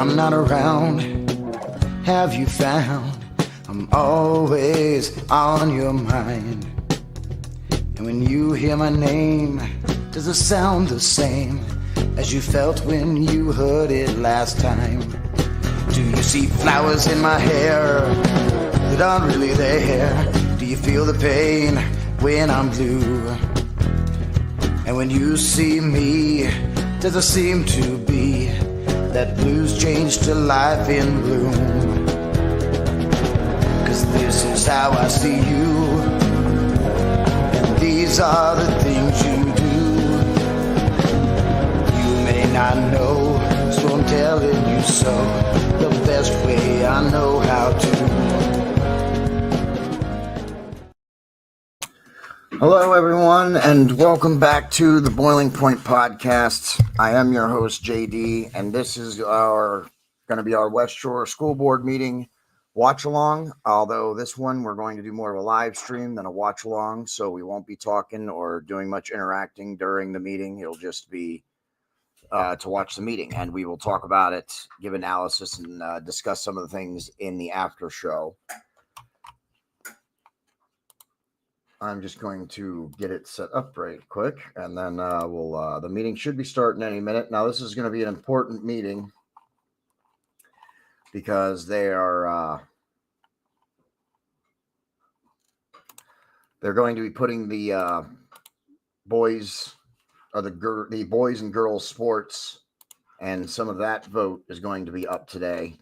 I'm not around, have you found I'm always on your mind? And when you hear my name, does it sound the same as you felt when you heard it last time? Do you see flowers in my hair that aren't really there? Do you feel the pain when I'm blue? And when you see me, does it seem to be that blues change to life in bloom? 'Cause this is how I see you, and these are the things you do. You may not know, so I'm telling you so, the best way I know how to. Hello, everyone, and welcome back to the Boiling Point Podcast. I am your host, JD, and this is going to be our West Shore School Board meeting watch-along, although this one we're going to do more of a live stream than a watch-along, so we won't be talking or doing much interacting during the meeting. It'll just be to watch the meeting, and we will talk about it, give analysis, and discuss some of the things in the after show. I'm just going to get it set up right quick, and then the meeting should be starting any minute. Now, this is going to be an important meeting because they're going to be putting the boys and girls sports, and some of that vote is going to be up today.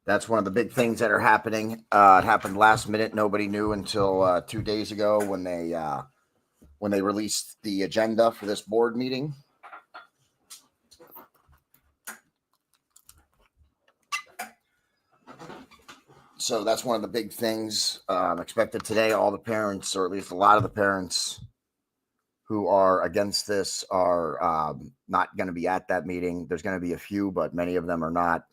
That's one of the big things that are happening. It happened last minute. Nobody knew until 2 days ago when they released the agenda for this board meeting. So that's one of the big things expected today. All the parents, or at least a lot of the parents who are against this, are not going to be at that meeting. There's going to be a few, but many of them are not.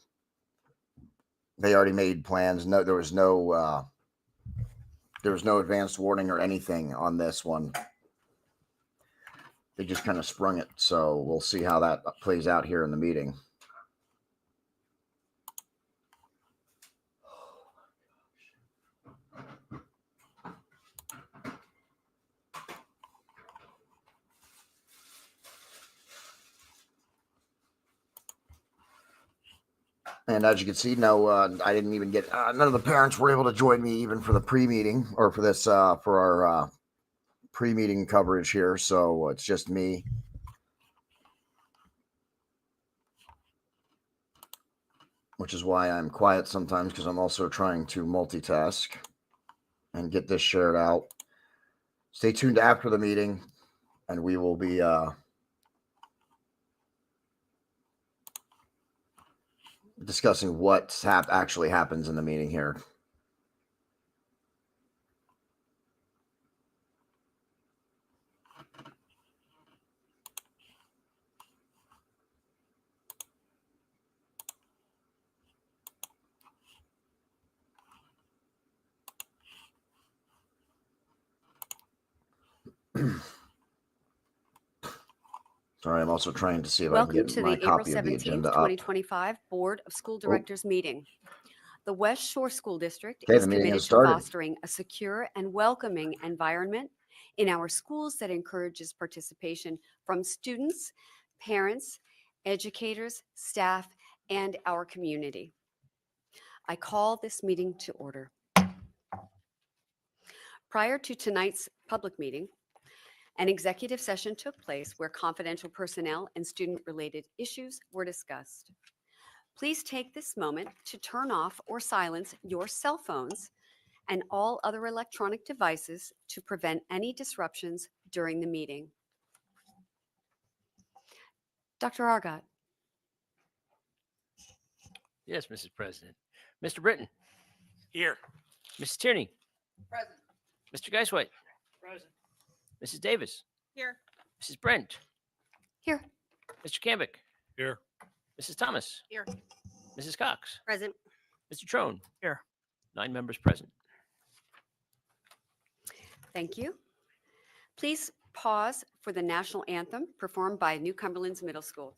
They already made plans. No, there was no advanced warning or anything on this one. They just kind of sprung it. So we'll see how that plays out here in the meeting. And as you can see, I didn't even get, none of the parents were able to join me even for the pre-meeting, or for this, for our pre-meeting coverage here. So it's just me. Which is why I'm quiet sometimes, because I'm also trying to multitask and get this shared out. Stay tuned after the meeting, and we will be discussing what actually happens in the meeting here. Sorry, I'm also trying to see if I can get my copy of the agenda up. Welcome to the April 17th, 2025 Board of School Directors meeting. The West Shore School District is committed to fostering a secure and welcoming environment in our schools that encourages participation from students, parents, educators, staff, and our community. I call this meeting to order. Prior to tonight's public meeting, an executive session took place where confidential personnel and student-related issues were discussed. Please take this moment to turn off or silence your cell phones and all other electronic devices to prevent any disruptions during the meeting. Dr. Argott. Yes, Mrs. President. Mr. Britton. Here. Mrs. Tierney. Present. Mr. Geiswhite. Present. Mrs. Davis. Here. Mrs. Brent. Here. Mr. Cambick. Here. Mrs. Thomas. Here. Mrs. Cox. Present. Mr. Trone. Here. 9 members present. Thank you. Please pause for the national anthem performed by New Cumberland's Middle School.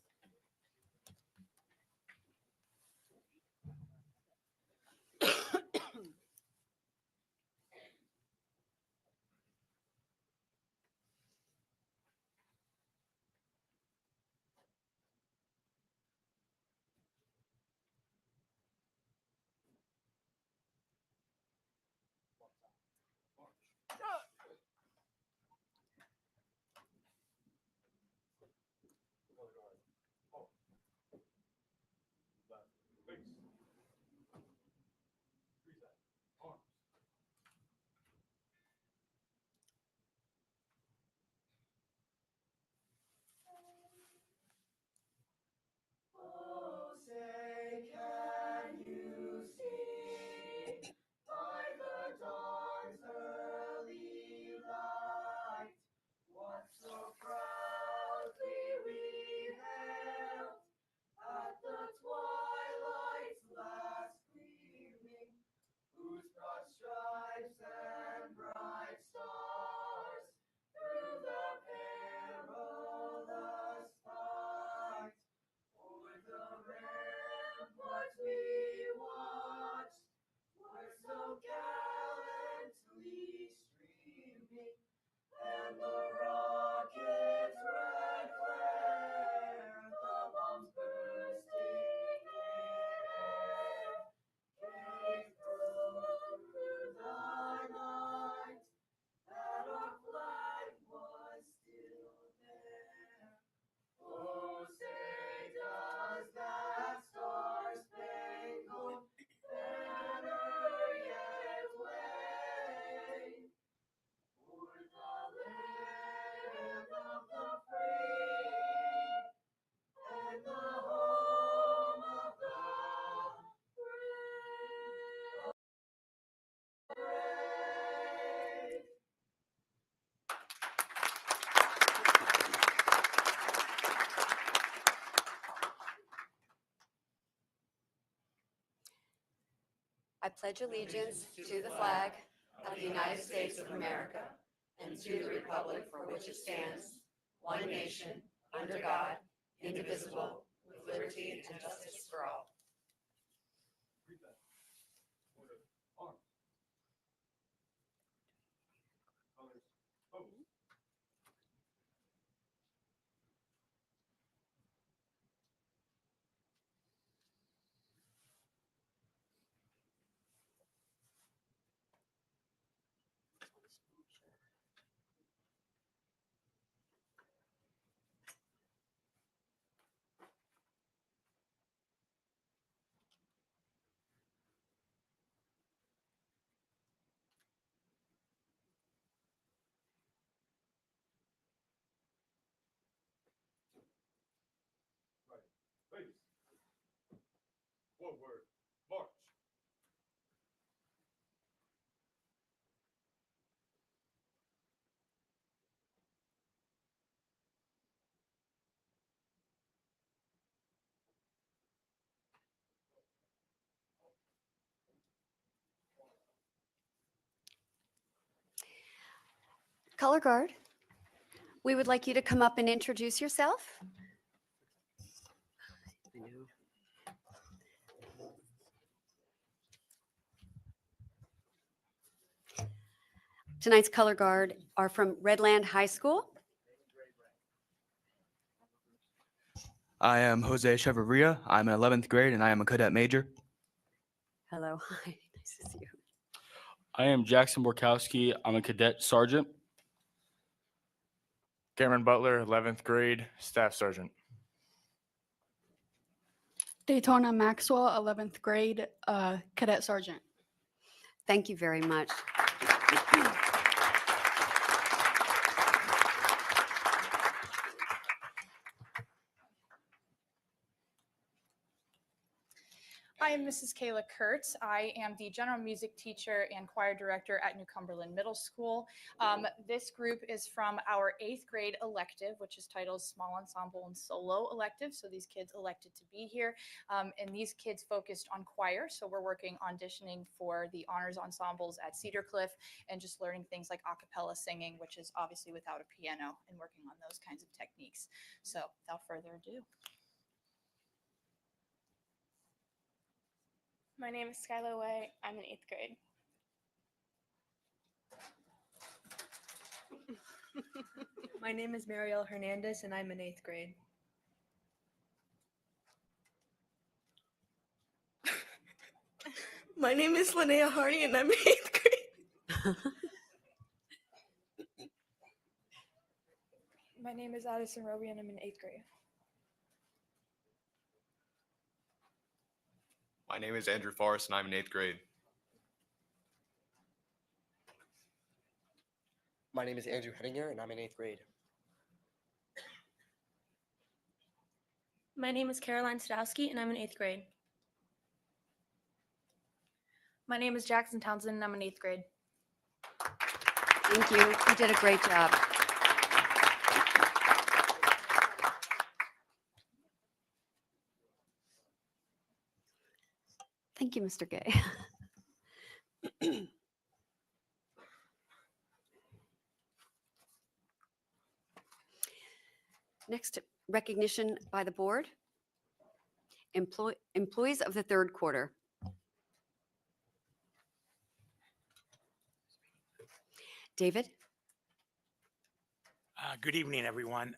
pledge allegiance to the flag of the United States of America and to the republic for which it stands, one nation, under God, indivisible, with liberty and justice for all. Ladies, forward, march. Color guard, we would like you to come up and introduce yourself. Tonight's color guard are from Redland High School. I am Jose Cheverria. I'm in 11th grade and I am a cadet major. Hello, hi, nice to see you. I am Jackson Borkowski. I'm a cadet sergeant. Cameron Butler, 11th grade, staff sergeant. Daytona Maxwell, 11th grade, cadet sergeant. Thank you very much. I am Mrs. Kayla Kurtz. I am the general music teacher and choir director at New Cumberland Middle School. This group is from our 8th grade elective, which is titled Small Ensemble and Solo Elective. So these kids elected to be here. And these kids focused on choir. So we're working auditioning for the honors ensembles at Cedar Cliff and just learning things like a cappella singing, which is obviously without a piano, and working on those kinds of techniques. So without further ado. My name is Skylar Way. I'm in 8th grade. My name is Mariel Hernandez and I'm in 8th grade. My name is Linnea Hardy and I'm in 8th grade. My name is Addison Roby and I'm in 8th grade. My name is Andrew Forrest and I'm in 8th grade. My name is Andrew Hettinger and I'm in 8th grade. My name is Caroline Stadowski and I'm in 8th grade. My name is Jackson Townsend and I'm in 8th grade. Thank you. You did a great job. Thank you, Mr. Gay. Next, recognition by the board. Employees of the third quarter. David? Good evening, everyone.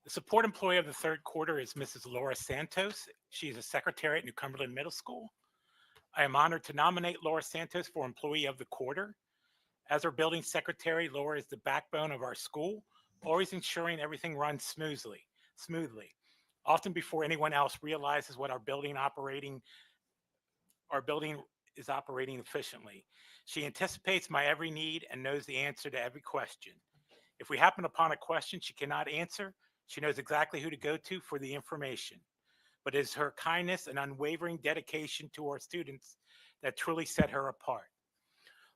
The support employee of the third quarter is Mrs. Laura Santos. She is a secretary at New Cumberland Middle School. I am honored to nominate Laura Santos for Employee of the Quarter. As our building secretary, Laura is the backbone of our school, always ensuring everything runs smoothly, often before anyone else realizes what our building is operating efficiently. She anticipates my every need and knows the answer to every question. If we happen upon a question she cannot answer, she knows exactly who to go to for the information. But it is her kindness and unwavering dedication to our students that truly set her apart.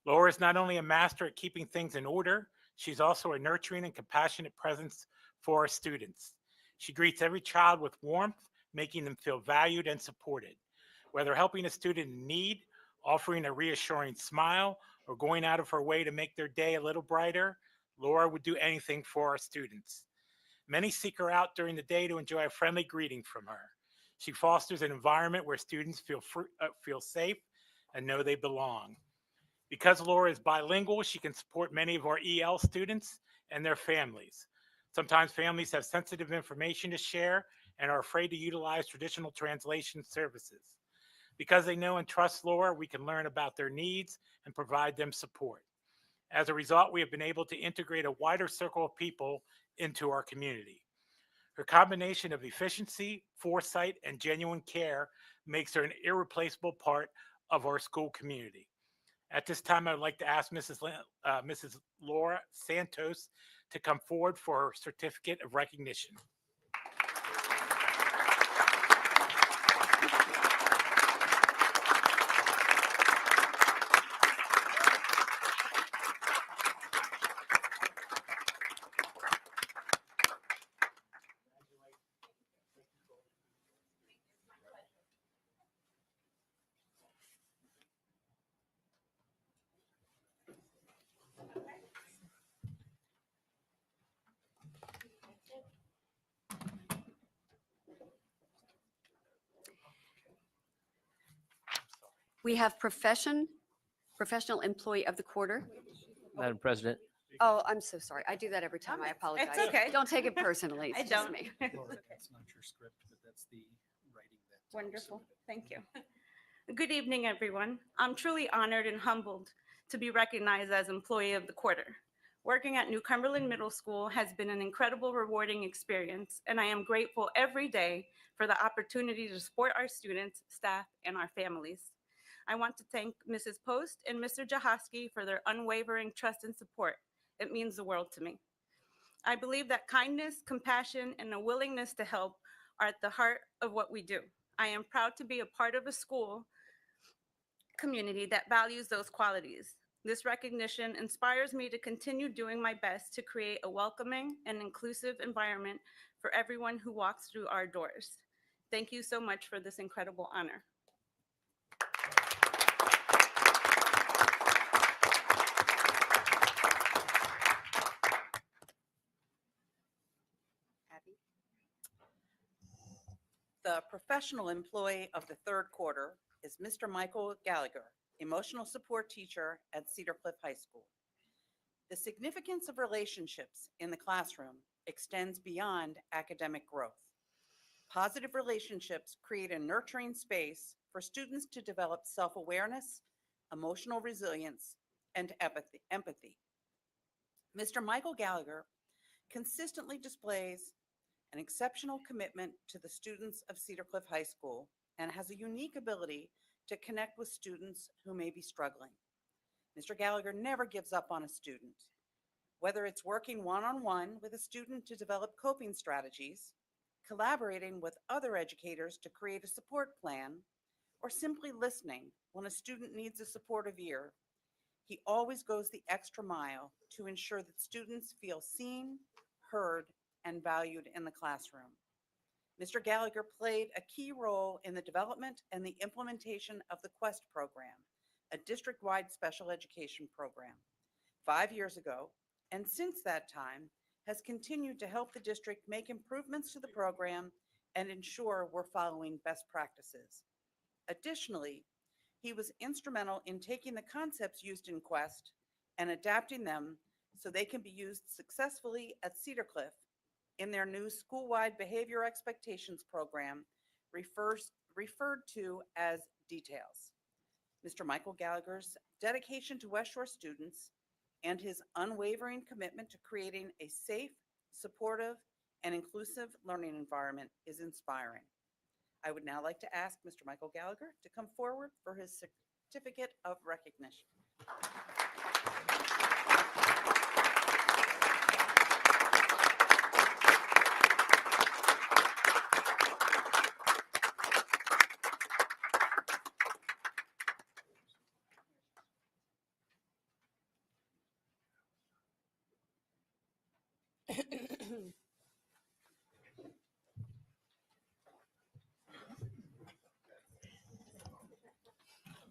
Laura is not only a master at keeping things in order, she's also a nurturing and compassionate presence for our students. She greets every child with warmth, making them feel valued and supported. Whether helping a student in need Offering a reassuring smile or going out of her way to make their day a little brighter, Laura would do anything for our students. Many seek her out during the day to enjoy a friendly greeting from her. She fosters an environment where students feel safe and know they belong. Because Laura is bilingual, she can support many of our EL students and their families. Sometimes families have sensitive information to share and are afraid to utilize traditional translation services. Because they know and trust Laura, we can learn about their needs and provide them support. As a result, we have been able to integrate a wider circle of people into our community. Her combination of efficiency, foresight, and genuine care makes her an irreplaceable part of our school community. At this time, I would like to ask Mrs. Laura Santos to come forward for her certificate of recognition. We have Professional Employee of the Quarter. Madam President, Oh, I'm so sorry. I do that every time. I apologize. It's okay. Don't take it personally. I It's just don't. me. Laura, that's not your script, but that's the writing that. Wonderful. Thank you. Good evening, everyone. I'm truly honored and humbled to be recognized as Employee of the Quarter. Working at New Cumberland Middle School has been an incredible, rewarding experience, and I am grateful every day for the opportunity to support our students, staff, and our families. I want to thank Mrs. Post and Mr. Jahoski for their unwavering trust and support. It means the world to me. I believe that kindness, compassion, and a willingness to help are at the heart of what we do. I am proud to be a part of a school community that values those qualities. This recognition inspires me to continue doing my best to create a welcoming and inclusive environment for everyone who walks through our doors. Thank you so much for this incredible honor. The professional employee of the third quarter is Mr. Michael Gallagher, emotional support teacher at Cedar Cliff High School. The significance of relationships in the classroom extends beyond academic growth. Positive relationships create a nurturing space for students to develop self-awareness, emotional resilience, and empathy. Mr. Michael Gallagher consistently displays an exceptional commitment to the students of Cedar Cliff High School and has a unique ability to connect with students who may be struggling. Mr. Gallagher never gives up on a student. Whether it's working one-on-one with a student to develop coping strategies, collaborating with other educators to create a support plan, or simply listening when a student needs a supportive ear, he always goes the extra mile to ensure that students feel seen, heard, and valued in the classroom. Mr. Gallagher played a key role in the development and the implementation of the Quest program, a district-wide special education program, 5 years ago, and since that time has continued to help the district make improvements to the program and ensure we're following best practices. Additionally, he was instrumental in taking the concepts used in Quest and adapting them so they can be used successfully at Cedar Cliff in their new school-wide behavior expectations program referred to as Details. Mr. Michael Gallagher's dedication to West Shore students and his unwavering commitment to creating a safe, supportive, and inclusive learning environment is inspiring. I would now like to ask Mr. Michael Gallagher to come forward for his certificate of recognition.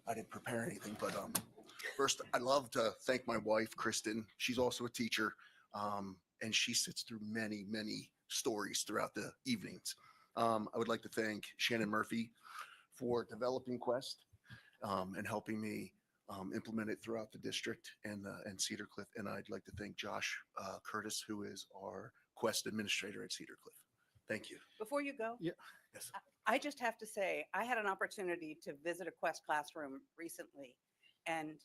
I didn't prepare. prepare anything, but first, I'd love to thank my wife, Kristen. She's also a teacher, and she sits through many, many stories throughout the evenings. I would like to thank Shannon Murphy for developing Quest and helping me implement it throughout the district and Cedar Cliff. And I'd like to thank Josh Curtis, who is our Quest administrator at Cedar Cliff. Thank you. Before you go, Yeah. Yes. I just have to say, I had an opportunity to visit a Quest classroom recently, and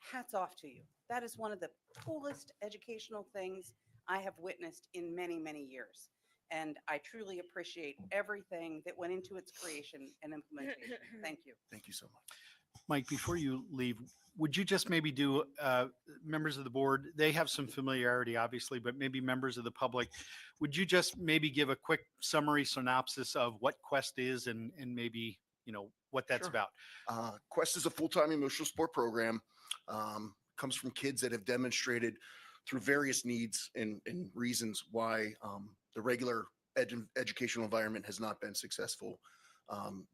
hats off to you. That is one of the coolest educational things I have witnessed in many, many years. And I truly appreciate everything that went into its creation and implementation. Thank you. Thank you so much. Mike, before you leave, would you just maybe do, members of the board, they have some familiarity, obviously, but maybe members of the public, would you just maybe give a quick summary synopsis of what Quest is and maybe, what that's Sure. about? Quest is a full-time emotional support program. Comes from kids that have demonstrated through various needs and reasons why the regular educational environment has not been successful.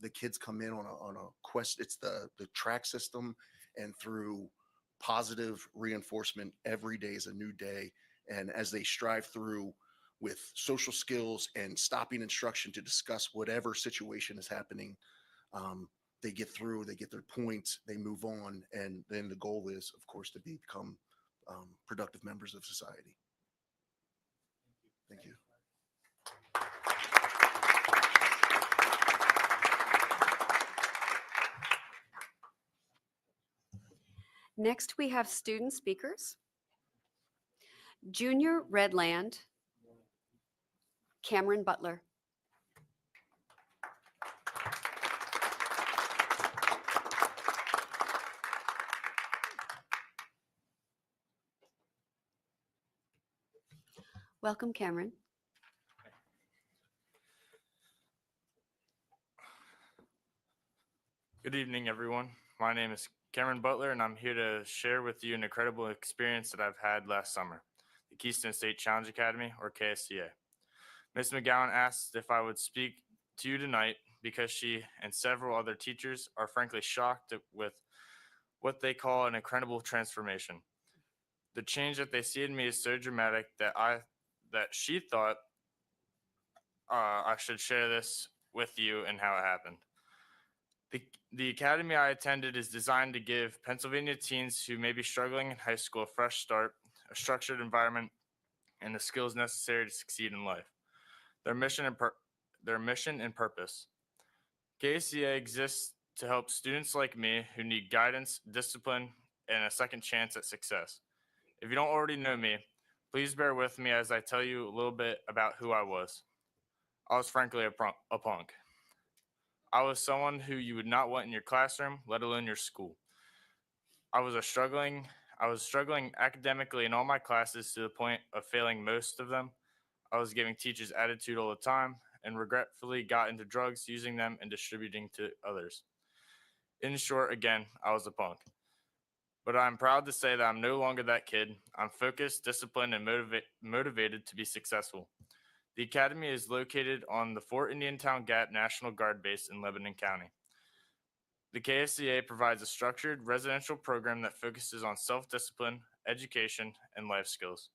The kids come in on a Quest. It's the track system, and through positive reinforcement, every day is a new day. And as they strive through with social skills and stopping instruction to discuss whatever situation is happening, they get through, they get their points, they move on. And then the goal is, of course, to become productive members of society. Thank you. Next, we have student speakers. Junior Redland, Cameron Butler. Welcome, Cameron. Good evening, everyone. My name is Cameron Butler, and I'm here to share with you an incredible experience that I've had last summer, the Keystone State Challenge Academy, or KSCA. Ms. McGowan asked if I would speak to you tonight because she and several other teachers are frankly shocked with what they call an incredible transformation. The change that they see in me is so dramatic that she thought I should share this with you and how it happened. The academy I attended is designed to give Pennsylvania teens who may be struggling in high school a fresh start, a structured environment, and the skills necessary to succeed in life. Their mission and purpose. KCA exists to help students like me who need guidance, discipline, and a second chance at success. If you don't already know me, please bear with me as I tell you a little bit about who I was. I was frankly a punk. I was someone who you would not want in your classroom, let alone your school. I was struggling academically in all my classes to the point of failing most of them. I was giving teachers attitude all the time and regretfully got into drugs, using them and distributing to others. In short, again, I was a punk. But I'm proud to say that I'm no longer that kid. I'm focused, disciplined, and motivated to be successful. The academy is located on the Fort Indiantown Gap National Guard base in Lebanon County. The KSCA provides a structured residential program that focuses on self-discipline, education, and life skills.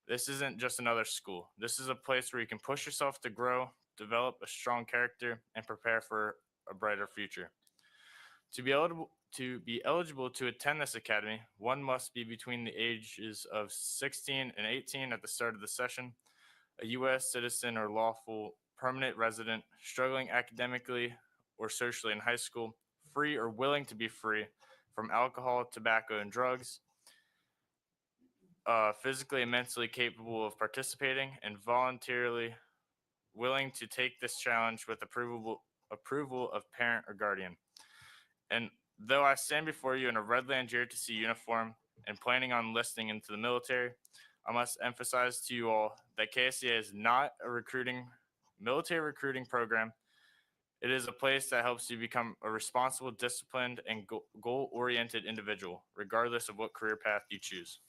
This isn't just another school. This is a place where you can push yourself to grow, develop a strong character, and prepare for a brighter future. To be eligible to attend this academy, one must be between the ages of 16 and 18 at the start of the session, a U.S. citizen or lawful permanent resident, struggling academically or socially in high school, free or willing to be free from alcohol, tobacco, and drugs, physically and mentally capable of participating, and voluntarily willing to take this challenge with approval of parent or guardian. And though I stand before you in a Redland JRTC uniform and planning on enlisting into the military, I must emphasize to you all that KSCA is not a military recruiting program. It is a place that helps you become a responsible, disciplined, and goal-oriented individual, regardless of what career path you choose.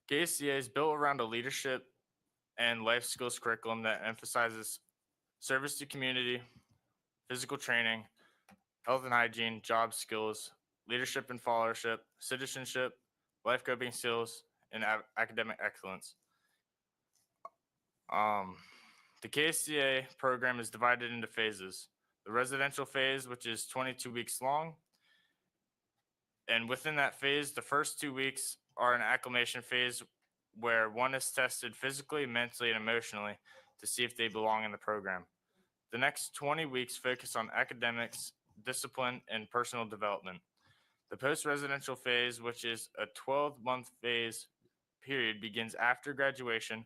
KSCA is built around a leadership and life skills curriculum that emphasizes service to community, physical training, health and hygiene, job skills, leadership and followership, citizenship, life coping skills, and academic excellence. The KCA program is divided into phases. The residential phase, which is 22 weeks long, and within that phase, the first 2 weeks are an acclimation phase where one is tested physically, mentally, and emotionally to see if they belong in the program. The next 20 weeks focus on academics, discipline, and personal development. The post-residential phase, which is a 12-month phase period, begins after graduation.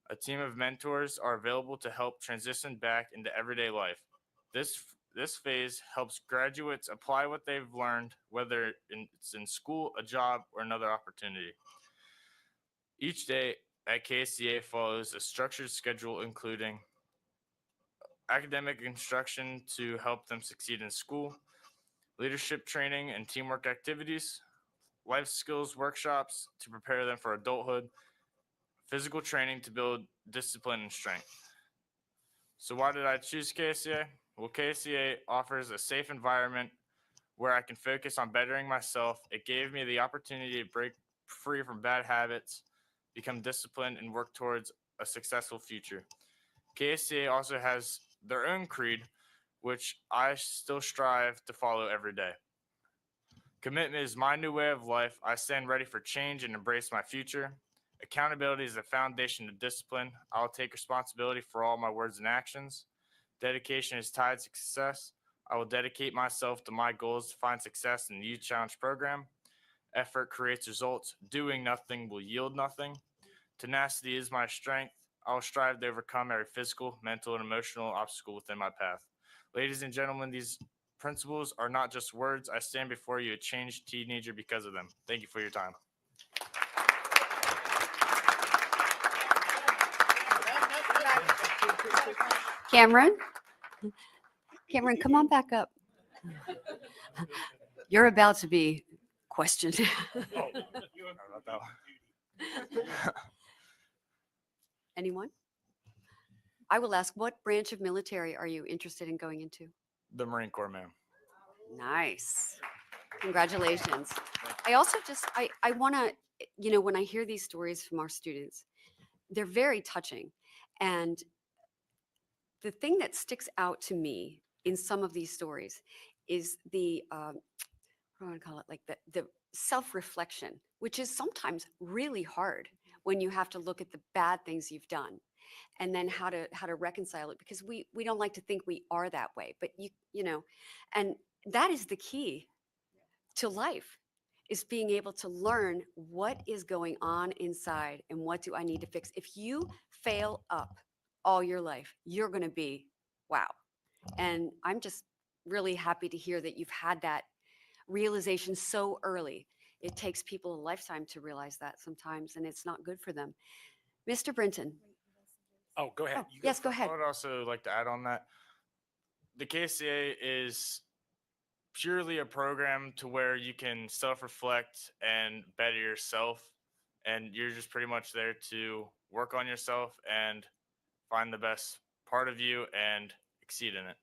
A team of mentors are available to help transition back into everyday life. This phase helps graduates apply what they've learned, whether it's in school, a job, or another opportunity. Each day at KCA follows a structured schedule including academic instruction to help them succeed in school, leadership training and teamwork activities, life skills workshops to prepare them for adulthood, physical training to build discipline and strength. So why did I choose KCA? Well, KCA offers a safe environment where I can focus on bettering myself. It gave me the opportunity to break free from bad habits, become disciplined, and work towards a successful future. KCA also has their own creed, which I still strive to follow every day. Commitment is my new way of life. I stand ready for change and embrace my future. Accountability is the foundation of discipline. I'll take responsibility for all my words and actions. Dedication is tied to success. I will dedicate myself to my goals to find success in the Youth Challenge program. Effort creates results. Doing nothing will yield nothing. Tenacity is my strength. I will strive to overcome every physical, mental, and emotional obstacle within my path. Ladies and gentlemen, these principles are not just words. I stand before you a changed teenager because of them. Thank you for your time. Cameron, come on back up. You're about to be questioned. Anyone? I will ask, what branch of military are you interested in going into? The Marine Corps, ma'am. Nice. Congratulations. I also I want to, when I hear these stories from our students, they're very touching. And the thing that sticks out to me in some of these stories is the, what do I want to call it? Like the self-reflection, which is sometimes really hard when you have to look at the bad things you've done and then how to reconcile it, because we don't like to think we are that way, but you know, and that is the key to life, is being able to learn what is going on inside and what do I need to fix. If you fail up all your life, you're going to be, wow. And I'm just really happy to hear that you've had that realization so early. It takes people a lifetime to realize that sometimes, and it's not good for them. Mr. Brinton. Oh, go ahead. Oh, yes, go ahead. I would also like to add on that. The KCA is purely a program to where you can self-reflect and better yourself, and you're just pretty much there to work on yourself and find the best part of you and exceed in it.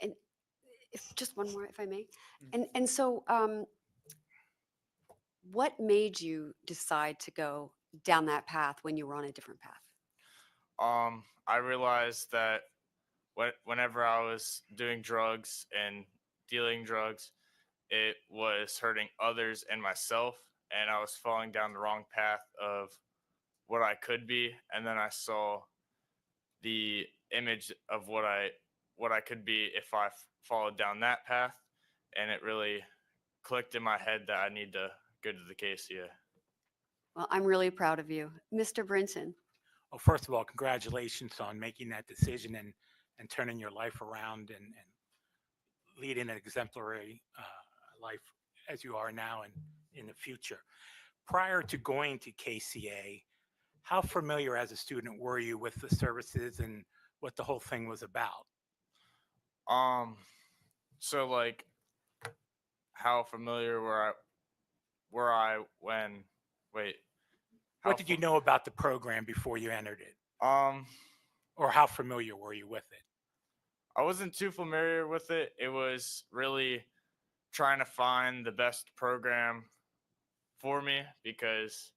And if just one more, if I may. And so what made you decide to go down that path when you were on a different path? I realized that whenever I was doing drugs and dealing drugs, it was hurting others and myself, and I was falling down the wrong path of what I could be. And then I saw the image of what I could be if I followed down that path, and it really clicked in my head that I need to go to the KCA. Well, I'm really proud of you. Mr. Brinton. Well, first of all, congratulations on making that decision and turning your life around and leading an exemplary life as you are now and in the future. Prior to going to KCA, how familiar as a student were you with the services and what the whole thing was about? So like, how familiar were I when? Wait. What did you know about the program before you entered it? Um, or how familiar were you with it? I wasn't too familiar with it. It was really trying to find the best program for me because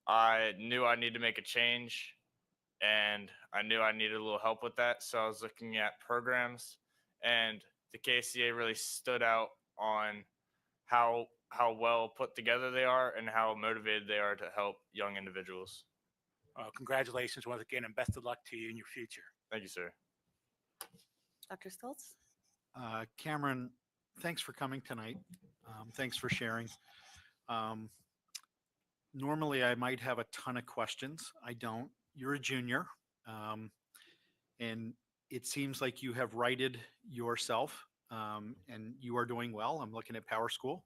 I knew I needed to make a change and I knew I needed a little help with that. So I was looking at programs, and the KCA really stood out on how well put together they are and how motivated they are to help young individuals. Congratulations once again, and best of luck to you in your future. Thank you, sir. Dr. Stoltz? Cameron, thanks for coming tonight. Thanks for sharing. Normally, I might have a ton of questions. I don't. You're a junior, and it seems like you have righted yourself, and you are doing well. I'm looking at Power School.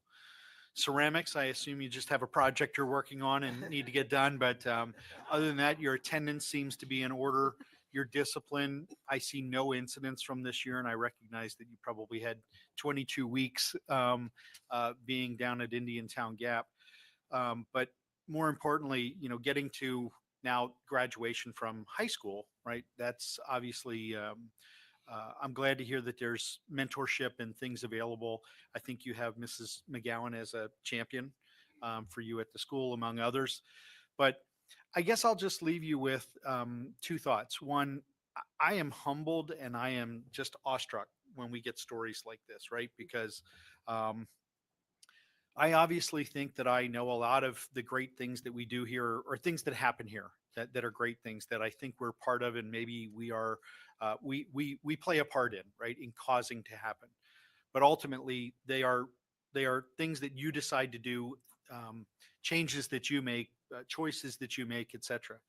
Ceramics, I assume you just have a project you're working on and need to get done. But other than that, your attendance seems to be in order. Your discipline, I see no incidents from this year, and I recognize that you probably had 22 weeks being down at Indiantown Gap. But more importantly, getting to now graduation from high school, right? That's obviously, I'm glad to hear that there's mentorship and things available. I think you have Mrs. McGowan as a champion for you at the school, among others. But I guess I'll just leave you with two thoughts. One, I am humbled and I am just awestruck when we get stories like this, right? Because I obviously think that I know a lot of the great things that we do here, or things that happen here that are great things that I think we're part of, and maybe we are we play a part in, right, in causing to happen. But ultimately, they are things that you decide to do, changes that you make, choices that you make, etc.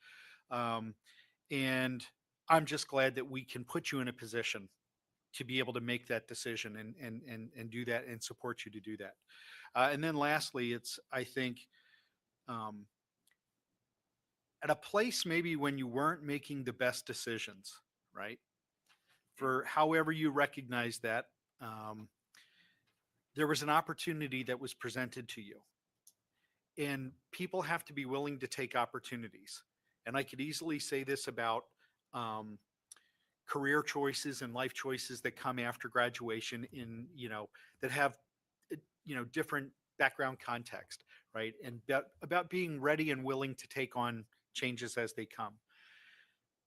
And I'm just glad that we can put you in a position to be able to make that decision and do that and support you to do that. And then lastly, it's, I think, at a place maybe when you weren't making the best decisions, right? For however you recognize that, there was an opportunity that was presented to you. And people have to be willing to take opportunities. And I could easily say this about career choices and life choices that come after graduation that have, different background context, right? And about being ready and willing to take on changes as they come.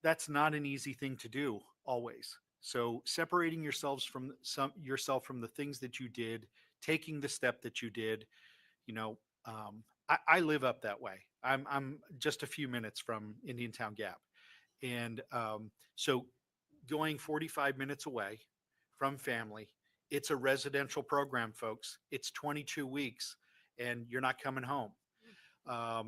That's not an easy thing to do always. So separating yourself from the things that you did, taking the step that you did, I live up that way. I'm just a few minutes from Indiantown Gap. And so going 45 minutes away from family, it's a residential program, folks. It's 22 weeks and you're not coming home. I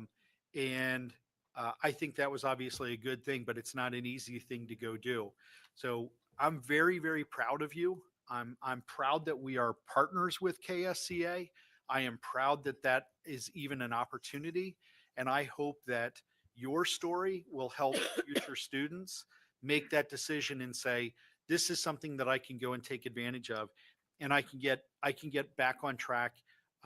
think that was obviously a good thing, but it's not an easy thing to go do. So I'm very, very proud of you. I'm proud that we are partners with KSCA. I am proud that that is even an opportunity. And I hope that your story will help future students make that decision and say, this is something that I can go and take advantage of. And I can get back on track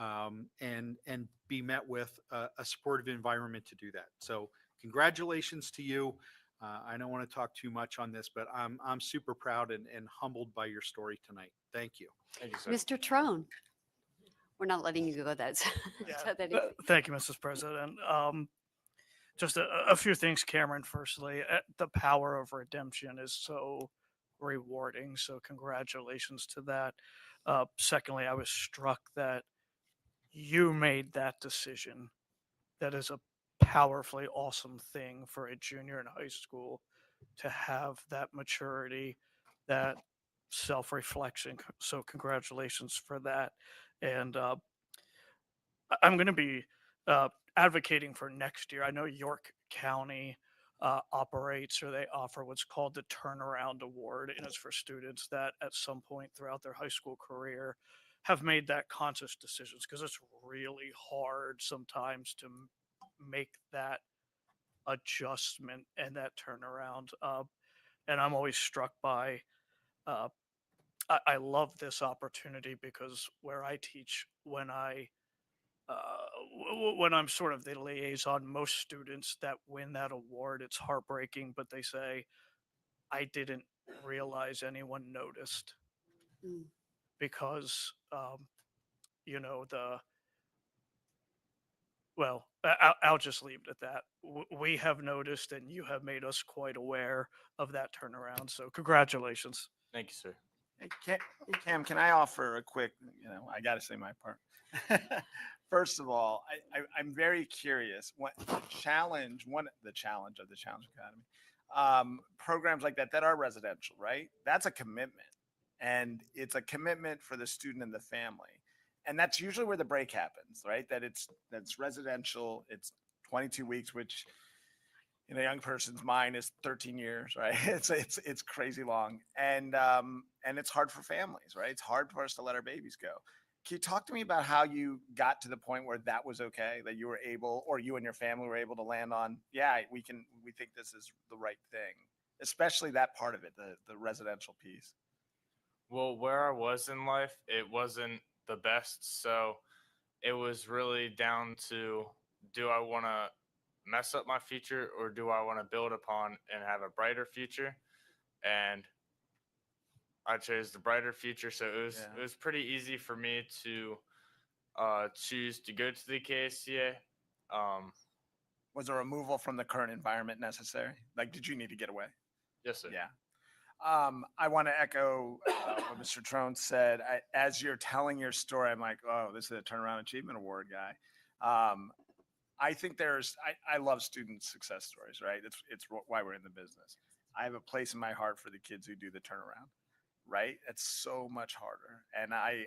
and be met with a supportive environment to do that. So congratulations to you. I don't want to talk too much on this, but I'm super proud and humbled by your story tonight. Thank you. Thank you, sir. Mr. Trone? We're not letting you go that. Thank you, Mrs. President. Just a few things, Cameron. Firstly, the power of redemption is so rewarding. So congratulations to that. Secondly, I was struck that you made that decision. That is a powerfully awesome thing for a junior in high school to have that maturity, that self-reflection. So congratulations for that. And I'm going to be advocating for next year. I know York County operates, or they offer what's called the Turnaround Award, and it's for students that at some point throughout their high school career have made that conscious decisions, because it's really hard sometimes to make that adjustment and that turnaround. And I'm always struck by, I love this opportunity because where I teach, when I'm sort of the liaison, most students that win that award, it's heartbreaking, but they say, I didn't realize anyone noticed Mm. because, you know, I'll just leave it at that. We have noticed and you have made us quite aware of that turnaround. So congratulations. Thank you, sir. Hey, Cam, can I offer a quick, I got to say my part. First of all, I'm very curious what the challenge of the Challenge Academy, programs like that are residential, right? That's a commitment, and it's a commitment for the student and the family. And that's usually where the break happens, right? That's residential. It's 22 weeks, which in a young person's mind is 13 years, right? It's crazy long, and it's hard for families, right? It's hard for us to let our babies go. Can you talk to me about how you got to the point where that was okay, that you were able, or you and your family were able to land on, yeah, we think this is the right thing, especially that part of it, the residential piece. Well, where I was in life, it wasn't the best. So it was really down to, do I want to mess up my future or do I want to build upon and have a brighter future? And I chose the brighter future. So it was pretty easy for me to choose to go to the KSCA. Was a removal from the current environment necessary? Like, did you need to get away? Yes, sir. Yeah. I want to echo what Mr. Trone said. As you're telling your story, I'm like, oh, this is a Turnaround Achievement Award guy. I think I love student success stories, right? It's why we're in the business. I have a place in my heart for the kids who do the turnaround, right? It's so much harder. And I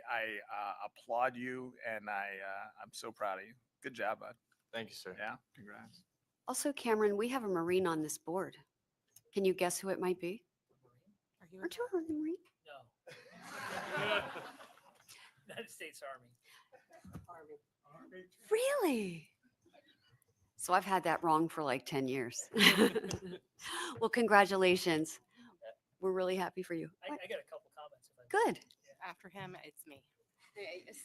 applaud you, and I'm so proud of you. Good job, bud. Thank you, sir. Yeah, congrats. Also, Cameron, we have a Marine on this board. Can you guess who it might be? Aren't you a Marine? No. United States Army. Really? So I've had that wrong for like 10 years. Well, congratulations. We're really happy for you. I got a couple comments. Good. After him, it's me.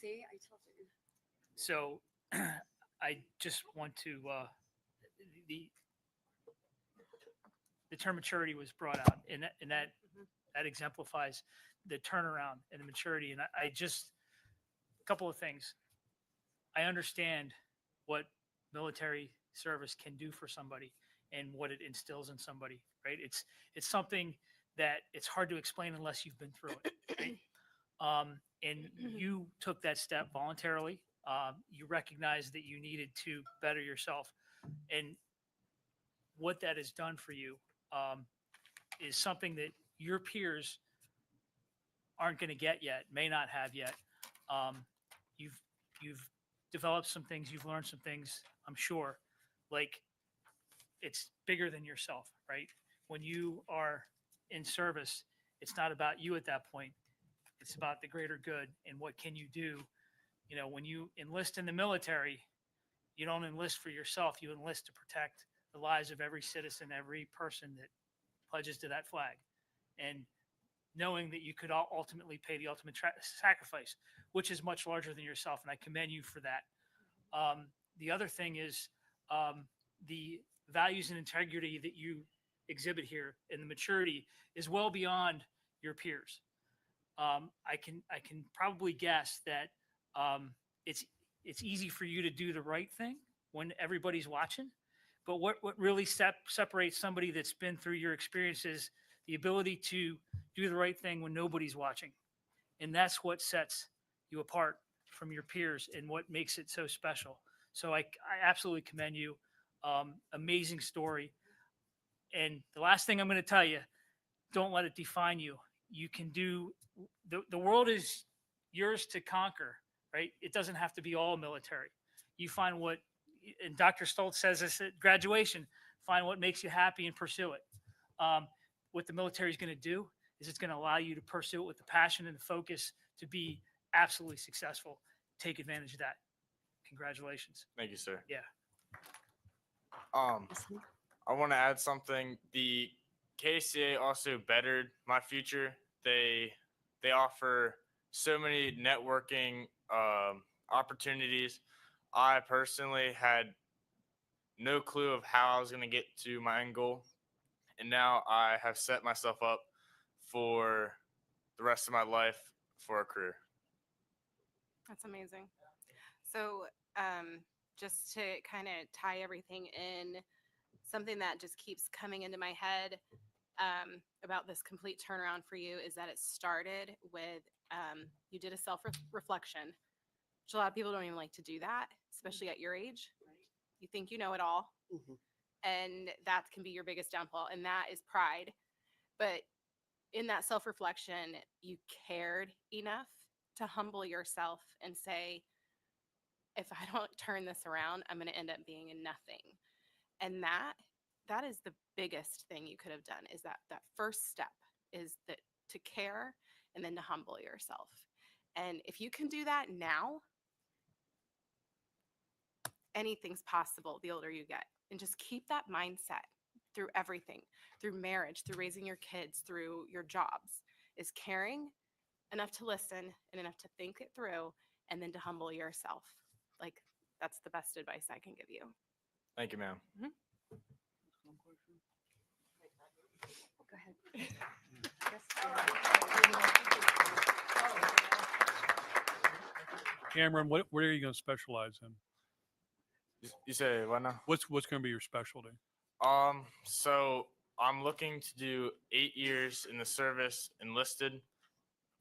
See, I told you. So I just want to, the term maturity was brought out, and that exemplifies the turnaround and the maturity. And I just, a couple of things. I understand what military service can do for somebody and what it instills in somebody, right? It's something that it's hard to explain unless you've been through it, right? And you took that step voluntarily. You recognized that you needed to better yourself, and what that has done for you is something that your peers aren't going to get yet, may not have yet. You've developed some things, you've learned some things, I'm sure, like it's bigger than yourself, right? When you are in service, it's not about you at that point. It's about the greater good and what can you do. You know, when you enlist in the military, you don't enlist for yourself, you enlist to protect the lives of every citizen, every person that pledges to that flag. And knowing that you could ultimately pay the ultimate sacrifice, which is much larger than yourself. And I commend you for that. The other thing is the values and integrity that you exhibit here and the maturity is well beyond your peers. I can probably guess that it's easy for you to do the right thing when everybody's watching. But what really separates somebody that's been through your experiences, the ability to do the right thing when nobody's watching. And that's what sets you apart from your peers and what makes it so special. So I absolutely commend you. Amazing story. And the last thing I'm going to tell you, don't let it define you. You can do, the world is yours to conquer, right? It doesn't have to be all military. You find what, and Dr. Stoltz says this at graduation, find what makes you happy and pursue it. What the military is going to do is it's going to allow you to pursue it with the passion and the focus to be absolutely successful. Take advantage of that. Congratulations. Thank you, sir. Yeah. I want to add something. The KCA also bettered my future. They offer so many networking opportunities. I personally had no clue of how I was going to get to my end goal. And now I have set myself up for the rest of my life for a career. That's amazing. So, just to kind of tie everything in, something that just keeps coming into my head about this complete turnaround for you is that it started with you did a self-reflection, which a lot of people don't even like to do that, especially at your age. You think you know it all, and that can be your biggest downfall, and that is pride. But in that self-reflection, you cared enough to humble yourself and say, if I don't turn this around, I'm going to end up being a nothing. And that is the biggest thing you could have done, is that first step is that to care and then to humble yourself. And if you can do that now, anything's possible the older you get. And just keep that mindset through everything, through marriage, through raising your kids, through your jobs, is caring enough to listen and enough to think it through and then to humble yourself. Like, that's the best advice I can give you. Thank you, ma'am. Go ahead. Cameron, what are you going to specialize in? You say what now? What's going to be your specialty? So I'm looking to do 8 years in the service, enlisted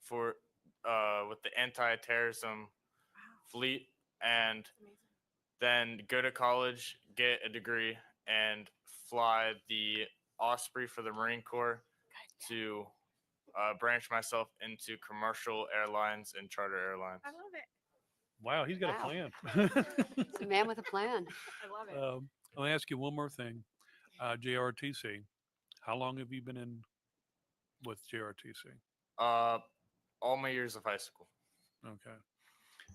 for with the anti-terrorism fleet, and then go to college, get a degree, and fly the Osprey for the Marine Corps to branch myself into commercial airlines and charter airlines. I love it. Wow, he's got Wow. a plan. It's a man with a plan. I love it. I'll ask you one more thing. JRTC, how long have you been in with JRTC? All my years of high school. Okay.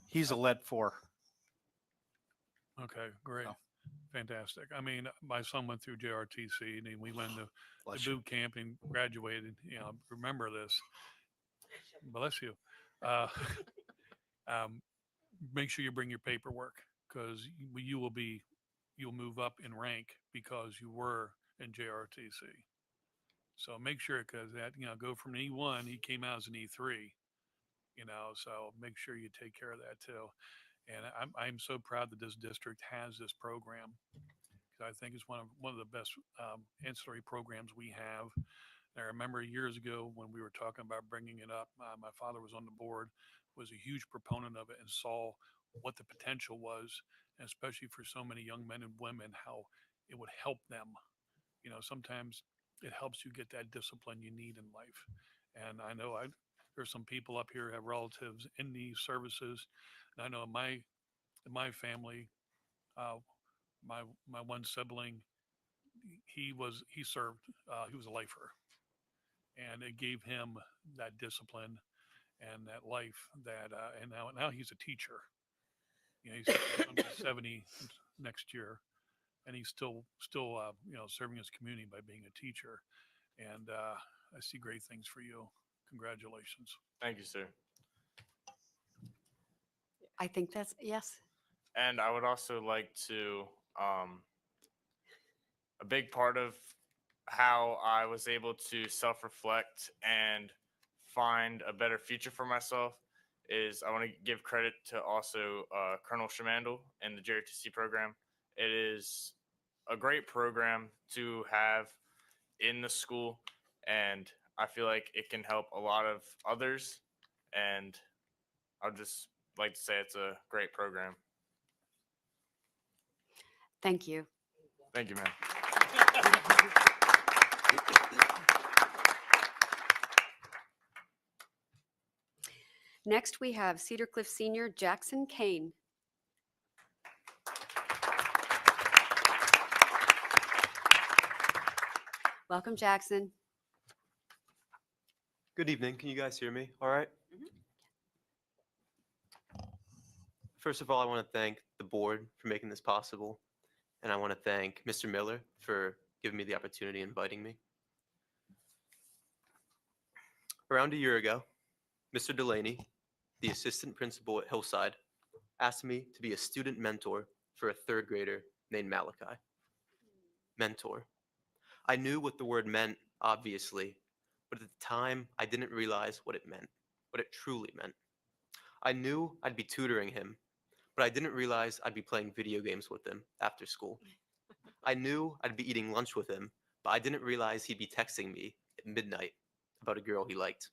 He's a lead 4. Okay, great. Oh. Fantastic. I mean, my son went through JRTC and then we went to Bless the you. boot camp and graduated. You know, remember this. Bless you. Make sure you bring your paperwork, because you'll move up in rank because you were in JRTC. So make sure, because that, go from an E1, he came out as an E3, so make sure you take care of that too. And I'm so proud that this district has this program, because I think it's one of the best ancillary programs we have. And I remember years ago when we were talking about bringing it up, my father was on the board, was a huge proponent of it, and saw what the potential was, and especially for so many young men and women, how it would help them. Sometimes it helps you get that discipline you need in life. And I know there's some people up here who have relatives in these services. And I know in my family, my one sibling, he served, he was a lifer, and it gave him that discipline and that life and now he's a teacher. He's 70 next year, and he's still serving his community by being a teacher. And I see great things for you. Congratulations. Thank you, sir. I think that's, yes. And I would also like to, a big part of how I was able to self-reflect and find a better future for myself is I want to give credit to also Colonel Shamandel and the JRTC program. It is a great program to have in the school, and I feel like it can help a lot of others, and I'd just like to say it's a great program. Thank you. Thank you, ma'am. Next, we have Cedar Cliff Senior Jackson Kane. Welcome, Jackson. Good evening. Can you guys hear me all right? First of all, I want to thank the board for making this possible. And I want to thank Mr. Miller for giving me the opportunity and inviting me. Around a year ago, Mr. Delaney, the assistant principal at Hillside, asked me to be a student mentor for a third grader named Malachi. Mentor. I knew what the word meant, obviously, but at the time, I didn't realize what it meant, what it truly meant. I knew I'd be tutoring him, but I didn't realize I'd be playing video games with him after school. I knew I'd be eating lunch with him, but I didn't realize he'd be texting me at midnight about a girl he liked.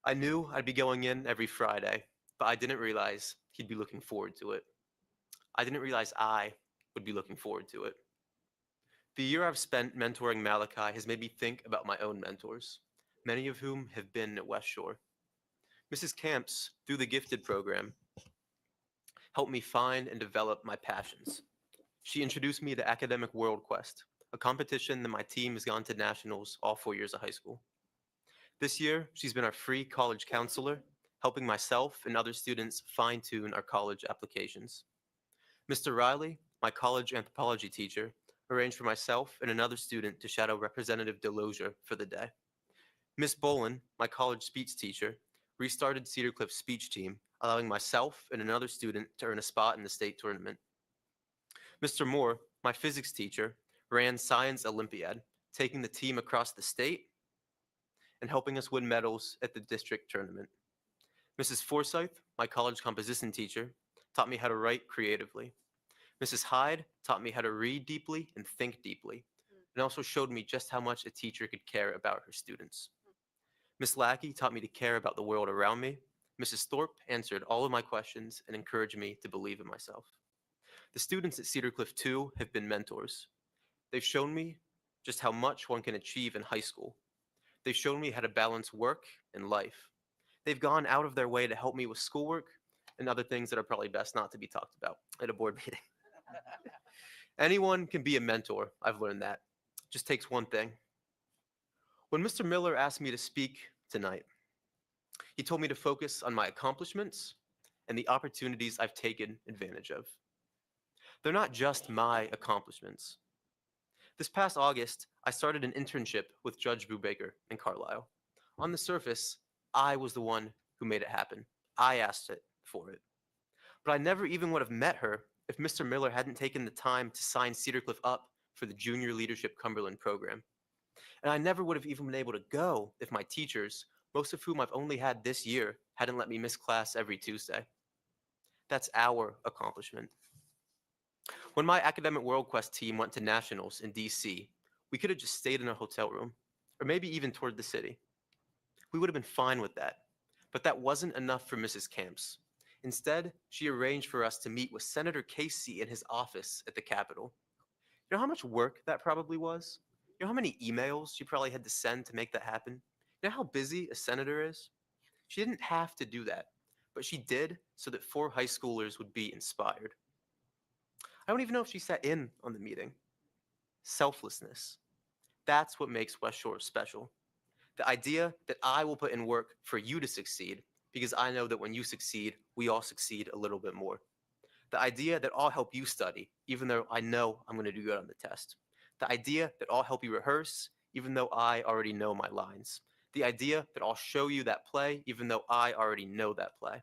I knew I'd be going in every Friday, but I didn't realize he'd be looking forward to it. I didn't realize I would be looking forward to it. The year I've spent mentoring Malachi has made me think about my own mentors, many of whom have been at West Shore. Mrs. Camps, through the Gifted program, helped me find and develop my passions. She introduced me to Academic World Quest, a competition that my team has gone to nationals all 4 years of high school. This year, she's been our free college counselor, helping myself and other students fine-tune our college applications. Mr. Riley, my college anthropology teacher, arranged for myself and another student to shadow Representative Delozier for the day. Miss Bolin, my college speech teacher, restarted Cedar Cliff's speech team, allowing myself and another student to earn a spot in the state tournament. Mr. Moore, my physics teacher, ran Science Olympiad, taking the team across the state and helping us win medals at the district tournament. Mrs. Forsyth, my college composition teacher, taught me how to write creatively. Mrs. Hyde taught me how to read deeply and think deeply, and also showed me just how much a teacher could care about her students. Miss Lackey taught me to care about the world around me. Mrs. Thorpe answered all of my questions and encouraged me to believe in myself. The students at Cedar Cliff 2 have been mentors. They've shown me just how much one can achieve in high school. They've shown me how to balance work and life. They've gone out of their way to help me with schoolwork and other things that are probably best not to be talked about at a board meeting. Anyone can be a mentor, I've learned that. Just takes one thing. When Mr. Miller asked me to speak tonight, he told me to focus on my accomplishments and the opportunities I've taken advantage of. They're not just my accomplishments. This past August, I started an internship with Judge Brubaker in Carlisle. On the surface, I was the one who made it happen. I asked it for it. But I never even would have met her if Mr. Miller hadn't taken the time to sign Cedar Cliff up for the Junior Leadership Cumberland program. And I never would have even been able to go if my teachers, most of whom I've only had this year, hadn't let me miss class every Tuesday. That's our accomplishment. When my Academic World Quest team went to nationals in DC, we could have just stayed in a hotel room, or maybe even toured the city. We would have been fine with that, but that wasn't enough for Mrs. Camps. Instead, she arranged for us to meet with Senator Casey in his office at the Capitol. You know how much work that probably was? You know how many emails she probably had to send to make that happen? You know how busy a senator is? She didn't have to do that, but she did so that 4 high schoolers would be inspired. I don't even know if she sat in on the meeting. Selflessness. That's what makes West Shore special. The idea that I will put in work for you to succeed, because I know that when you succeed, we all succeed a little bit more. The idea that I'll help you study, even though I know I'm going to do good on the test. The idea that I'll help you rehearse, even though I already know my lines. The idea that I'll show you that play, even though I already know that play.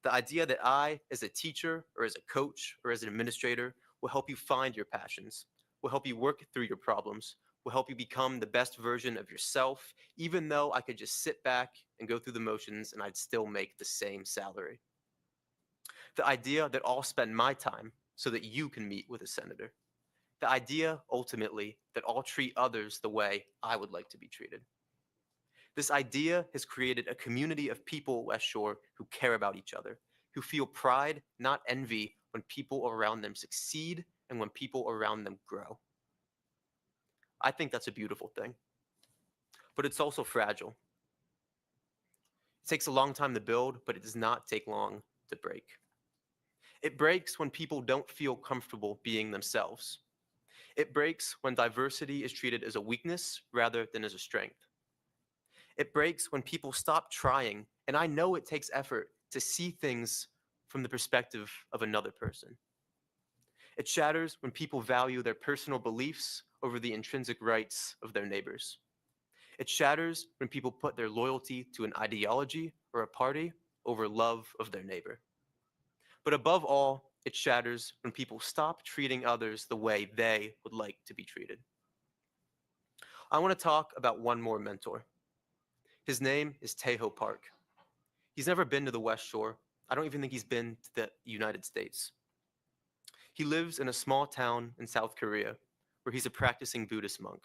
The idea that I, as a teacher or as a coach or as an administrator, will help you find your passions, will help you work through your problems, will help you become the best version of yourself, even though I could just sit back and go through the motions and I'd still make the same salary. The idea that I'll spend my time so that you can meet with a senator. The idea, ultimately, that I'll treat others the way I would like to be treated. This idea has created a community of people at West Shore who care about each other, who feel pride, not envy, when people around them succeed and when people around them grow. I think that's a beautiful thing, but it's also fragile. It takes a long time to build, but it does not take long to break. It breaks when people don't feel comfortable being themselves. It breaks when diversity is treated as a weakness rather than as a strength. It breaks when people stop trying, and I know it takes effort to see things from the perspective of another person. It shatters when people value their personal beliefs over the intrinsic rights of their neighbors. It shatters when people put their loyalty to an ideology or a party over love of their neighbor. But above all, it shatters when people stop treating others the way they would like to be treated. I want to talk about one more mentor. His name is Tejo Park. He's never been to the West Shore. I don't even think he's been to the United States. He lives in a small town in South Korea where he's a practicing Buddhist monk.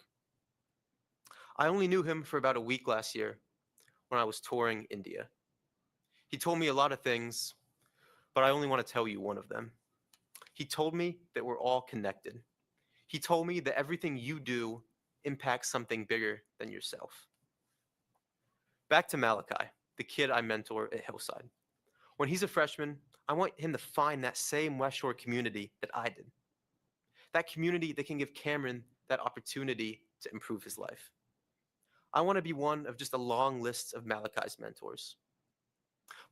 I only knew him for about a week last year when I was touring India. He told me a lot of things, but I only want to tell you one of them. He told me that we're all connected. He told me that everything you do impacts something bigger than yourself. Back to Malachi, the kid I mentor at Hillside. When he's a freshman, I want him to find that same West Shore community that I did. That community that can give Cameron that opportunity to improve his life. I want to be one of just a long list of Malachi's mentors.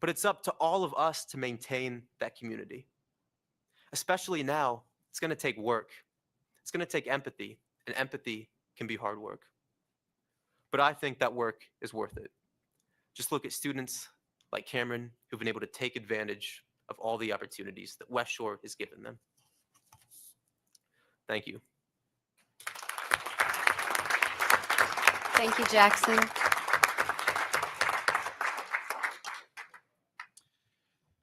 But it's up to all of us to maintain that community. Especially now, it's going to take work. It's going to take empathy, and empathy can be hard work. But I think that work is worth it. Just look at students like Cameron who've been able to take advantage of all the opportunities that West Shore has given them. Thank you. Thank you, Jackson.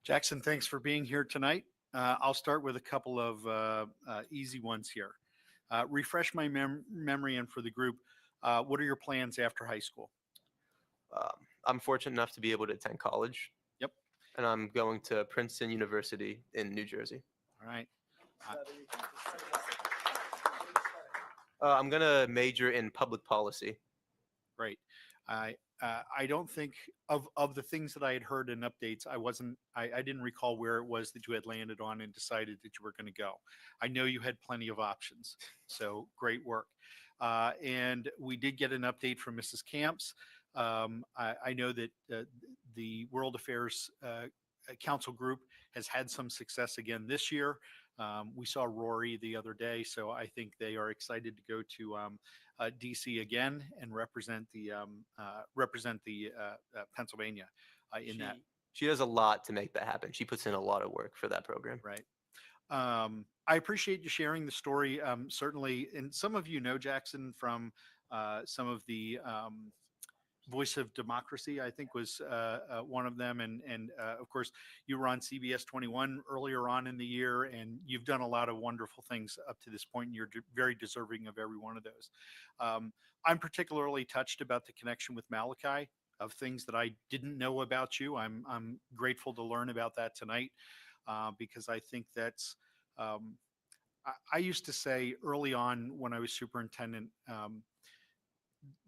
Jackson, thanks for being here tonight. I'll start with a couple of easy ones here. Refresh my memory and for the group, what are your plans after high school? I'm fortunate enough to be able to attend college. Yep. And I'm going to Princeton University in New Jersey. All right. I'm going to major in public policy. Great. I don't think of the things that I had heard in updates, I didn't recall where it was that you had landed on and decided that you were going to go. I know you had plenty of options, so great work. And we did get an update from Mrs. Camps. I know that the World Affairs Council group has had some success again this year. We saw Rory the other day, so I think they are excited to go to DC again and represent the Pennsylvania in that. She does a lot to make that happen. She puts in a lot of work for that program. Right. I appreciate you sharing the story. Certainly, and some of you know Jackson from some of the Voice of Democracy, I think was one of them. And of course, you were on CBS 21 earlier on in the year, and you've done a lot of wonderful things up to this point, and you're very deserving of every one of those. I'm particularly touched about the connection with Malachi, of things that I didn't know about you. I'm grateful to learn about that tonight, because I think that's, I used to say early on when I was superintendent,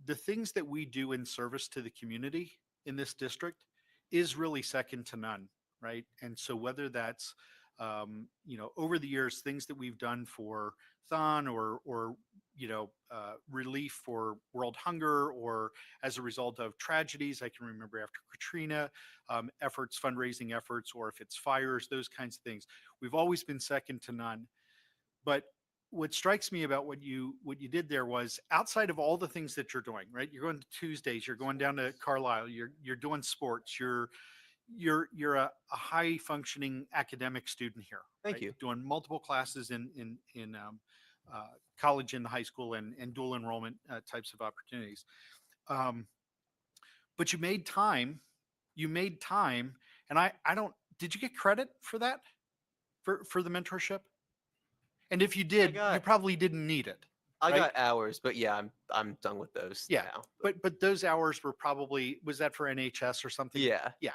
the things that we do in service to the community in this district is really second to none, right? And so whether that's, over the years, things that we've done for Thon or relief for world hunger, or as a result of tragedies, I can remember after Katrina, efforts, fundraising efforts, or if it's fires, those kinds of things, we've always been second to none. But what strikes me about what you did there was, outside of all the things that you're doing, right? You're going to Tuesdays, you're going down to Carlisle, you're doing sports, you're a high functioning academic student here. Thank right? you. Doing multiple classes in college and high school and dual enrollment types of opportunities. But you made time, and I don't, did you get credit for that? For the mentorship? And if you did, you probably didn't need it. I right? got hours, but yeah, I'm done with those now. But those hours were probably, was that for NHS or something? Yeah. Yeah.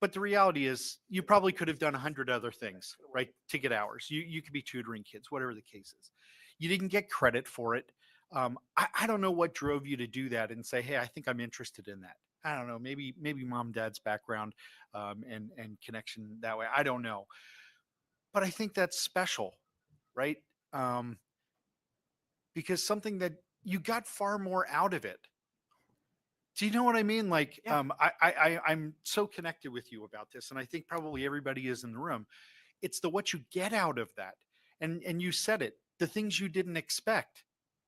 But the reality is, you probably could have done 100 other things, right? To get hours. You could be tutoring kids, whatever the case is. You didn't get credit for it. I don't know what drove you to do that and say, hey, I think I'm interested in that. I don't know, maybe mom, dad's background and connection that way. I don't know. But I think that's special, right? Because something that you got far more out of it. Do you know what I mean? Like, Yeah. I'm so connected with you about this, and I think probably everybody is in the room. It's what you get out of that. And you said it, the things you didn't expect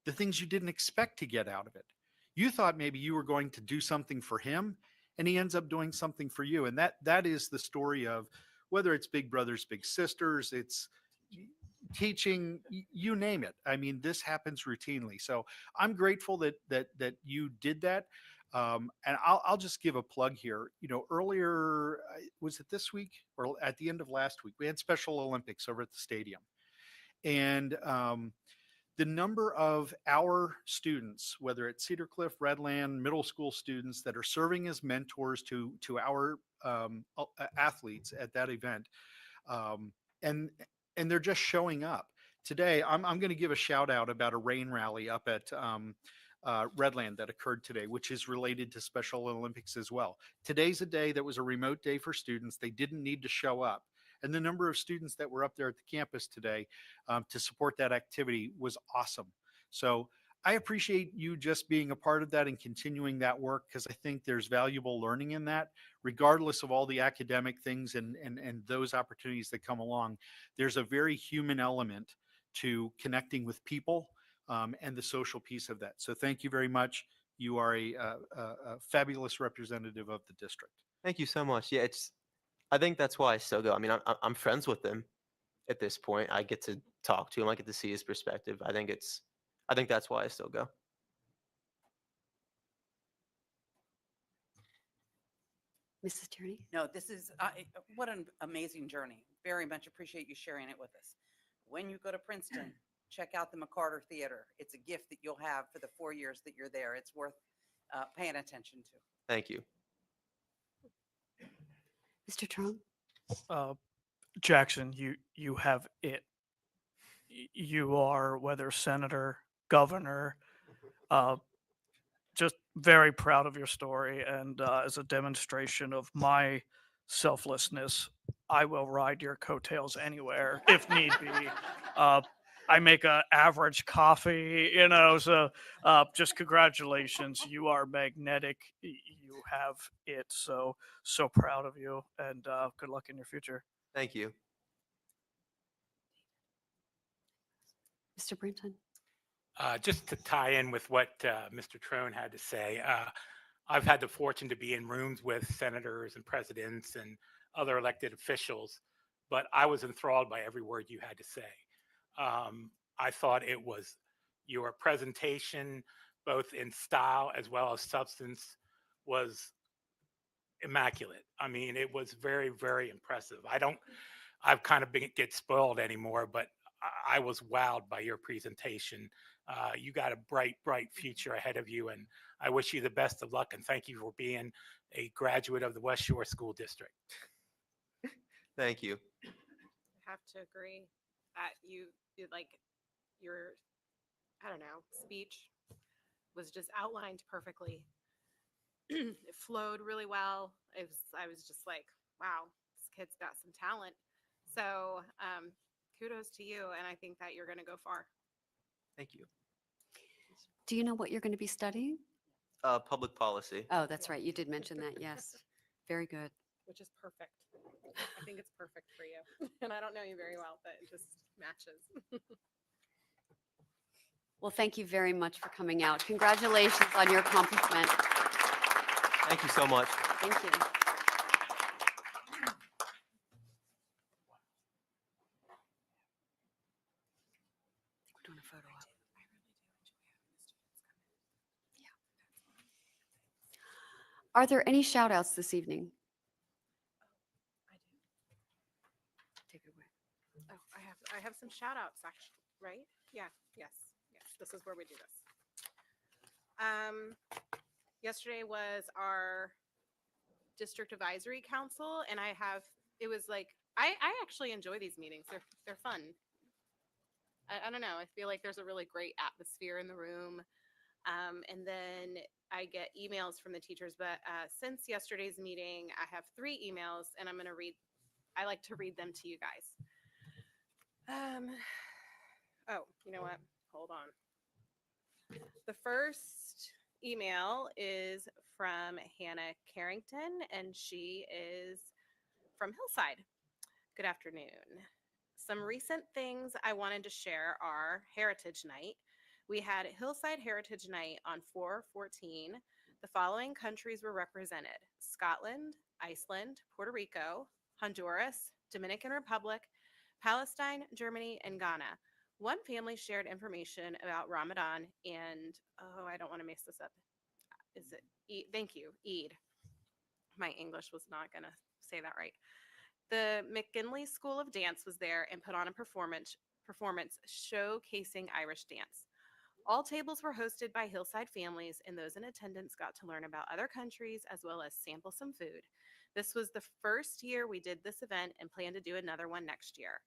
to get out of it. You thought maybe you were going to do something for him, and he ends up doing something for you. And that is the story of, whether it's big brothers, big sisters, it's teaching, you name it. I mean, this happens routinely. So I'm grateful that you did that. And I'll just give a plug here. You know, earlier, was it this week or at the end of last week, we had Special Olympics over at the stadium. And the number of our students, whether it's Cedar Cliff, Redland, middle school students that are serving as mentors to our athletes at that event, and they're just showing up. Today, I'm going to give a shout out about a rain rally up at Redland that occurred today, which is related to Special Olympics as well. Today's a day that was a remote day for students. They didn't need to show up. And the number of students that were up there at the campus today to support that activity was awesome. So I appreciate you just being a part of that and continuing that work, because I think there's valuable learning in that, regardless of all the academic things and those opportunities that come along. There's a very human element to connecting with people and the social piece of that. So thank you very much. You are a fabulous representative of the district. Thank you so much. Yeah, I think that's why I still go. I mean, I'm friends with him at this point. I get to talk to him. I get to see his perspective. I think that's why I still go. Mrs. Tierney? No, this is what an amazing journey. Very much appreciate you sharing it with us. When you go to Princeton, check out the McCarter Theater. It's a gift that you'll have for the 4 years that you're there. It's worth paying attention to. Thank you. Mr. Trump? Jackson, you have it. You are, whether senator, governor, just very proud of your story. And as a demonstration of my selflessness, I will ride your coattails anywhere if need be. I make an average coffee, so just congratulations. You are magnetic. You have it. So proud of you, and good luck in your future. Thank you. Mr. Brinton? Just to tie in with what Mr. Trone had to say, I've had the fortune to be in rooms with senators and presidents and other elected officials, but I was enthralled by every word you had to say. I thought it was your presentation, both in style as well as substance, was immaculate. I mean, it was very, very impressive. I've kind of get spoiled anymore, but I was wowed by your presentation. You got a bright, bright future ahead of you, and I wish you the best of luck, and thank you for being a graduate of the West Shore School District. Thank you. I have to agree that your, I don't know, speech was just outlined perfectly. It flowed really well. I was just like, wow, this kid's got some talent. So kudos to you, and I think that you're going to go far. Thank you. Do you know what you're going to be studying? Public policy. Oh, that's right. You did mention that. Yes. Very good. Which is perfect. I think it's perfect for you. And I don't know you very well, but it just matches. Well, thank you very much for coming out. Congratulations on your accomplishment. Thank you so much. Thank you. We're doing a photo op. Are there any shout outs this evening? Take it away. Oh, I have some shout outs actually, right? Yeah, yes. This is where we do this. Yesterday was our district advisory council, and I actually enjoy these meetings. They're fun. I don't know. I feel like there's a really great atmosphere in the room. And then I get emails from the teachers, but since yesterday's meeting, I have 3 emails, and I like to read them to you guys. Oh, you know what? Hold on. The first email is from Hannah Carrington, and she is from Hillside. Good afternoon. Some recent things I wanted to share are Heritage Night. We had Hillside Heritage Night on 4/14. The following countries were represented: Scotland, Iceland, Puerto Rico, Honduras, Dominican Republic, Palestine, Germany, and Ghana. One family shared information about Ramadan and, oh, I don't want to mess this up. Is it Eid? Thank you, Eid. My English was not going to say that right. The McKinley School of Dance was there and put on a performance showcasing Irish dance. All tables were hosted by Hillside families, and those in attendance got to learn about other countries as well as sample some food. This was the first year we did this event and plan to do another one next year.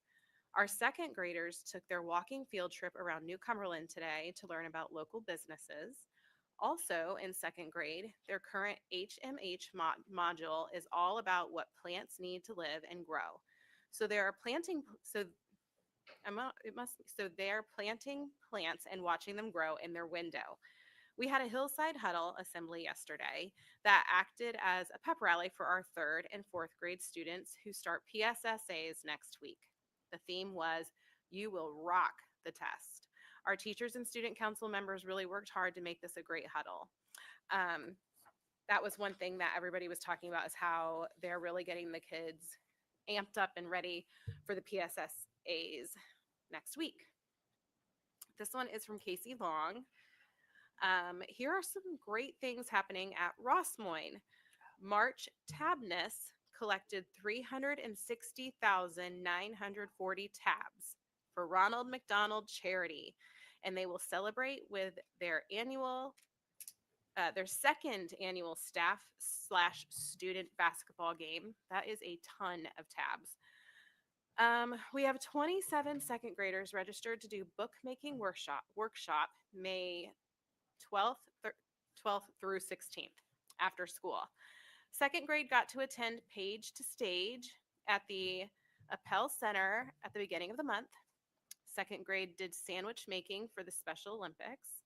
Our second graders took their walking field trip around New Cumberland today to learn about local businesses. Also, in second grade, their current HMH module is all about what plants need to live and grow. So they are planting. So they're planting plants and watching them grow in their window. We had a Hillside Huddle assembly yesterday that acted as a pep rally for our third and fourth grade students who start PSSAs next week. The theme was, "You will rock the test." Our teachers and student council members really worked hard to make this a great huddle. That was one thing that everybody was talking about, is how they're really getting the kids amped up and ready for the PSSAs next week. This one is from Casey Long. Here are some great things happening at Ross Moyne. March Tabness collected 360,940 tabs for Ronald McDonald Charity, and they will celebrate with their second annual staff/student basketball game. That is a ton of tabs. We have 27 second graders registered to do bookmaking workshop May 12th through 16th after school. Second grade got to attend Page to Stage at the Appel Center at the beginning of the month. Second grade did sandwich making for the Special Olympics.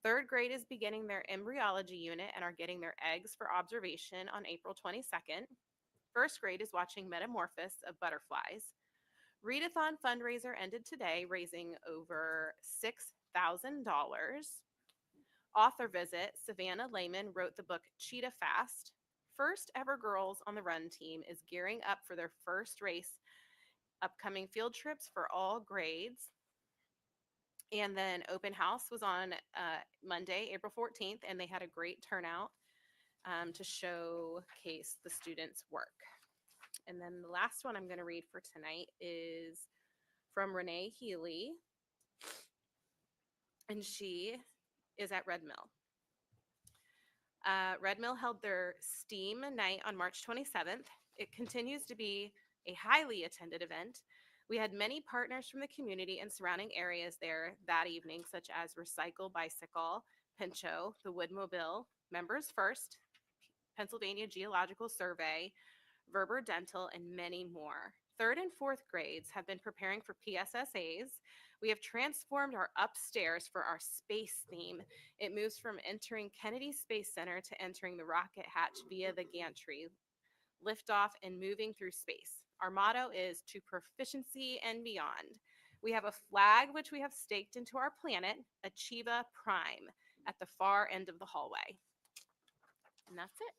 Third grade is beginning their embryology unit and are getting their eggs for observation on April 22nd. First grade is watching Metamorphosis of Butterflies. Readathon fundraiser ended today, raising over $6,000. Author visit, Savannah Lehman wrote the book Cheetah Fast. First ever Girls on the Run team is gearing up for their first race. Upcoming field trips for all grades. And then open house was on Monday, April 14th, and they had a great turnout to showcase the students' work. And then the last one I'm going to read for tonight is from Renee Healy, and she is at Red Mill. Red Mill held their STEAM night on March 27th. It continues to be a highly attended event. We had many partners from the community and surrounding areas there that evening, such as Recycle Bicycle, Pincho, the Woodmobile, Members First, Pennsylvania Geological Survey, Verber Dental, and many more. Third and fourth grades have been preparing for PSSAs. We have transformed our upstairs for our space theme. It moves from entering Kennedy Space Center to entering the rocket hatch via the gantry, liftoff, and moving through space. Our motto is to proficiency and beyond. We have a flag which we have staked into our planet, Achieva Prime, at the far end of the hallway. And that's it.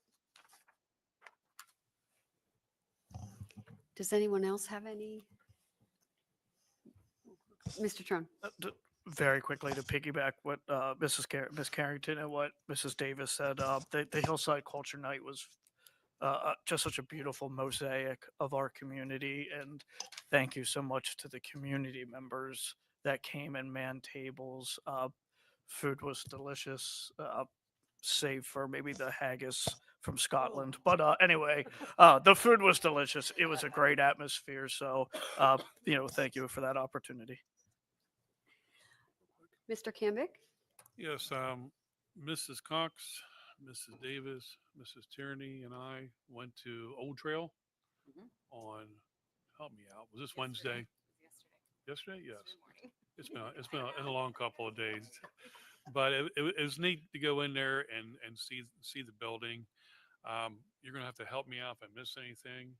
Does anyone else have any? Mr. Trone. Very quickly to piggyback what Miss Carrington and what Mrs. Davis said, the Hillside Culture Night was just such a beautiful mosaic of our community, and thank you so much to the community members that came and manned tables. Food was delicious, save for maybe the haggis from Scotland. But anyway, the food was delicious. It was a great atmosphere. So, thank you for that opportunity. Mr. Cambick? Yes, Mrs. Cox, Mrs. Davis, Mrs. Tierney, and I went to Old Trail on, help me out, was this Wednesday? Yesterday? Yes. It's been a long couple of days. But it was neat to go in there and see the building. You're going to have to help me out if I miss anything.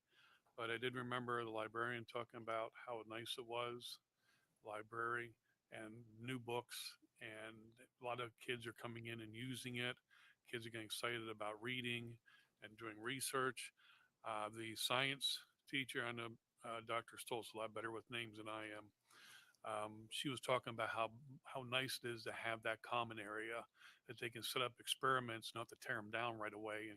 But I did remember the librarian talking about how nice it was, library, and new books. And a lot of kids are coming in and using it. Kids are getting excited about reading and doing research. The science teacher, I know Dr. Stoltz a lot better with names than I am. She was talking about how nice it is to have that common area that they can set up experiments, not to tear them down right away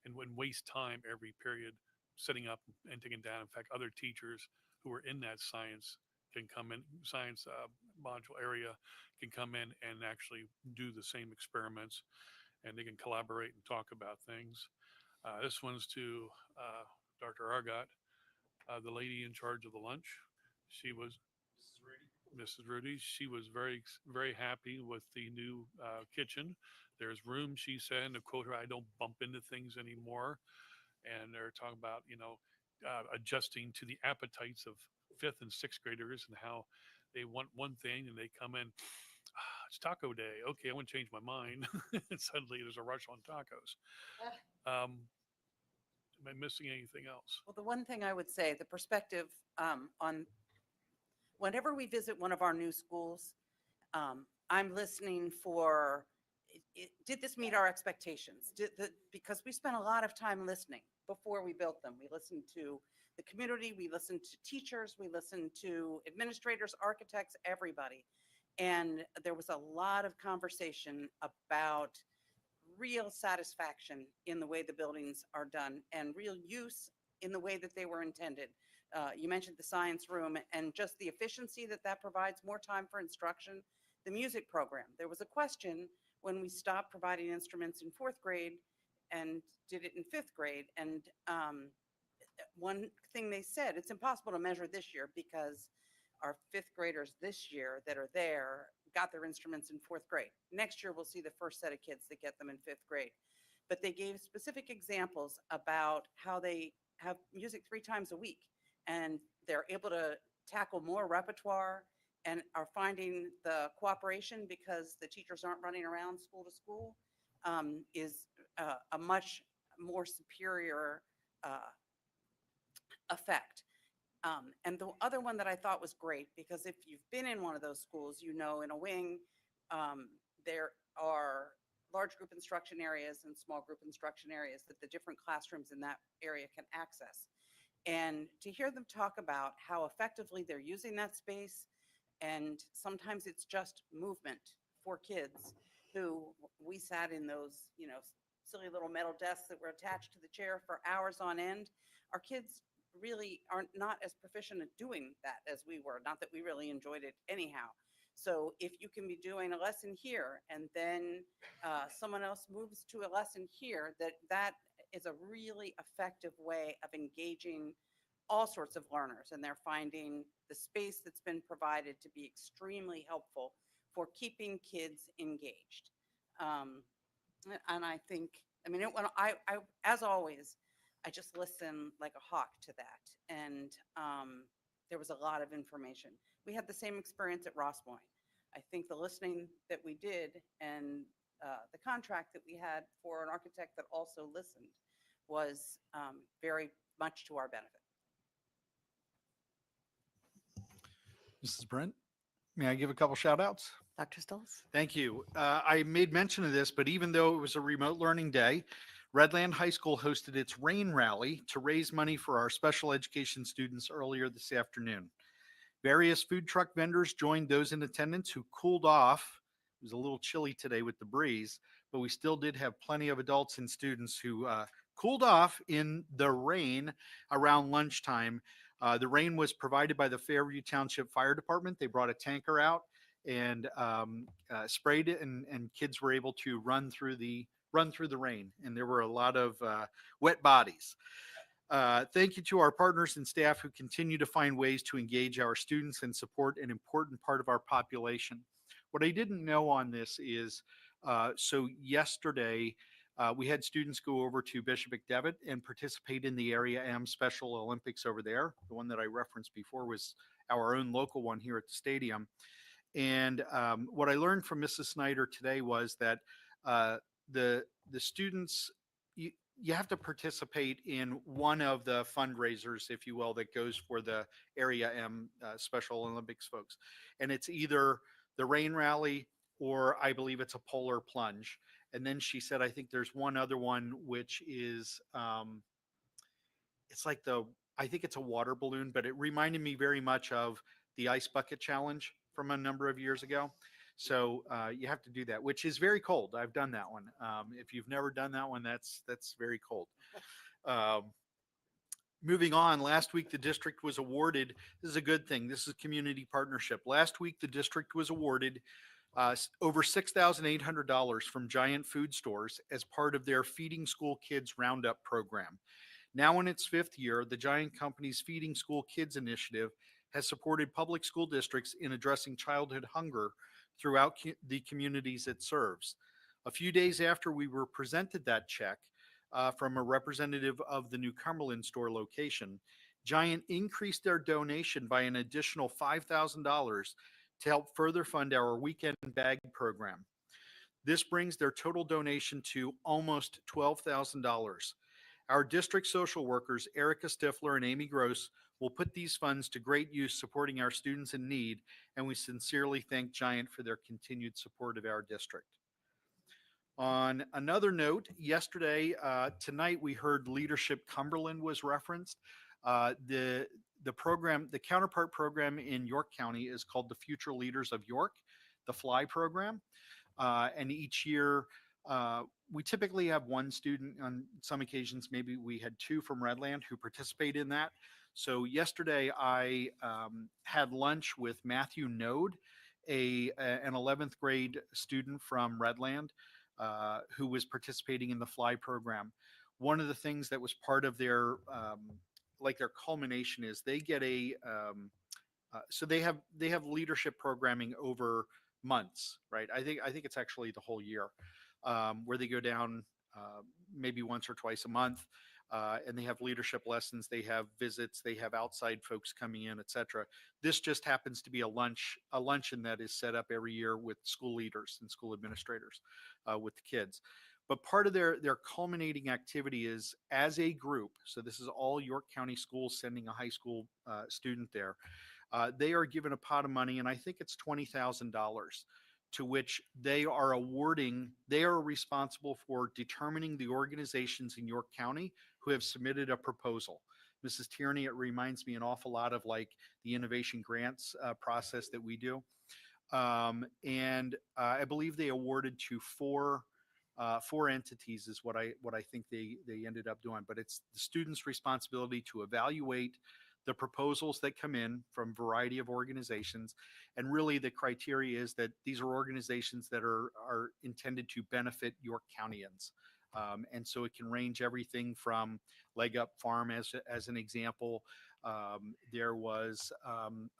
and wouldn't waste time every period setting up and taking down. In fact, other teachers who are in that science module area can come in and actually do the same experiments, and they can collaborate and talk about things. This one's to Dr. Argot, the lady in charge of the lunch. She was Mrs. Rudy. She was very happy with the new kitchen. There's room, she said, and to quote her, I don't bump into things anymore. And they're talking about, adjusting to the appetites of fifth and sixth graders and how they want one thing and they come in, it's taco day. Okay, I want to change my mind. And suddenly there's a rush on tacos. Am I missing anything else? Well, the one thing I would say, the perspective on whenever we visit one of our new schools, I'm listening for, did this meet our expectations? Because we spent a lot of time listening before we built them. We listened to the community, we listened to teachers, we listened to administrators, architects, everybody. And there was a lot of conversation about real satisfaction in the way the buildings are done and real use in the way that they were intended. You mentioned the science room and just the efficiency that provides, more time for instruction. The music program, there was a question when we stopped providing instruments in fourth grade and did it in fifth grade. And one thing they said, it's impossible to measure this year because our fifth graders this year that are there got their instruments in fourth grade. Next year, we'll see the first set of kids that get them in fifth grade. But they gave specific examples about how they have music 3 times a week and they're able to tackle more repertoire and are finding the cooperation because the teachers aren't running around school to school is a much more superior effect. And the other one that I thought was great, because if you've been in one of those schools, you know, in a wing, there are large group instruction areas and small group instruction areas that the different classrooms in that area can access. And to hear them talk about how effectively they're using that space, and sometimes it's just movement for kids who we sat in those, silly little metal desks that were attached to the chair for hours on end. Our kids really are not as proficient at doing that as we were, not that we really enjoyed it anyhow. So if you can be doing a lesson here and then someone else moves to a lesson here, that is a really effective way of engaging all sorts of learners, and they're finding the space that's been provided to be extremely helpful for keeping kids engaged. And I think, as always, I just listen like a hawk to that. And there was a lot of information. We had the same experience at Ross Moyne. I think the listening that we did and the contract that we had for an architect that also listened was very much to our benefit. Mrs. Brent, may I give a couple shout outs? Dr. Stoltz. Thank you. I made mention of this, but even though it was a remote learning day, Redland High School hosted its rain rally to raise money for our special education students earlier this afternoon. Various food truck vendors joined those in attendance who cooled off. It was a little chilly today with the breeze, but we still did have plenty of adults and students who cooled off in the rain around lunchtime. The rain was provided by the Fairview Township Fire Department. They brought a tanker out and sprayed it, and kids were able to run through the rain, and there were a lot of wet bodies. Thank you to our partners and staff who continue to find ways to engage our students and support an important part of our population. What I didn't know on this is, so yesterday we had students go over to Bishop McDevitt and participate in the Area M Special Olympics over there. The one that I referenced before was our own local one here at the stadium. And what I learned from Mrs. Snyder today was that the students, you have to participate in one of the fundraisers, if you will, that goes for the Area M Special Olympics folks. And it's either the rain rally or I believe it's a polar plunge. And then she said, I think there's one other one, which is, it's like I think it's a water balloon, but it reminded me very much of the ice bucket challenge from a number of years ago. So you have to do that, which is very cold. I've done that one. If you've never done that one, that's very cold. Um, Moving on, last week the district was awarded, this is a good thing, this is community partnership. Last week the district was awarded over $6,800 from Giant Food Stores as part of their Feeding School Kids Roundup program. Now in its fifth year, the Giant Company's Feeding School Kids initiative has supported public school districts in addressing childhood hunger throughout the communities it serves. A few days after we were presented that check, from a representative of the New Cumberland store location, Giant increased their donation by an additional $5,000 to help further fund our weekend bag program. This brings their total donation to almost $12,000. Our district social workers, Erica Stifler and Amy Gross, will put these funds to great use supporting our students in need, and we sincerely thank Giant for their continued support of our district. On another note, tonight we heard Leadership Cumberland was referenced. The program, the counterpart program in York County is called the Future Leaders of York, the FLY program. And each year, we typically have one student. On some occasions, maybe we had two from Redland who participate in that. So yesterday I had lunch with Matthew Node, an 11th grade student from Redland, who was participating in the FLY program. One of the things that was part of their their culmination is they get so they have leadership programming over months, right? I think it's actually the whole year, where they go down maybe once or twice a month, and they have leadership lessons, they have visits, they have outside folks coming in, etc. This just happens to be a luncheon that is set up every year with school leaders and school administrators with the kids. But part of their culminating activity is, as a group, so this is all York County schools sending a high school student there, they are given a pot of money, and I think it's $20,000, to which they are responsible for determining the organizations in York County who have submitted a proposal. Mrs. Tierney, it reminds me an awful lot of like the innovation grants process that we do. And I believe they awarded to four entities is what I think they ended up doing. But it's the students' responsibility to evaluate the proposals that come in from a variety of organizations. And really the criteria is that these are organizations that are intended to benefit York Countyans. And so it can range everything from Leg Up Farm as an example. There was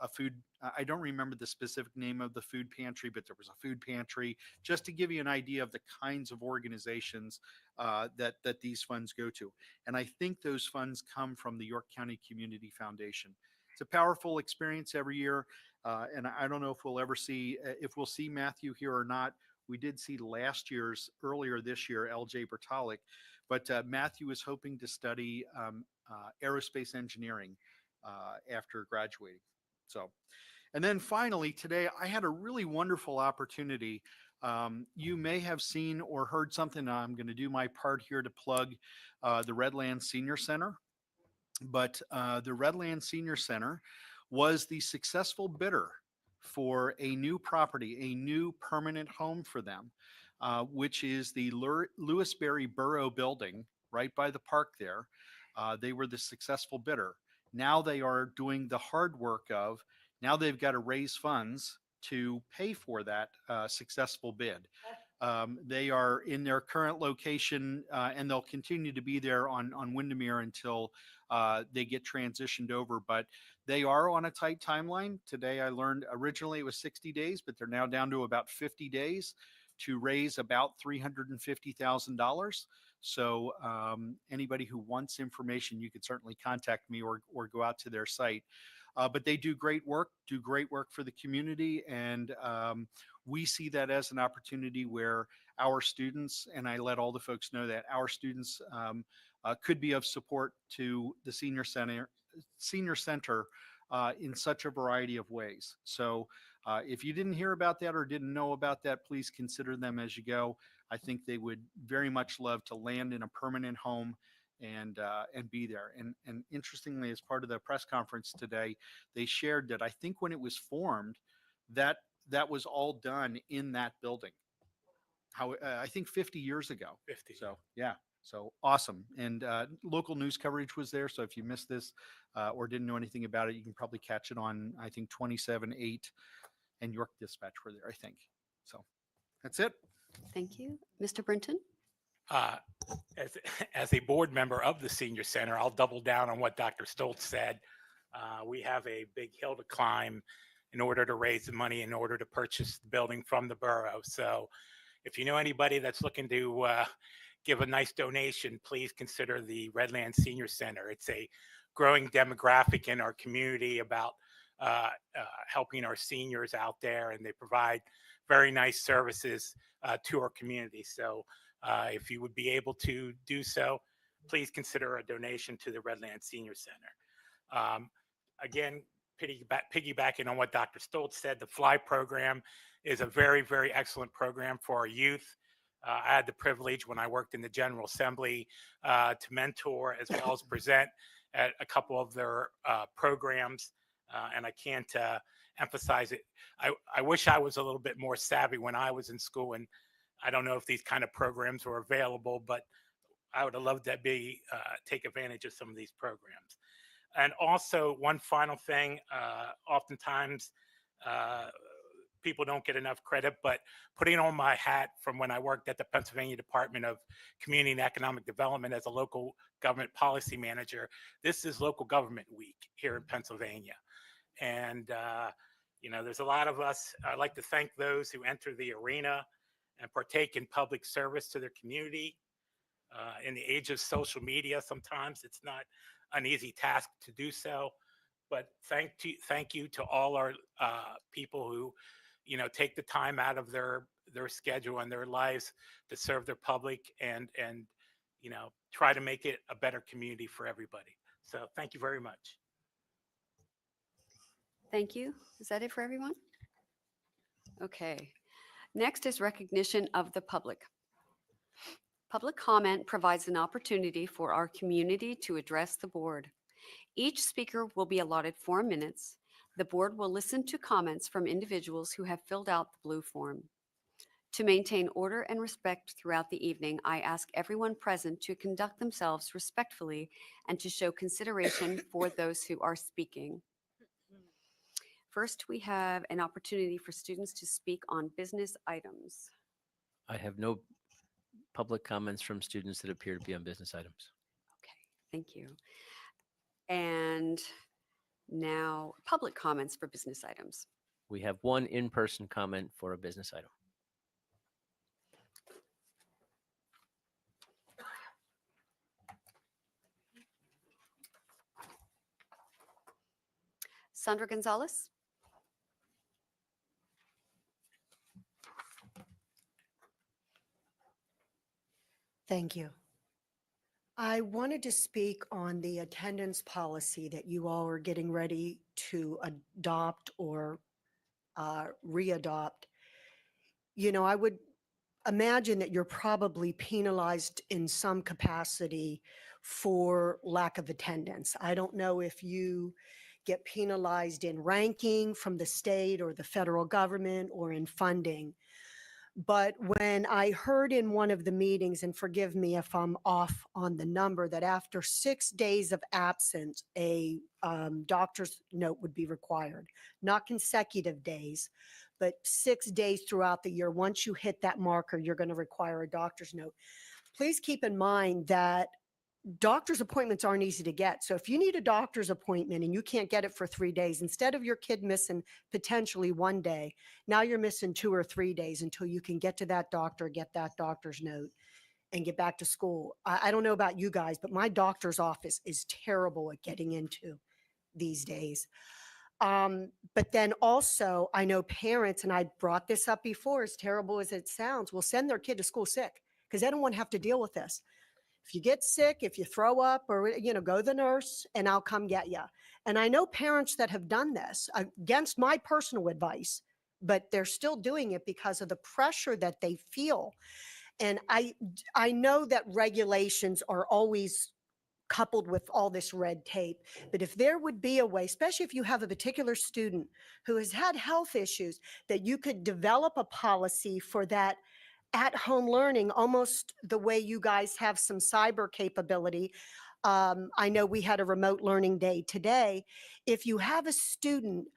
a food, I don't remember the specific name of the food pantry, but there was a food pantry, just to give you an idea of the kinds of organizations that these funds go to. And I think those funds come from the York County Community Foundation. It's a powerful experience every year. And I don't know if we'll ever see, if we'll see Matthew here or not. We did see earlier this year, LJ Bertalik, but Matthew is hoping to study aerospace engineering after graduating. So, and then finally today, I had a really wonderful opportunity. You may have seen or heard something. I'm going to do my part here to plug the Redland Senior Center. But the Redland Senior Center was the successful bidder for a new property, a new permanent home for them, which is the Lewisberry Borough building right by the park there. They were the successful bidder. Now they are doing the hard work of, now they've got to raise funds to pay for that successful bid. They are in their current location, and they'll continue to be there on Windermere until they get transitioned over. But they are on a tight timeline. Today I learned originally it was 60 days, but they're now down to about 50 days to raise about $350,000. So anybody who wants information, you could certainly contact me or go out to their site. But they do great work for the community. And we see that as an opportunity where our students, and I let all the folks know that our students could be of support to the senior center in such a variety of ways. So if you didn't hear about that or didn't know about that, please consider them as you go. I think they would very much love to land in a permanent home and be there. And interestingly, as part of the press conference today, they shared that I think when it was formed, that was all done in that building. I think 50 years ago. 50. So yeah. So awesome. And local news coverage was there. So if you missed this or didn't know anything about it, you can probably catch it on, I think, 27/8 and York Dispatch were there, I think. So that's it. Thank you. Mr. Brinton? As a board member of the Senior Center, I'll double down on what Dr. Stoltz said. We have a big hill to climb in order to raise the money in order to purchase the building from the borough. So if you know anybody that's looking to give a nice donation, please consider the Redland Senior Center. It's a growing demographic in our community about helping our seniors out there, and they provide very nice services to our community. So if you would be able to do so, please consider a donation to the Redland Senior Center. Again, piggybacking on what Dr. Stoltz said, the FLY program is a very, very excellent program for our youth. I had the privilege when I worked in the General Assembly to mentor as well as present at a couple of their programs, and I can't emphasize it. I wish I was a little bit more savvy when I was in school, and I don't know if these kind of programs were available, but I would have loved to take advantage of some of these programs. And also, one final thing, oftentimes people don't get enough credit, but putting on my hat from when I worked at the Pennsylvania Department of Community and Economic Development as a local government policy manager, this is local government week here in Pennsylvania. And, there's a lot of us. I'd like to thank those who enter the arena and partake in public service to their community. In the age of social media, sometimes it's not an easy task to do so, but thank you to all our people who, take the time out of their schedule and their lives to serve their public and try to make it a better community for everybody. So thank you very much. Thank you. Is that it for everyone? Okay. Next is recognition of the public. Public comment provides an opportunity for our community to address the board. Each speaker will be allotted 4 minutes. The board will listen to comments from individuals who have filled out the blue form. To maintain order and respect throughout the evening, I ask everyone present to conduct themselves respectfully and to show consideration for those who are speaking. First, we have an opportunity for students to speak on business items. I have no public comments from students that appear to be on business items. Okay, thank you. And now public comments for business items. We have one in-person comment for a business item. Sandra Gonzalez. Thank you. I wanted to speak on the attendance policy that you all are getting ready to adopt or re-adopt. I would imagine that you're probably penalized in some capacity for lack of attendance. I don't know if you get penalized in ranking from the state or the federal government or in funding. But when I heard in one of the meetings, and forgive me if I'm off on the number, that after 6 days of absence, a doctor's note would be required, not consecutive days, but 6 days throughout the year. Once you hit that marker, you're going to require a doctor's note. Please keep in mind that doctor's appointments aren't easy to get. So if you need a doctor's appointment and you can't get it for 3 days, instead of your kid missing potentially 1 day, now you're missing 2 or 3 days until you can get to that doctor, get that doctor's note, and get back to school. I don't know about you guys, but my doctor's office is terrible at getting into these days. But then also, I know parents, and I brought this up before, as terrible as it sounds, will send their kid to school sick because they don't want to have to deal with this. If you get sick, if you throw up, or, go to the nurse and I'll come get you. And I know parents that have done this against my personal advice, but they're still doing it because of the pressure that they feel. And I know that regulations are always coupled with all this red tape. But if there would be a way, especially if you have a particular student who has had health issues, that you could develop a policy for that at-home learning, almost the way you guys have some cyber capability. I know we had a remote learning day today. If you have a student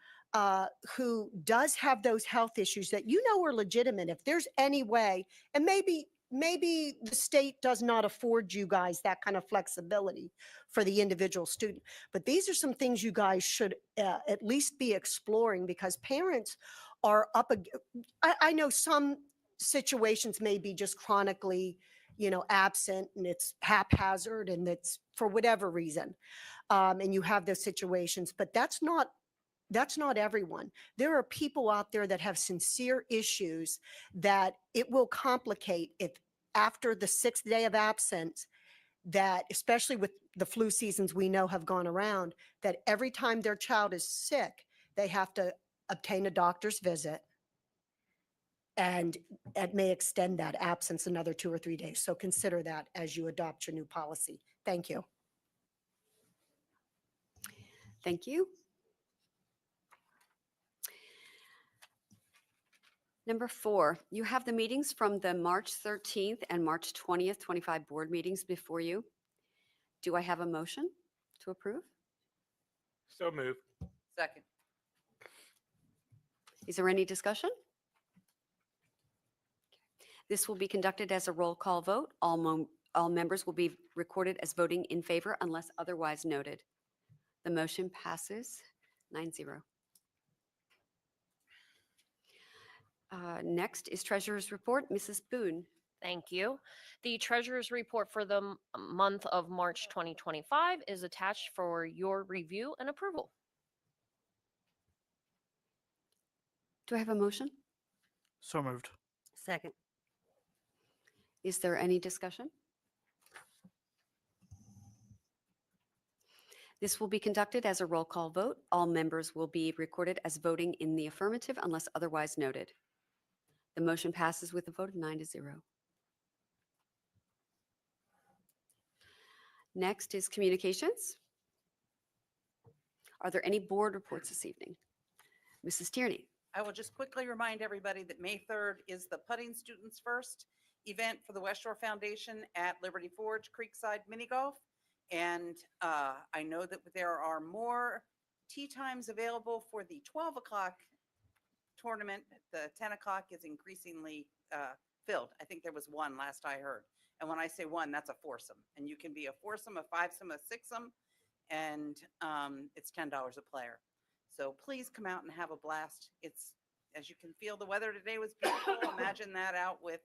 who does have those health issues that you know are legitimate, if there's any way, and maybe the state does not afford you guys that kind of flexibility for the individual student, but these are some things you guys should at least be exploring, because parents are I know some situations may be just chronically, absent, and it's haphazard, and it's for whatever reason. And you have those situations, but that's not everyone. There are people out there that have sincere issues that it will complicate if after the 6th day of absence, that especially with the flu seasons we know have gone around, that every time their child is sick, they have to obtain a doctor's visit, and it may extend that absence another 2 or 3 days. So consider that as you adopt your new policy. Thank you. Thank you. Number 4, you have the meetings from the March 13th and March 20th, 25 board meetings before you. Do I have a motion to approve? So moved. Second. Is there any discussion? This will be conducted as a roll call vote. All members will be recorded as voting in favor unless otherwise noted. The motion passes 9-0. Next is Treasurer's Report. Mrs. Boone. Thank you. The Treasurer's Report for the month of March 2025 is attached for your review and approval. Do I have a motion? So moved. Second. Is there any discussion? This will be conducted as a roll call vote. All members will be recorded as voting in the affirmative unless otherwise noted. The motion passes with a vote of 9-0. Next is communications. Are there any board reports this evening? Mrs. Tierney. I will just quickly remind everybody that May 3rd is the Putting Students First event for the West Shore Foundation at Liberty Forge Creekside Mini Golf. And I know that there are more tee times available for the 12 o'clock tournament. The 10 o'clock is increasingly filled. I think there was one last I heard. And when I say one, that's a foursome. And you can be a foursome, a fivesome, a sixsome, and it's $10 a player. So please come out and have a blast. It's, as you can feel, the weather today was beautiful. Imagine that out with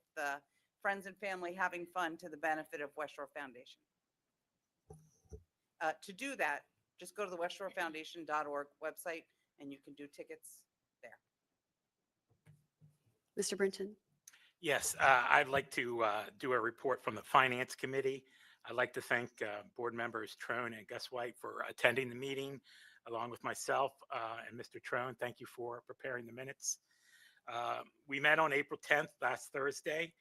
friends and family having fun to the benefit of West Shore Foundation. To do that, just go to the westshorefoundation.org website and you can do tickets there. Mr. Brinton. Yes, I'd like to do a report from the Finance Committee. I'd like to thank board members Trone and Gus White for attending the meeting, along with myself and Mr. Trone. Thank you for preparing the minutes. We met on April 10th, last Thursday.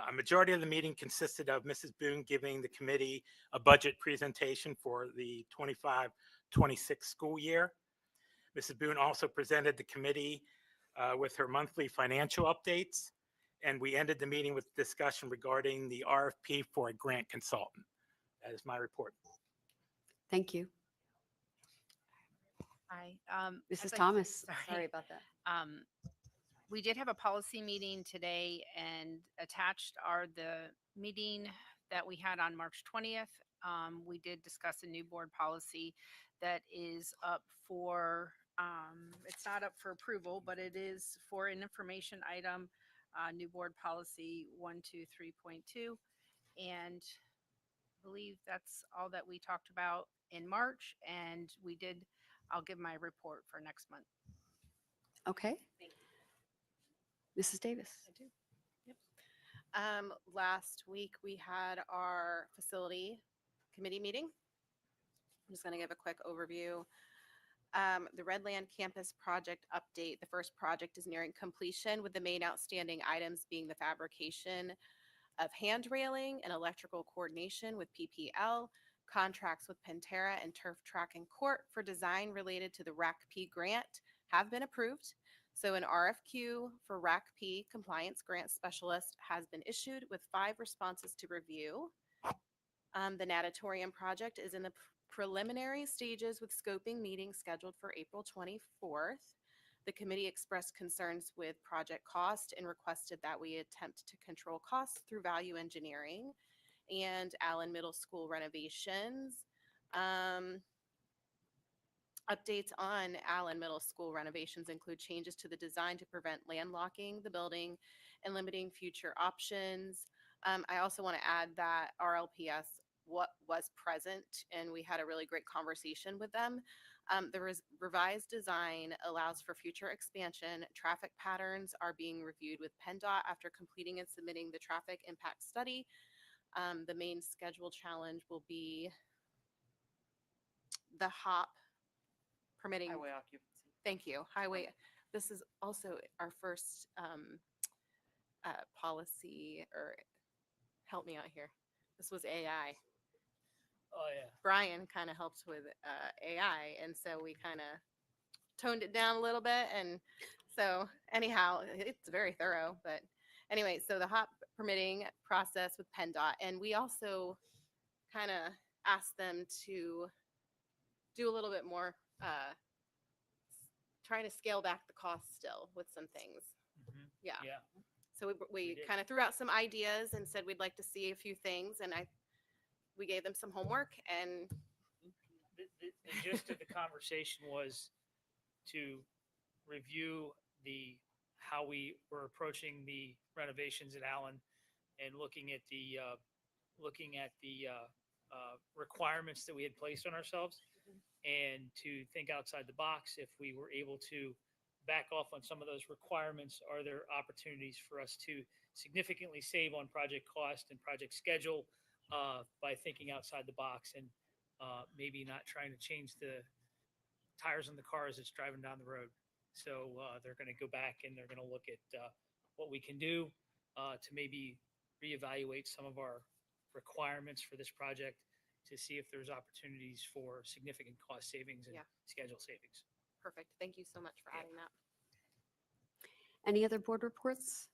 A majority of the meeting consisted of Mrs. Boone giving the committee a budget presentation for the 25-26 school year. Mrs. Boone also presented the committee with her monthly financial updates, and we ended the meeting with discussion regarding the RFP for a grant consultant. That is my report. Thank you. Hi. Mrs. Thomas. Sorry about that. We did have a policy meeting today, and attached are the meeting that we had on March 20th. We did discuss a new board policy that is up for, it's not up for approval, but it is for an information item, new board policy 123.2. And I believe that's all that we talked about in March, and I'll give my report for next month. Okay. Mrs. Davis. I do. Yep. Last week we had our facility committee meeting. I'm just going to give a quick overview. The Redland Campus project update. The first project is nearing completion, with the main outstanding items being the fabrication of hand railing and electrical coordination with PPL, contracts with Pantera and Turf Track and Court for design related to the RACP grant have been approved. So an RFQ for RACP compliance grant specialist has been issued with 5 responses to review. The natatorium project is in the preliminary stages with scoping meeting scheduled for April 24th. The committee expressed concerns with project cost and requested that we attempt to control costs through value engineering. And Allen Middle School renovations. Updates on Allen Middle School renovations include changes to the design to prevent landlocking the building and limiting future options. I also want to add that RLPS was present and we had a really great conversation with them. The revised design allows for future expansion. Traffic patterns are being reviewed with PennDOT after completing and submitting the traffic impact study. The main schedule challenge will be the HOP permitting. Highway occupancy. Thank you. Highway. This is also our first policy, or help me out here. This was AI. Oh, yeah. Brian kind of helped with AI, and so we kind of toned it down a little bit. And so anyhow, it's very thorough. But anyway, so the HOP permitting process with PennDOT, and we also kind of asked them to do a little bit more, trying to scale back the cost still with some things. Yeah. Yeah. So we kind of threw out some ideas and said we'd like to see a few things, and we gave them some homework. And The gist of the conversation was to review how we were approaching the renovations at Allen and looking at the requirements that we had placed on ourselves, and to think outside the box. If we were able to back off on some of those requirements, are there opportunities for us to significantly save on project cost and project schedule by thinking outside the box, and maybe not trying to change the tires on the car as it's driving down the road. So they're going to go back and they're going to look at what we can do to maybe reevaluate some of our requirements for this project to see if there's opportunities for significant cost savings and schedule savings. Perfect. Thank you so much for adding that. Any other board reports?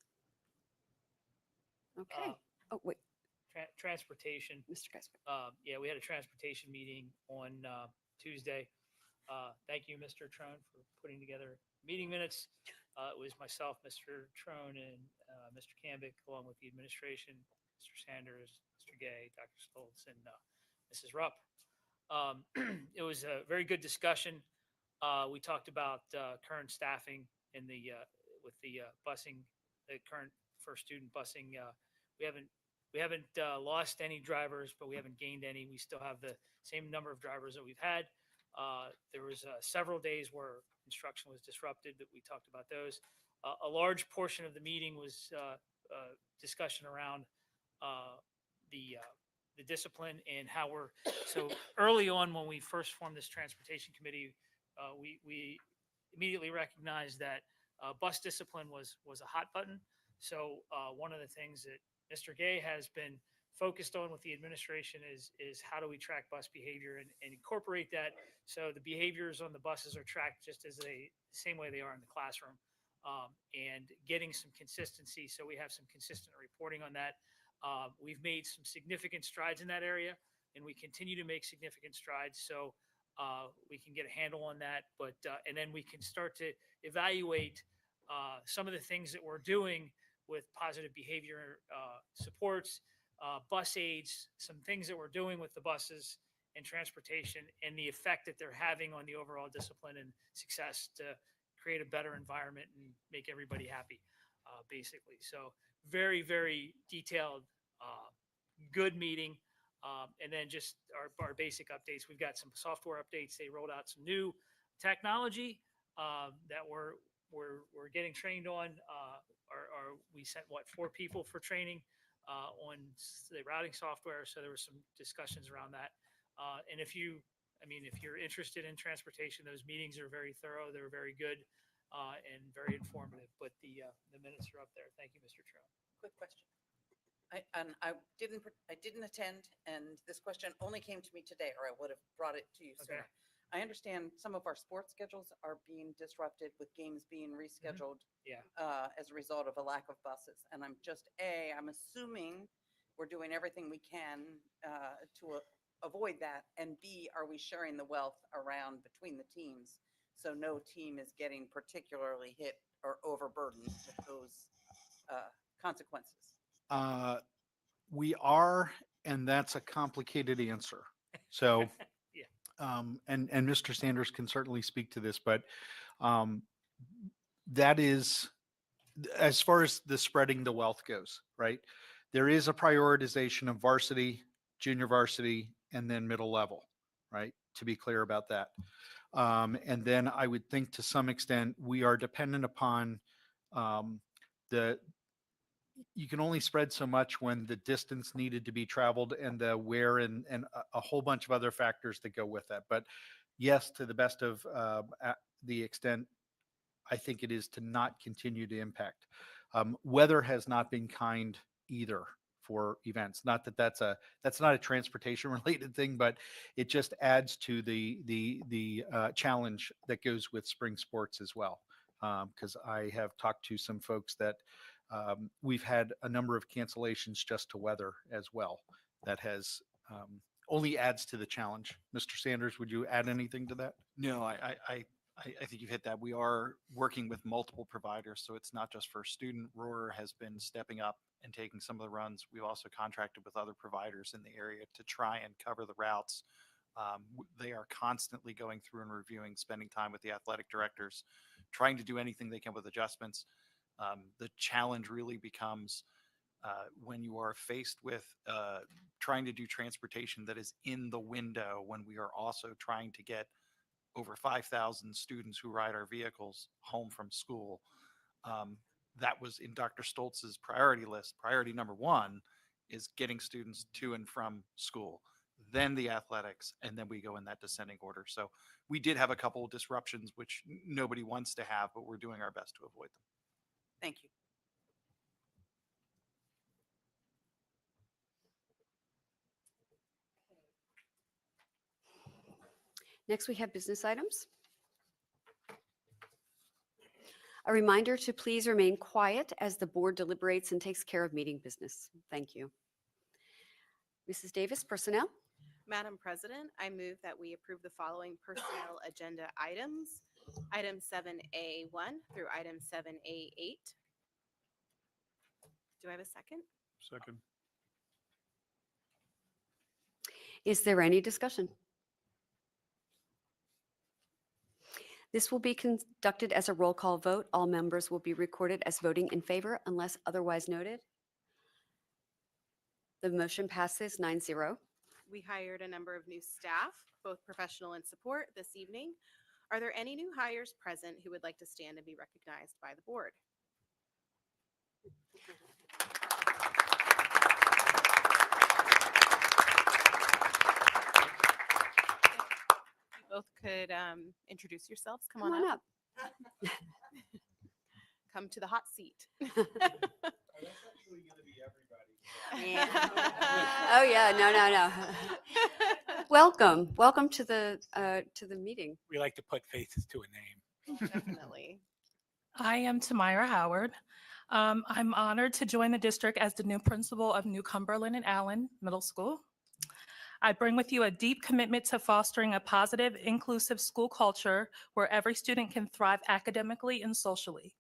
Okay. Oh, wait. Transportation. Mr. Geisler. Yeah, we had a transportation meeting on Tuesday. Thank you, Mr. Trone, for putting together meeting minutes. It was myself, Mr. Trone, and Mr. Cambick, along with the administration, Mr. Sanders, Mr. Gay, Dr. Stoltz, and Mrs. Rupp. It was a very good discussion. We talked about current staffing and with the busing, the current first student busing. We haven't lost any drivers, but we haven't gained any. We still have the same number of drivers that we've had. There was several days where instruction was disrupted, but we talked about those. A large portion of the meeting was discussion around the discipline and how we're so early on when we first formed this transportation committee. We immediately recognized that bus discipline was a hot button. So one of the things that Mr. Gay has been focused on with the administration is how do we track bus behavior and incorporate that so the behaviors on the buses are tracked just as the same way they are in the classroom, and getting some consistency so we have some consistent reporting on that. We've made some significant strides in that area, and we continue to make significant strides so we can get a handle on that. But and then we can start to evaluate some of the things that we're doing with positive behavior supports, bus aids, some things that we're doing with the buses and transportation, and the effect that they're having on the overall discipline and success to create a better environment and make everybody happy, basically. So very, very detailed, good meeting. And then just our basic updates. We've got some software updates. They rolled out some new technology that we're getting trained on. We sent 4 people for training on the routing software. So there were some discussions around that. And if you're interested in transportation, those meetings are very thorough. They're very good and very informative. But the minutes are up there. Thank you, Mr. Trone. Quick question. I didn't attend, and this question only came to me today, or I would have brought it to you sooner. I understand some of our sports schedules are being disrupted with games being rescheduled Yeah. as a result of a lack of buses. And I'm assuming we're doing everything we can to avoid that. And B, are we sharing the wealth around between the teams so no team is getting particularly hit or overburdened with those consequences? We are, and that's a complicated answer. So, Yeah. and Mr. Sanders can certainly speak to this, but that is, as far as the spreading the wealth goes, right? There is a prioritization of varsity, junior varsity, and then middle level, right? To be clear about that. And then I would think to some extent we are dependent upon you can only spread so much when the distance needed to be traveled and the where and a whole bunch of other factors that go with that. But yes, to the best of the extent I think it is to not continue to impact. Weather has not been kind either for events. Not that that's not a transportation related thing, but it just adds to the challenge that goes with spring sports as well. Because I have talked to some folks that we've had a number of cancellations just to weather as well. That has only adds to the challenge. Mr. Sanders, would you add anything to that? No, I think you've hit that. We are working with multiple providers, so it's not just for student. Roar has been stepping up and taking some of the runs. We've also contracted with other providers in the area to try and cover the routes. They are constantly going through and reviewing, spending time with the athletic directors, trying to do anything they can with adjustments. The challenge really becomes when you are faced with trying to do transportation that is in the window, when we are also trying to get over 5,000 students who ride our vehicles home from school. That was in Dr. Stoltz's priority list. Priority number one is getting students to and from school, then the athletics, and then we go in that descending order. So we did have a couple of disruptions, which nobody wants to have, but we're doing our best to avoid them. Thank you. Next, we have business items. A reminder to please remain quiet as the board deliberates and takes care of meeting business. Thank you. Mrs. Davis, personnel. Madam President, I move that we approve the following personnel agenda items. Item 7A1 through item 7A8. Do I have a second? Second. Is there any discussion? This will be conducted as a roll call vote. All members will be recorded as voting in favor unless otherwise noted. The motion passes 9-0. We hired a number of new staff, both professional and support, this evening. Are there any new hires present who would like to stand and be recognized by the board? You both could introduce yourselves. Come on up. Come to the hot seat. Yeah. Oh yeah, no. Welcome to the meeting. We like to put faces to a name. Definitely. I am Tamira Howard. I'm honored to join the district as the new principal of New Cumberland and Allen Middle School. I bring with you a deep commitment to fostering a positive, inclusive school culture where every student can thrive academically and socially.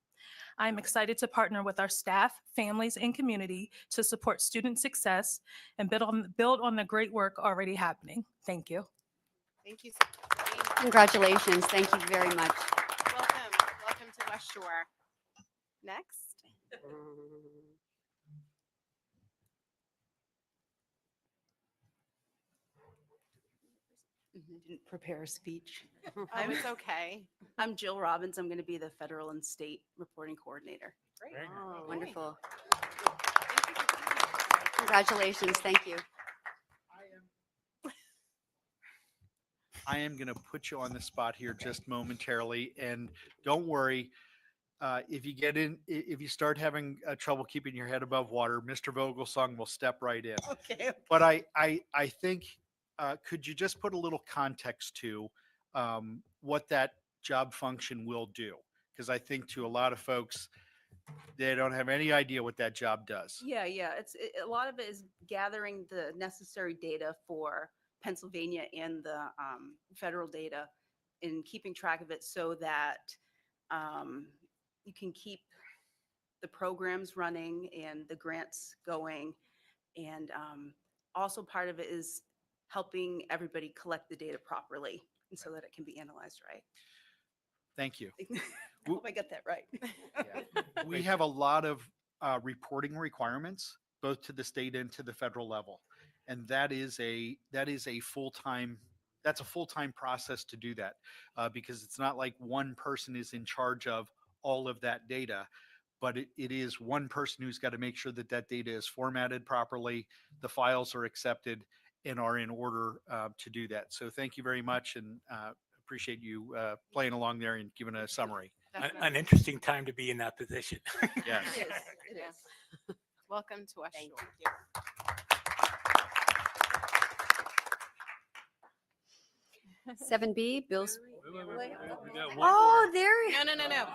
I'm excited to partner with our staff, families, and community to support student success and build on the great work already happening. Thank you. Thank you. Congratulations. Thank you very much. Welcome to West Shore. Next. Didn't prepare a speech. I was okay. I'm Jill Robbins. I'm going to be the federal and state reporting coordinator. Great. Oh, wonderful. Congratulations. Thank you. I am going to put you on the spot here just momentarily, and don't worry, if you get in, if you start having trouble keeping your head above water, Mr. Vogelsong will step right in. Okay. But I think, could you just put a little context to what that job function will do? Because I think to a lot of folks, they don't have any idea what that job does. Yeah, yeah. A lot of it is gathering the necessary data for Pennsylvania and the federal data and keeping track of it so that you can keep the programs running and the grants going. And also part of it is helping everybody collect the data properly and so that it can be analyzed right. Thank you. I hope I got that right. We have a lot of reporting requirements, both to the state and to the federal level. And that is a full-time, that's a full-time process to do that, because it's not like one person is in charge of all of that data, but it is one person who's got to make sure that that data is formatted properly, the files are accepted and are in order to do that. So thank you very much, and appreciate you playing along there and giving a summary. An interesting time to be in that position. Yes. It is. It is. Welcome to West Thank Shore. you. Seven B, bills. Oh, there. No.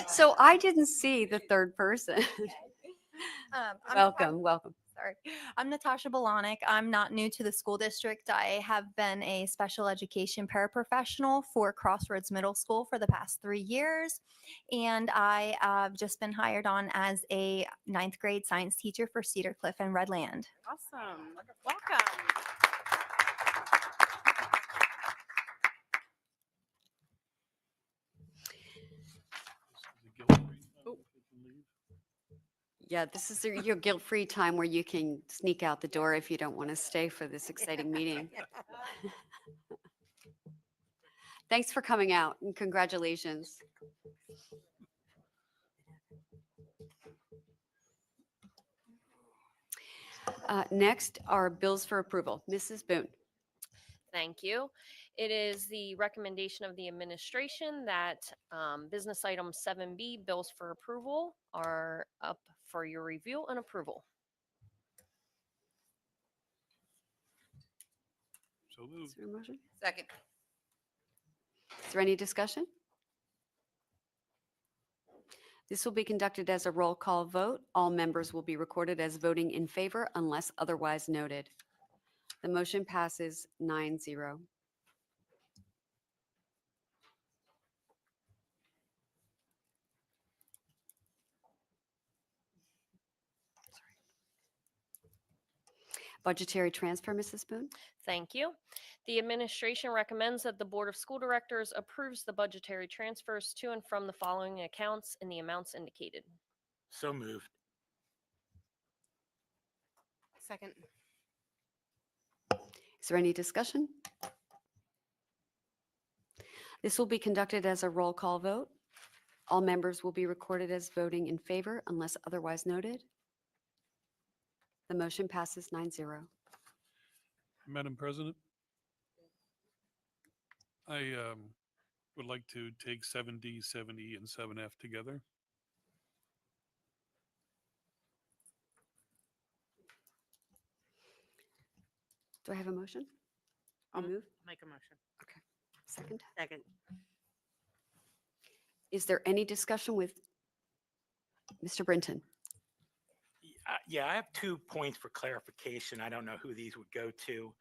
So I didn't see the third person. I'm Welcome. Sorry. I'm Natasha Bolanek. I'm not new to the school district. I have been a special education paraprofessional for Crossroads Middle School for the past 3 years. And I have just been hired on as a 9th grade science teacher for Cedar Cliff and Redland. Awesome. Welcome. Yeah, this is your guilt-free time where you can sneak out the door if you don't want to stay for this exciting meeting. Thanks for coming out and congratulations. Next are bills for approval. Mrs. Boone. Thank you. It is the recommendation of the administration that business item 7B, bills for approval, are up for your review and approval. So moved. Is there a motion? Second. Is there any discussion? This will be conducted as a roll call vote. All members will be recorded as voting in favor unless otherwise noted. The motion passes 9-0. Budgetary transfer, Mrs. Boone? Thank you. The administration recommends that the Board of School Directors approves the budgetary transfers to and from the following accounts in the amounts indicated. So moved. Second. Is there any discussion? This will be conducted as a roll call vote. All members will be recorded as voting in favor unless otherwise noted. The motion passes 9-0. Madam President, I would like to take 7D, 7E, and 7F together. Do I have a motion? I'll move. Make a motion. Okay. Second. Second. Is there any discussion with Mr. Brinton? Yeah, I have 2 points for clarification. I don't know who these would go to.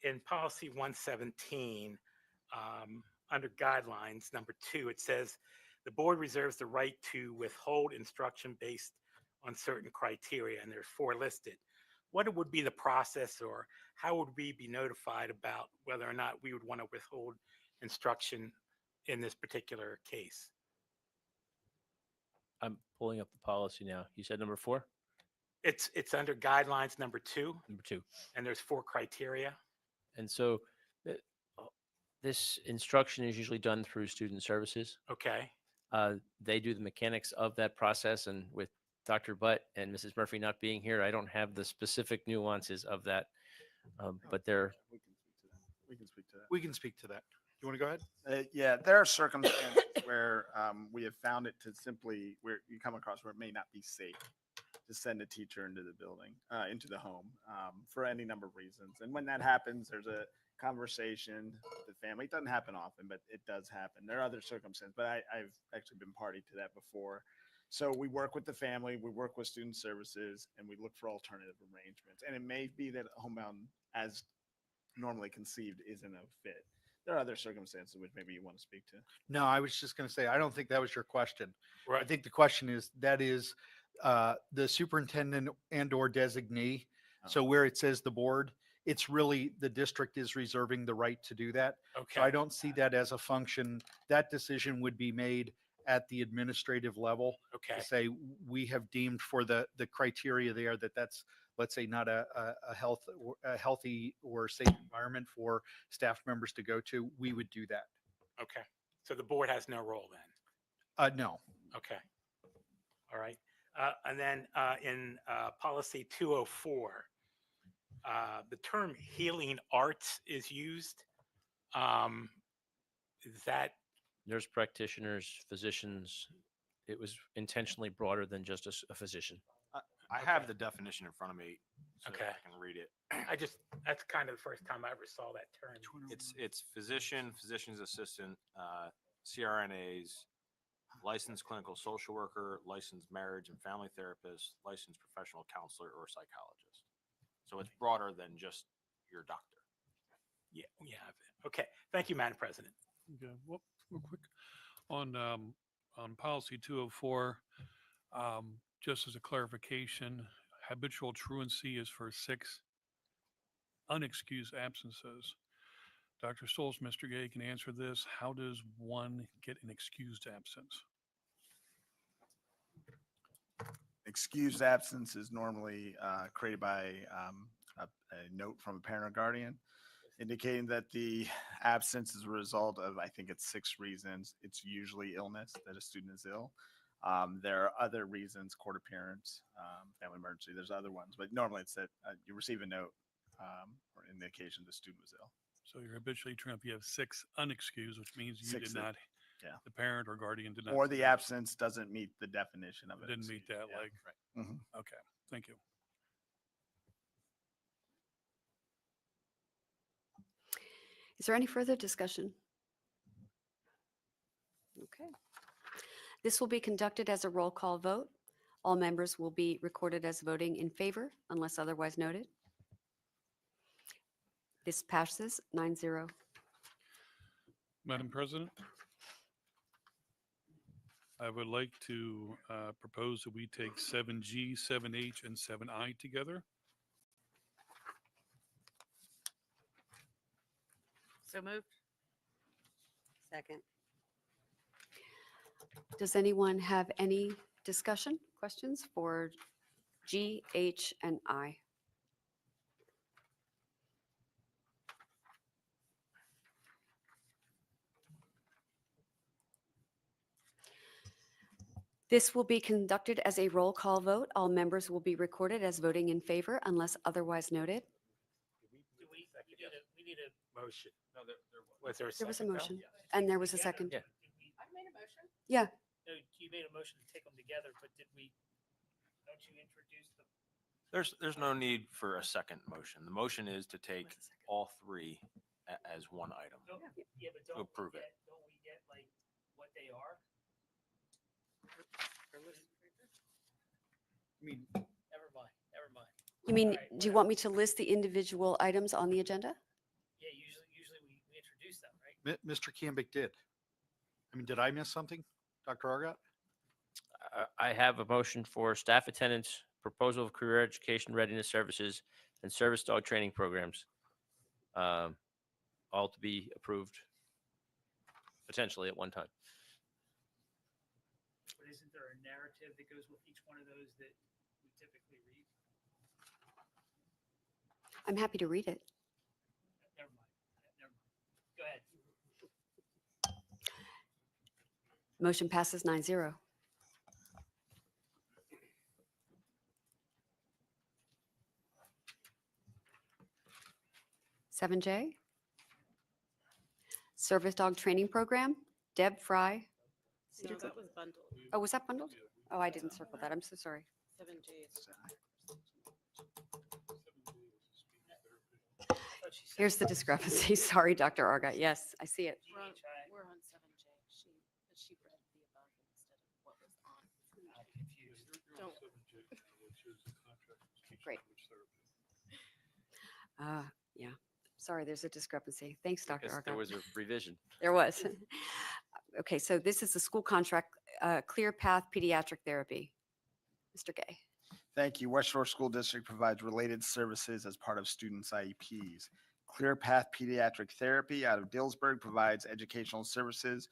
In policy 117, under guidelines, number 2, it says the board reserves the right to withhold instruction based on certain criteria, and there's 4 listed. What would be the process, or how would we be notified about whether or not we would want to withhold instruction in this particular case? I'm pulling up the policy now. You said number 4? It's under guidelines number 2. Number 2. And there's 4 criteria. And so this instruction is usually done through student services. Okay. They do the mechanics of that process, and with Dr. Butt and Mrs. Murphy not being here, I don't have the specific nuances of that, but they're. We can speak to that. We can speak to that. You want to go ahead? Yeah, there are circumstances where we have found it to simply, where you come across where it may not be safe to send a teacher into the building, into the home, for any number of reasons. And when that happens, there's a conversation with the family. It doesn't happen often, but it does happen. There are other circumstances, but I've actually been party to that before. So we work with the family, we work with student services, and we look for alternative arrangements. And it may be that homebound, as normally conceived, isn't a fit. There are other circumstances which maybe you want to speak to. No, I was just going to say, I don't think that was your question. Right. I think the question is, that is the superintendent and or designee. So where it says the board, it's really the district is reserving the right to do that. So I Okay. don't see that as a function. That decision would be made at the administrative level. Okay. To say, we have deemed for the criteria there that that's, let's say, not a healthy or safe environment for staff members to go to, we would do that. Okay. So the board has no role then? No. Okay. All right. And then in policy 204, the term healing arts is used. Is that? Nurse practitioners, physicians. It was intentionally broader than just a physician. I have the definition in front of me, so Okay. I can read it. That's kind of the first time I ever saw that term. It's physician, physician's assistant, CRNAs, licensed clinical social worker, licensed marriage and family therapist, licensed professional counselor, or psychologist. So it's broader than just your doctor. Yeah. Okay. Thank you, Madam President. Okay, well, real quick on policy 204, just as a clarification, habitual truancy is for 6 unexcused absences. Dr. Stoles, Mr. Gay can answer this. How does one get an excused absence? Excused absence is normally created by a note from a parent or guardian indicating that the absence is a result of, I think it's 6 reasons. It's usually illness, that a student is ill. There are other reasons, court appearance, family emergency, there's other ones, but normally it's that you receive a note or indication the student was ill. So you're habitually truant. You have 6 unexcused, which means you 6 did not, yeah. the parent or guardian did not. Or the absence doesn't meet the definition of it. Didn't meet that, Yeah, like, right. Mhm. Okay, thank you. Is there any further discussion? Okay. This will be conducted as a roll call vote. All members will be recorded as voting in favor unless otherwise noted. This passes 9-0. Madam President, I would like to propose that we take 7G, 7H, and 7I together. So moved. Second. Does anyone have any discussion, questions for G, H, and I? This will be conducted as a roll call vote. All members will be recorded as voting in favor unless otherwise noted. We need a motion. No, was there a There was a second, though? motion, and there was a second. Yeah. I made a motion. Yeah, No, you made a motion to take them together, but don't you introduce the? There's no need for a second motion. The motion is to take all 3 as one item. Yeah, but To don't approve we it. don't we get like what they are? I mean, Never mind. you mean, All right, do you want me to list the individual items on the agenda? Yeah, usually we introduce them, right? Mr. Cambic did. I mean, did I miss something, Dr. Argot? I have a motion for staff attendance, proposal of career education readiness services, and service dog training programs, all to be approved potentially at one time. But isn't there a narrative that goes with each one of those that we typically read? I'm happy to read it. Never mind. Go ahead. Motion passes 9-0. Seven J. Service Dog Training Program, Deb Fry. No, that was bundled. Oh, was that bundled? Oh, I didn't circle that. I'm so sorry. 7J's. Here's the discrepancy. Sorry, Dr. Argot. Yes, I see it. We're on 7J. She read the above instead of what was on. Don't. Great. Yeah. Sorry, there's a discrepancy. Thanks, Dr. Because Argot. there was a revision. There was. Okay, so this is the school contract, Clear Path Pediatric Therapy. Mr. Gay. Thank you. West Shore School District provides related services as part of students' IEPs. Clear Path Pediatric Therapy out of Dillsburg provides educational services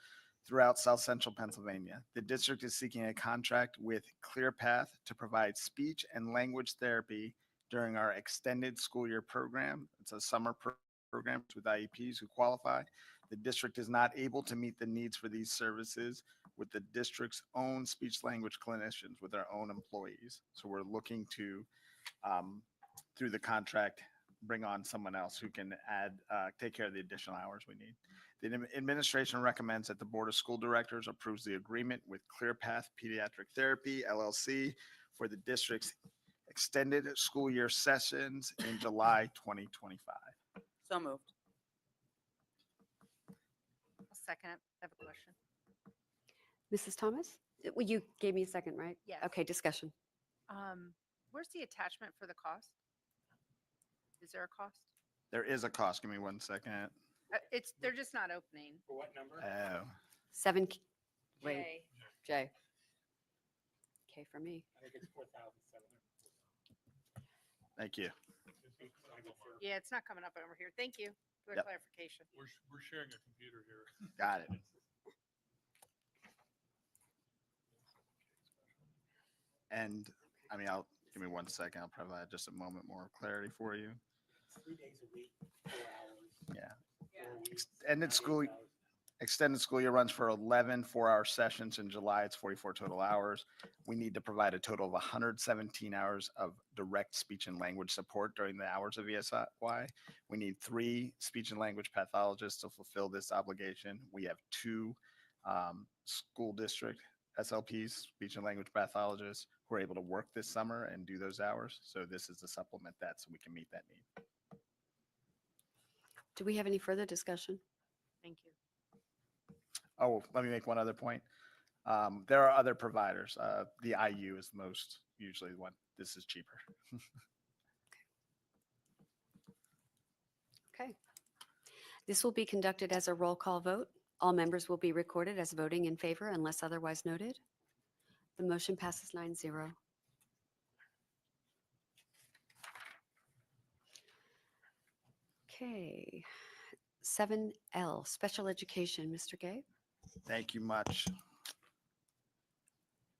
throughout South Central Pennsylvania. The district is seeking a contract with Clear Path to provide speech and language therapy during our extended school year program. It's a summer program with IEPs who qualify. The district is not able to meet the needs for these services with the district's own speech language clinicians, with our own employees. So we're looking to, through the contract, bring on someone else who can take care of the additional hours we need. The administration recommends that the Board of School Directors approves the agreement with Clear Path Pediatric Therapy, LLC, for the district's extended school year sessions in July 2025. So moved. I'll second it. I have a question. Mrs. Thomas? Well, you gave me a second, right? Yes. Okay, discussion. Where's the attachment for the cost? Is there a cost? There is a cost. Give me 1 second. They're just not opening. For what number? Oh, 7, wait, Jay. Jay. Okay, for me. I think it's 4,700. thank you. Yeah, it's not coming up over here. Thank you for the Yep. clarification. We're sharing a computer here. Got it. And I mean, give me 1 second. I'll provide just a moment more of clarity for you. 3 days a week, 4 hours. Yeah. 4 weeks, Extended school year runs for 11 4-hour sessions. In July, it's 44 total hours. We need to provide a total of 117 hours of direct speech and language support during the hours of ESY. We need 3 speech and language pathologists to fulfill this obligation. We have 2 school district SLPs, speech and language pathologists, who are able to work this summer and do those hours. So this is to supplement that so we can meet that need. Do we have any further discussion? Thank you. Oh, let me make one other point. There are other providers. The IU is most usually the one. This is cheaper. Okay. This will be conducted as a roll call vote. All members will be recorded as voting in favor unless otherwise noted. The motion passes 9-0. Okay. 7L, Special Education, Mr. Gay. Thank you much.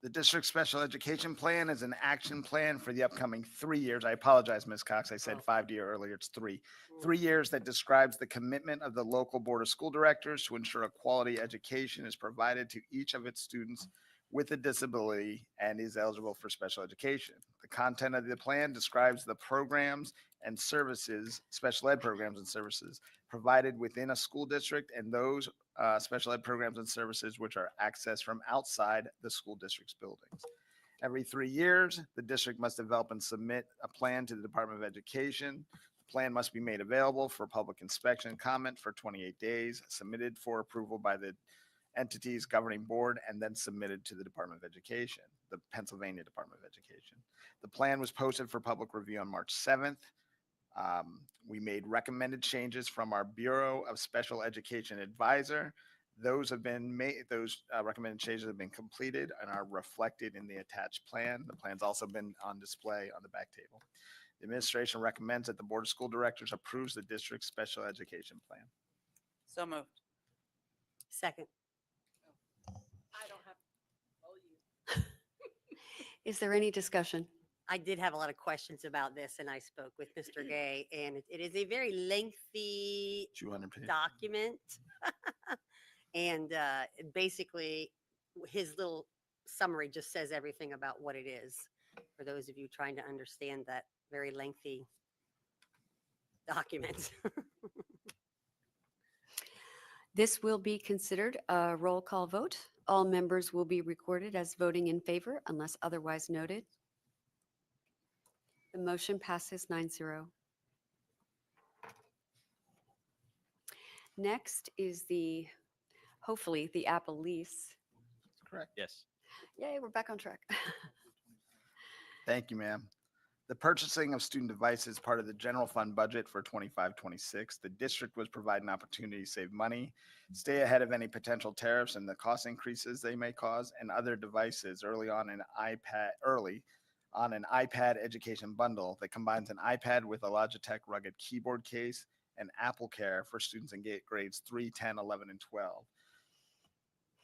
The district special education plan is an action plan for the upcoming 3 years. I apologize, Ms. Cox. I said 5 to you earlier. It's 3. 3 years that describes the commitment of the local board of school directors to ensure a quality education is provided to each of its students with a disability and is eligible for special education. The content of the plan describes the programs and services, special ed programs and services provided within a school district and those special ed programs and services which are accessed from outside the school district's buildings. Every 3 years, the district must develop and submit a plan to the Department of Education. The plan must be made available for public inspection and comment for 28 days, submitted for approval by the entity's governing board, and then submitted to the Department of Education, the Pennsylvania Department of Education. The plan was posted for public review on March 7th. We made recommended changes from our Bureau of Special Education Advisor. Those have been made, those recommended changes have been completed and are reflected in the attached plan. The plan's also been on display on the back table. The administration recommends that the Board of School Directors approves the district's special education plan. So moved. Second. I don't have. Is there any discussion? I did have a lot of questions about this, and I spoke with Mr. Gay, and it is a very lengthy 200 pages. document. And basically, his little summary just says everything about what it is, for those of you trying to understand that very lengthy document. This will be considered a roll call vote. All members will be recorded as voting in favor unless otherwise noted. The motion passes 9-0. Next is hopefully the Apple lease. Correct. Yes. Yay, we're back on track. Thank you, ma'am. The purchasing of student devices is part of the general fund budget for 25-26. The district was provided an opportunity to save money, stay ahead of any potential tariffs and the cost increases they may cause, and other devices early on an iPad education bundle that combines an iPad with a Logitech rugged keyboard case and Apple Care for students in grades 3, 10, 11, and 12.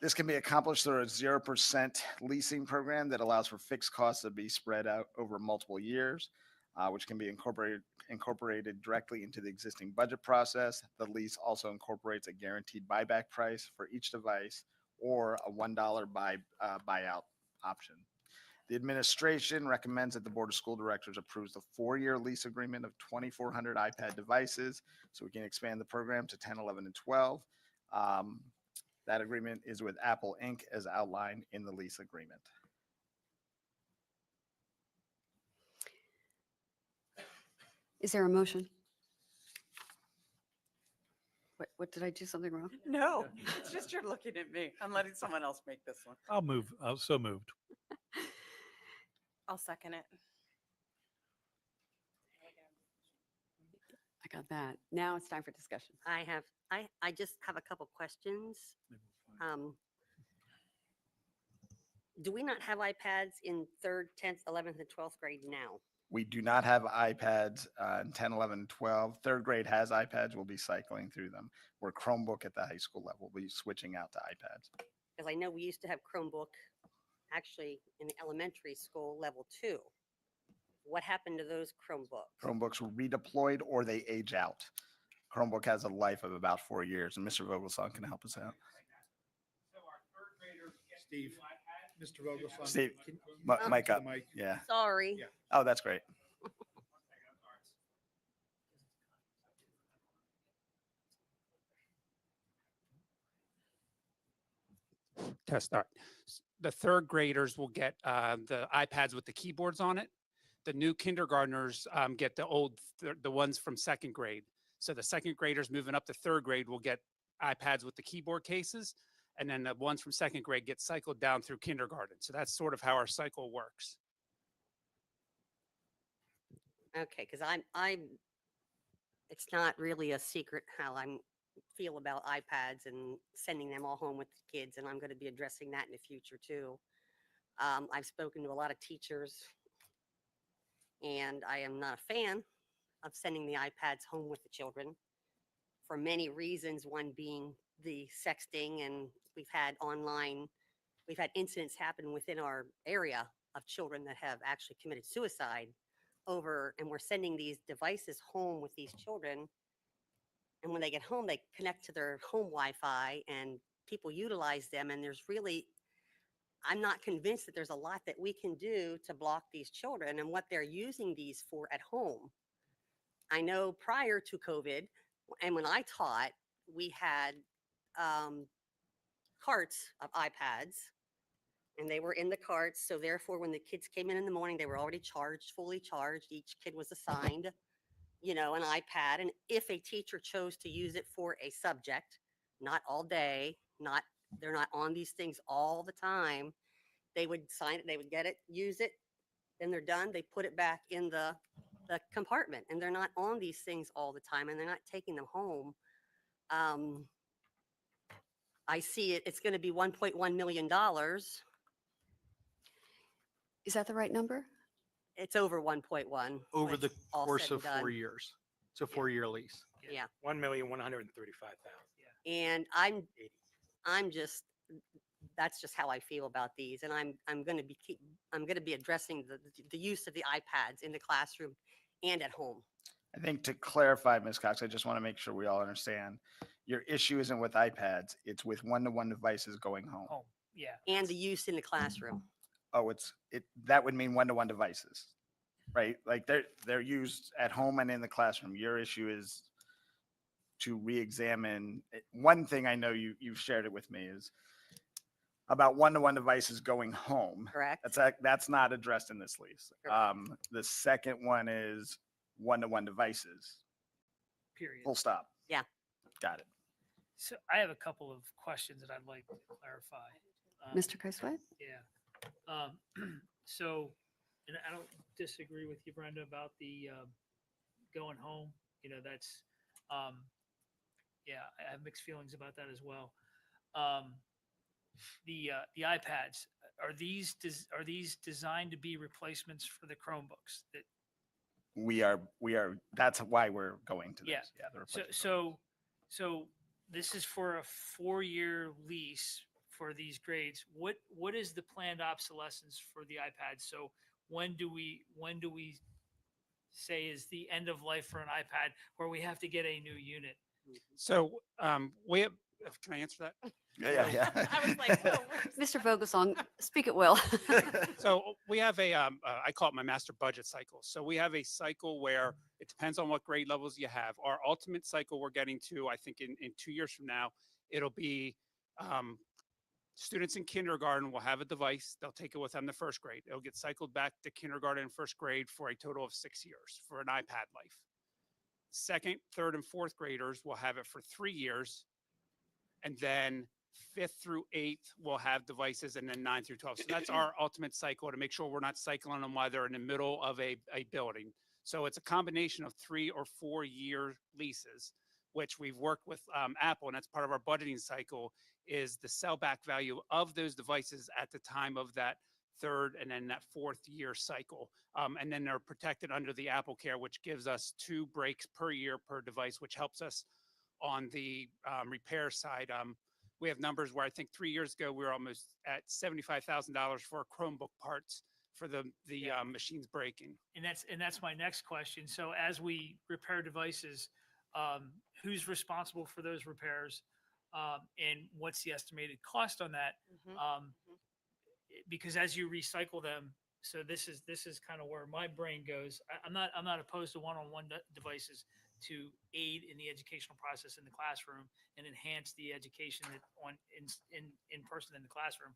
This can be accomplished through a 0% leasing program that allows for fixed costs to be spread out over multiple years, which can be incorporated directly into the existing budget process. The lease also incorporates a guaranteed buyback price for each device or a $1 buyout option. The administration recommends that the Board of School Directors approves the 4-year lease agreement of 2,400 iPad devices so we can expand the program to 10, 11, and 12. That agreement is with Apple Inc. as outlined in the lease agreement. Is there a motion? What did I do something wrong? No, it's just you're looking at me. I'm letting someone else make this one. I'll move. So moved. I'll second it. I got that. Now it's time for discussion. I just have a couple questions. Do we not have iPads in 3rd, 10th, 11th, and 12th grade now? We do not have iPads in 10, 11, and 12. 3rd grade has iPads. We'll be cycling through them. We're Chromebook at the high school level. We'll be switching out to iPads. Because I know we used to have Chromebook actually in the elementary school level 2. What happened to those Chromebooks? Chromebooks were redeployed or they age out. Chromebook has a life of about 4 years, and Mr. Vogelsong can help us out. Steve, Mr. Vogelsong. Steve, can mic to the up. mic? Yeah. Sorry. Yeah. Oh, that's great. Test. All right. The 3rd graders will get the iPads with the keyboards on it. The new kindergartners get the ones from 2nd grade. So the 2nd graders moving up to 3rd grade will get iPads with the keyboard cases. And then the ones from 2nd grade get cycled down through kindergarten. So that's sort of how our cycle works. Okay, because it's not really a secret how I feel about iPads and sending them all home with the kids, and I'm going to be addressing that in the future too. I've spoken to a lot of teachers, and I am not a fan of sending the iPads home with the children for many reasons, one being the sexting, and we've had incidents happen within our area of children that have actually committed suicide and we're sending these devices home with these children. And when they get home, they connect to their home Wi-Fi and people utilize them. And I'm not convinced that there's a lot that we can do to block these children and what they're using these for at home. I know prior to COVID, and when I taught, we had carts of iPads, and they were in the carts. So therefore, when the kids came in the morning, they were already charged, fully charged. Each kid was assigned, an iPad. And if a teacher chose to use it for a subject, not all day, they're not on these things all the time, they would sign it, they would get it, use it, then they're done. They put it back in the compartment, and they're not on these things all the time, and they're not taking them home. I see it's going to be $1.1 million. Is that the right number? It's over 1.1. Over the all course said of and 4 done. years. It's a 4-year lease. Yeah. 1,135,000. And that's just how I feel about these. And I'm going to be addressing the use of the iPads in the classroom and at home. I think to clarify, Ms. Cox, I just want to make sure we all understand. Your issue isn't with iPads. It's with one-to-one devices going home. Oh, yeah. And the use in the classroom. Oh, that would mean one-to-one devices, right? Like they're used at home and in the classroom. Your issue is to re-examine. One thing I know you've shared it with me is about one-to-one devices going home. Correct. That's not addressed in this lease. The second one is one-to-one devices. Period. Full stop. Yeah. Got it. So I have a couple of questions that I'd like to clarify. Mr. Cosway? Yeah. So, and I don't disagree with you, Brenda, about the going home. You know, that's, yeah, I have mixed feelings about that as well. The iPads, are these designed to be replacements for the Chromebooks? That We are. That's why we're going to this. Yeah. Yeah. The replacement. So this is for a 4-year lease for these grades. What is the planned obsolescence for the iPads? So when do we say is the end of life for an iPad where we have to get a new unit? So we have, can I answer that? Yeah. I was like, whoa, Mr. Vogelsong, speak at will. So we have a, I call it my master budget cycle. So we have a cycle where it depends on what grade levels you have. Our ultimate cycle we're getting to, I think in 2 years from now, it'll be students in kindergarten will have a device. They'll take it with them to first grade. It'll get cycled back to kindergarten and first grade for a total of 6 years for an iPad life. Second, third, and fourth graders will have it for 3 years. And then 5th through 8th will have devices, and then 9 through 12. So that's our ultimate cycle to make sure we're not cycling them while they're in the middle of a building. So it's a combination of 3 or 4 year leases, which we've worked with Apple, and that's part of our budgeting cycle, is the sellback value of those devices at the time of that 3rd and then that 4th year cycle. And then they're protected under the Apple Care, which gives us 2 breaks per year per device, which helps us on the repair side. We have numbers where I think 3 years ago, we were almost at $75,000 for Chromebook parts for the machines breaking. And that's my next question. So as we repair devices, who's responsible for those repairs? And what's the estimated cost on that? Because as you recycle them, so this is kind of where my brain goes. I'm not opposed to one-on-one devices to aid in the educational process in the classroom and enhance the education that in person in the classroom.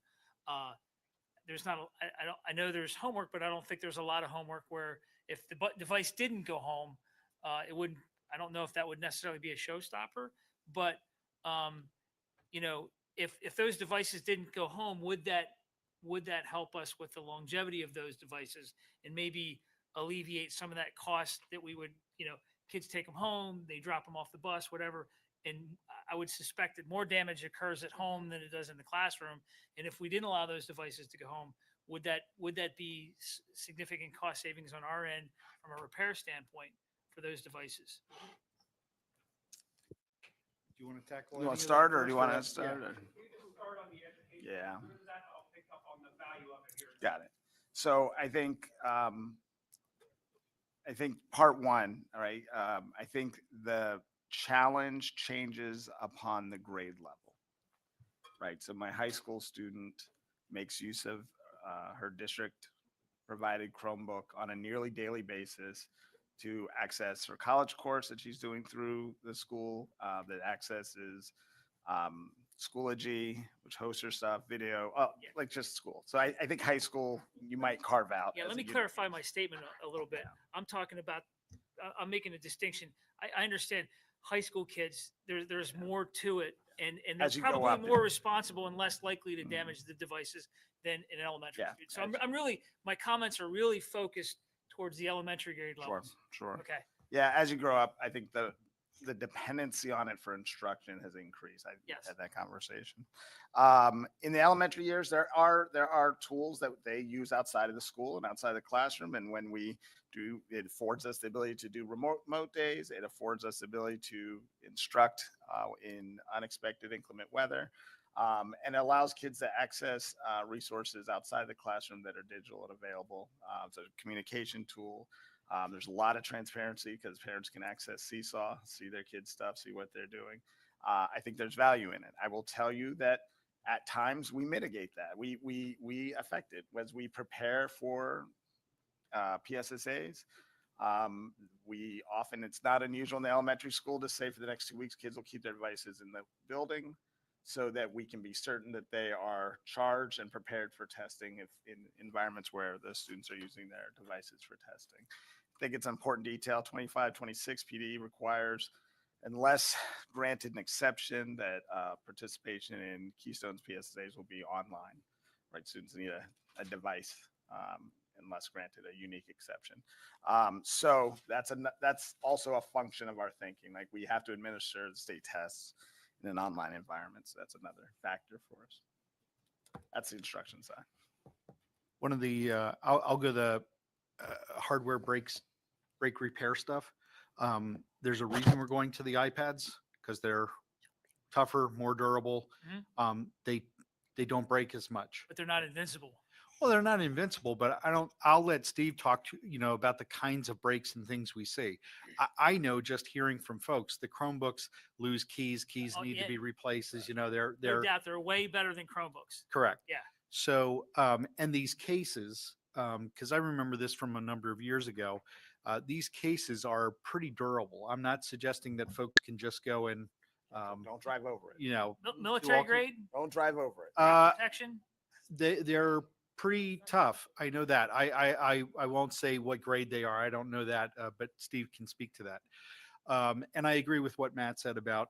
There's not, I know there's homework, but I don't think there's a lot of homework where if the device didn't go home, it wouldn't, I don't know if that would necessarily be a showstopper, but you know, if those devices didn't go home, would that help us with the longevity of those devices and maybe alleviate some of that cost that we would, you know, kids take them home, they drop them off the bus, whatever. And I would suspect that more damage occurs at home than it does in the classroom. And if we didn't allow those devices to go home, would that be significant cost savings on our end from a repair standpoint for those devices? Do you want to tackle? You want any to of start, that or do you first, want to or- start? yeah. Or? Yeah. Got it. So I think part one, all right. I think the challenge changes upon the grade level, right? So my high school student makes use of her district provided Chromebook on a nearly daily basis to access her college course that she's doing through the school that accesses Schoology, which hosts her stuff, video, like just school. So I think high school, you might carve out. Yeah, as let a me unit. clarify my statement a little bit. I'm talking about, I'm making a distinction. I understand high school kids, there's more to it, and they're As you go probably up, more responsible and less likely to damage the devices than in elementary. Yeah, student. So I'm really, my comments are really focused towards the elementary grade Sure, levels. sure. Okay. Yeah, as you grow up, I think the dependency on it for instruction has increased. I had that conversation. In the elementary years, there are tools that they use outside of the school and outside of the classroom. And when we do, it affords us the ability to do remote days. It affords us the ability to instruct in unexpected inclement weather. And allows kids to access resources outside the classroom that are digital and available. It's a communication tool. There's a lot of transparency because parents can access Seesaw, see their kids' stuff, see what they're doing. I think there's value in it. I will tell you that at times we mitigate that. We affect it as we prepare for PSSAs. We often, it's not unusual in the elementary school to say for the next 2 weeks, kids will keep their devices in the building so that we can be certain that they are charged and prepared for testing if in environments where the students are using their devices for testing. I think it's important detail. 25-26 PD requires, unless granted an exception, that participation in Keystone's PSAs will be online, right? Students need a device unless granted a unique exception. So that's also a function of our thinking. Like we have to administer the state tests in an online environment. So that's another factor for us. That's the instruction side. One of the, I'll go the hardware break repair stuff. There's a reason we're going to the iPads because they're tougher, more durable. They don't break as much. But they're not invincible. Well, they're not invincible, but I'll let Steve talk to, about the kinds of breaks and things we see. I know just hearing from folks, the Chromebooks lose keys need to be replaced as, no doubt they're way better than Chromebooks. Correct. Yeah. So, and these cases, because I remember this from a number of years ago, these cases are pretty durable. I'm not suggesting that folks can just go and don't drive over it. Military grade. Don't drive over it. Protection. They're pretty tough. I know that. I won't say what grade they are. I don't know that, but Steve can speak to that. And I agree with what Matt said about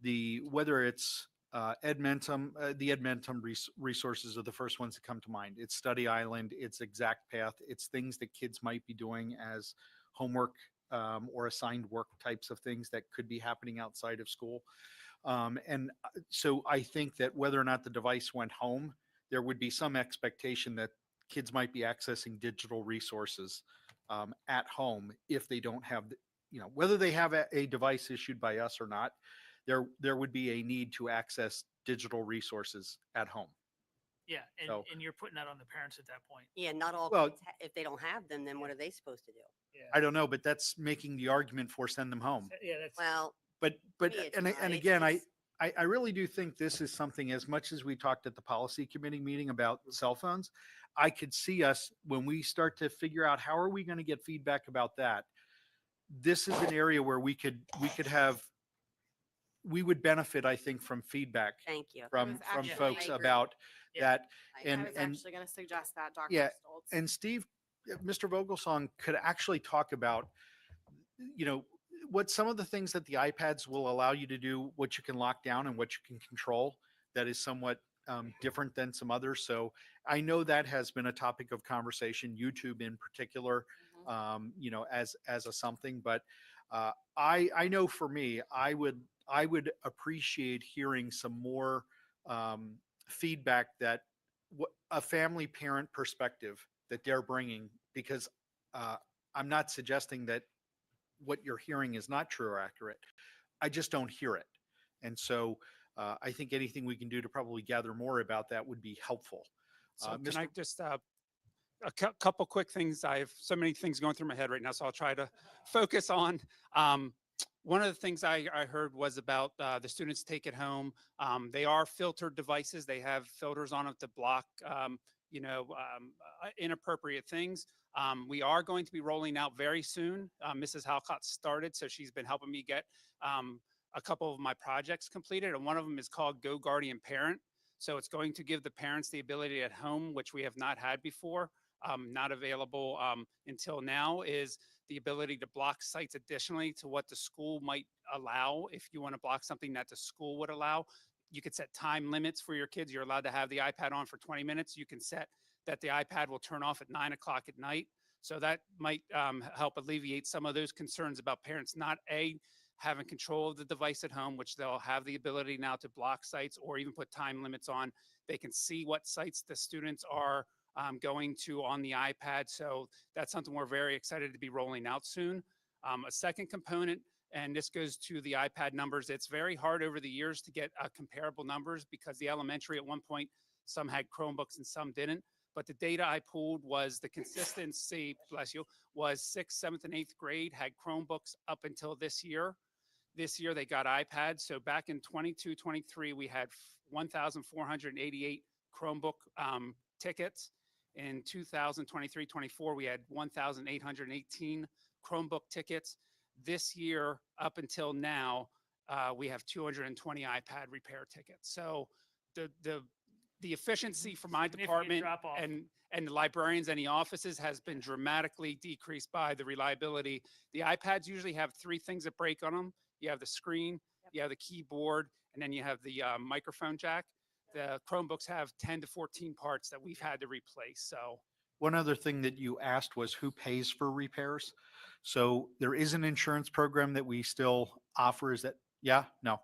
whether it's Edmentum, the Edmentum resources are the first ones that come to mind. It's Study Island, it's Exact Path, it's things that kids might be doing as homework or assigned work types of things that could be happening outside of school. And so I think that whether or not the device went home, there would be some expectation that kids might be accessing digital resources at home if they don't have, whether they have a device issued by us or not, there would be a need to access digital resources at home. Yeah, and you're putting that on the parents at that point. Yeah, not all Well, kids, if they don't have them, then what are they supposed to do? Yeah. I don't know, but that's making the argument for send them home. Yeah, that's Well, But me, it's and not. It's again, just- I really do think this is something, as much as we talked at the policy committee meeting about cell phones, I could see us when we start to figure out how are we going to get feedback about that. This is an area where we would benefit, I think, from feedback Thank you. from actually- folks I agree. about Yeah. that. I was And actually going to suggest that, Dr. yeah, Stoltz. and Steve, Mr. Vogelsong could actually talk about, what some of the things that the iPads will allow you to do, what you can lock down and what you can control that is somewhat different than some others. So I know that has been a topic of conversation, YouTube in particular, as a something, but I know for me, I would appreciate hearing some more feedback that a family parent perspective that they're bringing, because I'm not suggesting that what you're hearing is not true or accurate. I just don't hear it. And so I think anything we can do to probably gather more about that would be helpful. So can I just, a couple quick things. I have so many things going through my head right now, so I'll try to focus on. One of the things I heard was about the students take it home. They are filtered devices. They have filters on them to block, inappropriate things. We are going to be rolling out very soon. Mrs. Halcott started, so she's been helping me get a couple of my projects completed, and one of them is called Go Guardian Parent. So it's going to give the parents the ability at home, which we have not had before, not available until now, is the ability to block sites additionally to what the school might allow. If you want to block something that the school would allow, you could set time limits for your kids. You're allowed to have the iPad on for 20 minutes. You can set that the iPad will turn off at 9 o'clock at night. So that might help alleviate some of those concerns about parents not having control of the device at home, which they'll have the ability now to block sites or even put time limits on. They can see what sites the students are going to on the iPad. So that's something we're very excited to be rolling out soon. A second component, and this goes to the iPad numbers. It's very hard over the years to get comparable numbers because the elementary at one point, some had Chromebooks and some didn't. But the data I pulled was the consistency, bless you, was 6th, 7th, and 8th grade had Chromebooks up until this year. This year they got iPads. So back in 22-23, we had 1,488 Chromebook tickets. In 2023-24, we had 1,818 Chromebook tickets. This year, up until now, we have 220 iPad repair tickets. So the efficiency for my Significant department drop-off. and the librarians and the offices has been dramatically decreased by the reliability. The iPads usually have 3 things that break on them. You have the screen, you have the keyboard, and then you have the microphone jack. The Chromebooks have 10 to 14 parts that we've had to replace. So One other thing that you asked was who pays for repairs. So there is an insurance program that we still offer. Is that, yeah, no,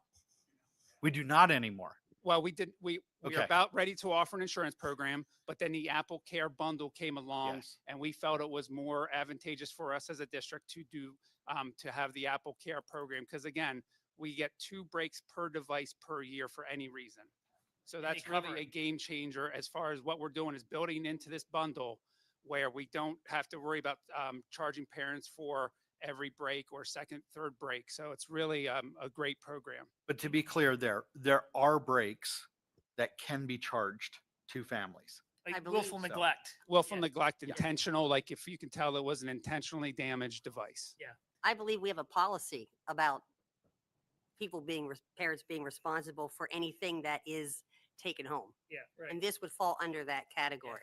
we do not anymore. well, we are Okay. about ready to offer an insurance program, but then the Apple Care bundle came along, Yes. and we felt it was more advantageous for us as a district to do to have the Apple Care program because again, we get 2 breaks per device per year for any reason. So And they that's cover really a it. game changer as far as what we're doing is building into this bundle where we don't have to worry about charging parents for every break or second, third break. So it's really a great program. But to be clear, there are breaks that can be charged to families. Like believe willful so. neglect. Willful neglect, intentional, like if you can tell it was an intentionally damaged device. Yeah. I believe we have a policy about people being, parents being responsible for anything that is taken home. Yeah, right. And this would fall under that category.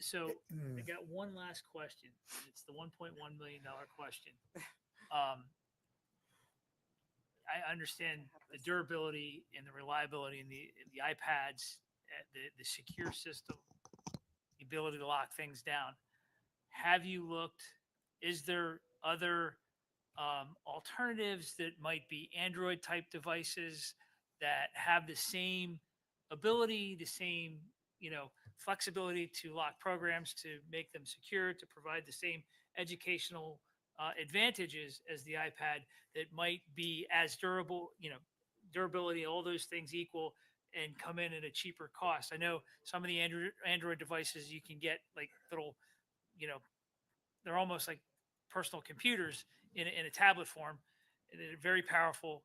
So I got one last question. It's the $1.1 million question. I understand the durability and the reliability and the iPads, the secure system, the ability to lock things down. Have you looked? Is there other alternatives that might be Android type devices that have the same ability, the same flexibility to lock programs, to make them secure, to provide the same educational advantages as the iPad that might be as durable, durability, all those things equal, and come in at a cheaper cost. I know some of the Android devices you can get like little, they're almost like personal computers in a tablet form. They're very powerful.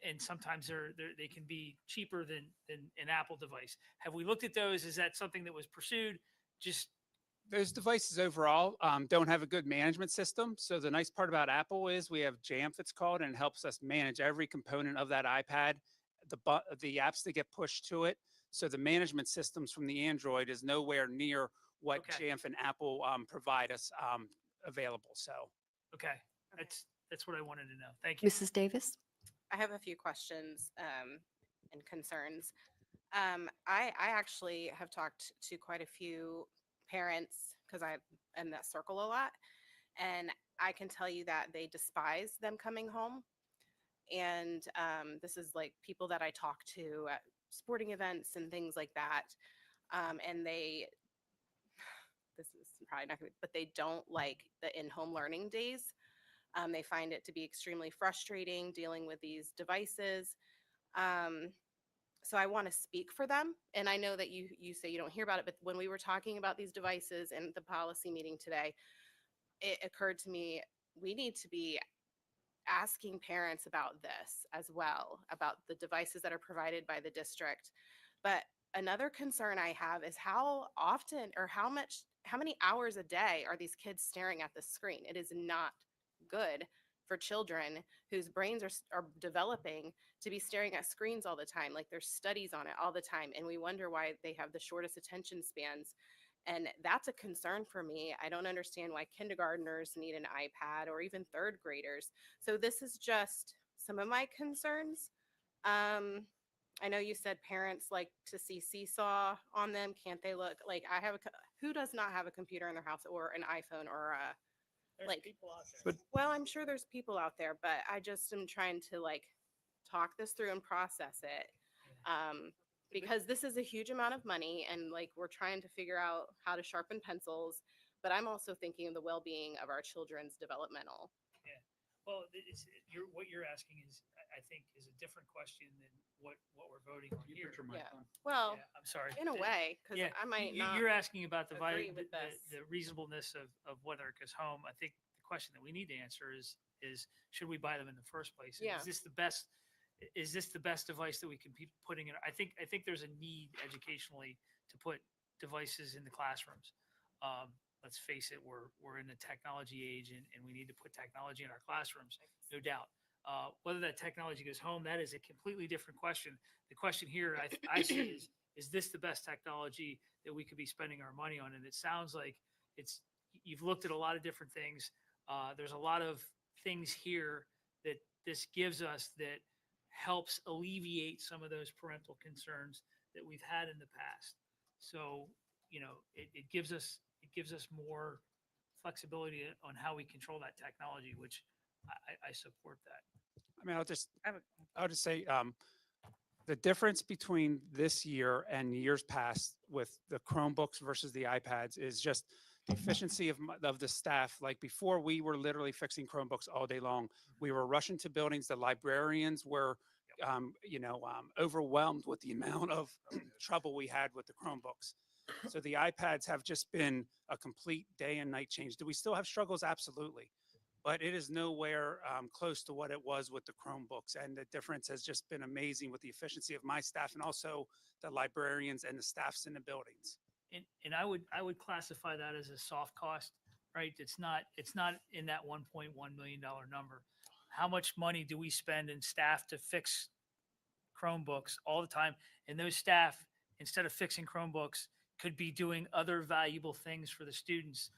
And sometimes they can be cheaper than an Apple device. Have we looked at those? Is that something that was pursued? Just Those devices overall don't have a good management system. So the nice part about Apple is we have Jamf, it's called, and it helps us manage every component of that iPad, the apps that get pushed to it. So the management systems from the Android is nowhere near what Jamf and Apple provide us available. So okay, that's what I wanted to know. Thank you, Mrs. Davis. I have a few questions and concerns. I actually have talked to quite a few parents because I'm in that circle a lot. And I can tell you that they despise them coming home. And this is like people that I talk to at sporting events and things like that. And this is probably not gonna, but they don't like the in-home learning days. They find it to be extremely frustrating dealing with these devices. So I want to speak for them. And I know that you say you don't hear about it, but when we were talking about these devices in the policy meeting today, it occurred to me, we need to be asking parents about this as well, about the devices that are provided by the district. But another concern I have is how often or how many hours a day are these kids staring at the screen? It is not good for children whose brains are developing to be staring at screens all the time. Like there's studies on it all the time. And we wonder why they have the shortest attention spans. And that's a concern for me. I don't understand why kindergartners need an iPad or even third graders. So this is just some of my concerns. I know you said parents like to see seesaw on them. Can't they look like who does not have a computer in their house or an iPhone or there's people out there. well, I'm sure there's people out there, but I just am trying to talk this through and process it. Because this is a huge amount of money and we're trying to figure out how to sharpen pencils, but I'm also thinking of the well-being of our children's developmental. Yeah. Well, what you're asking is, I think, is a different question than what we're voting on here. Yeah. Well, Yeah, I'm sorry. in a way, because I might not. You're asking about the agree with this. the reasonableness of whether it goes home. I think the question that we need to answer is should we buy them in the first place? And Yeah. Is this the best? Is this the best device that we can be putting in? I think there's a need educationally to devices in the classrooms. Let's face it, we're in the technology age, and we need to put technology in our classrooms, no doubt. Whether that technology goes home, that is a completely different question. The question here I see is this the best technology that we could be spending our money on? And it sounds like you've looked at a lot of different things. There's a lot of things here that this gives us that helps alleviate some of those parental concerns that we've had in the past. So, it gives us more flexibility on how we control that technology, which I support that. I mean, I'll just say, the difference between this year and years past with the Chromebooks versus the iPads is just the efficiency of the staff. Like before, we were literally fixing Chromebooks all day long. We were rushing to buildings. The librarians were, overwhelmed with the amount of trouble we had with the Chromebooks. So the iPads have just been a complete day and night change. Do we still have struggles? Absolutely. But it is nowhere close to what it was with the Chromebooks. And the difference has just been amazing with the efficiency of my staff and also the librarians and the staffs in the buildings. And I would classify that as a soft cost, right? It's not in that $1.1 million number. How much money do we spend in staff to fix Chromebooks all the time? And those staff, instead of fixing Chromebooks, could be doing other valuable things for the students,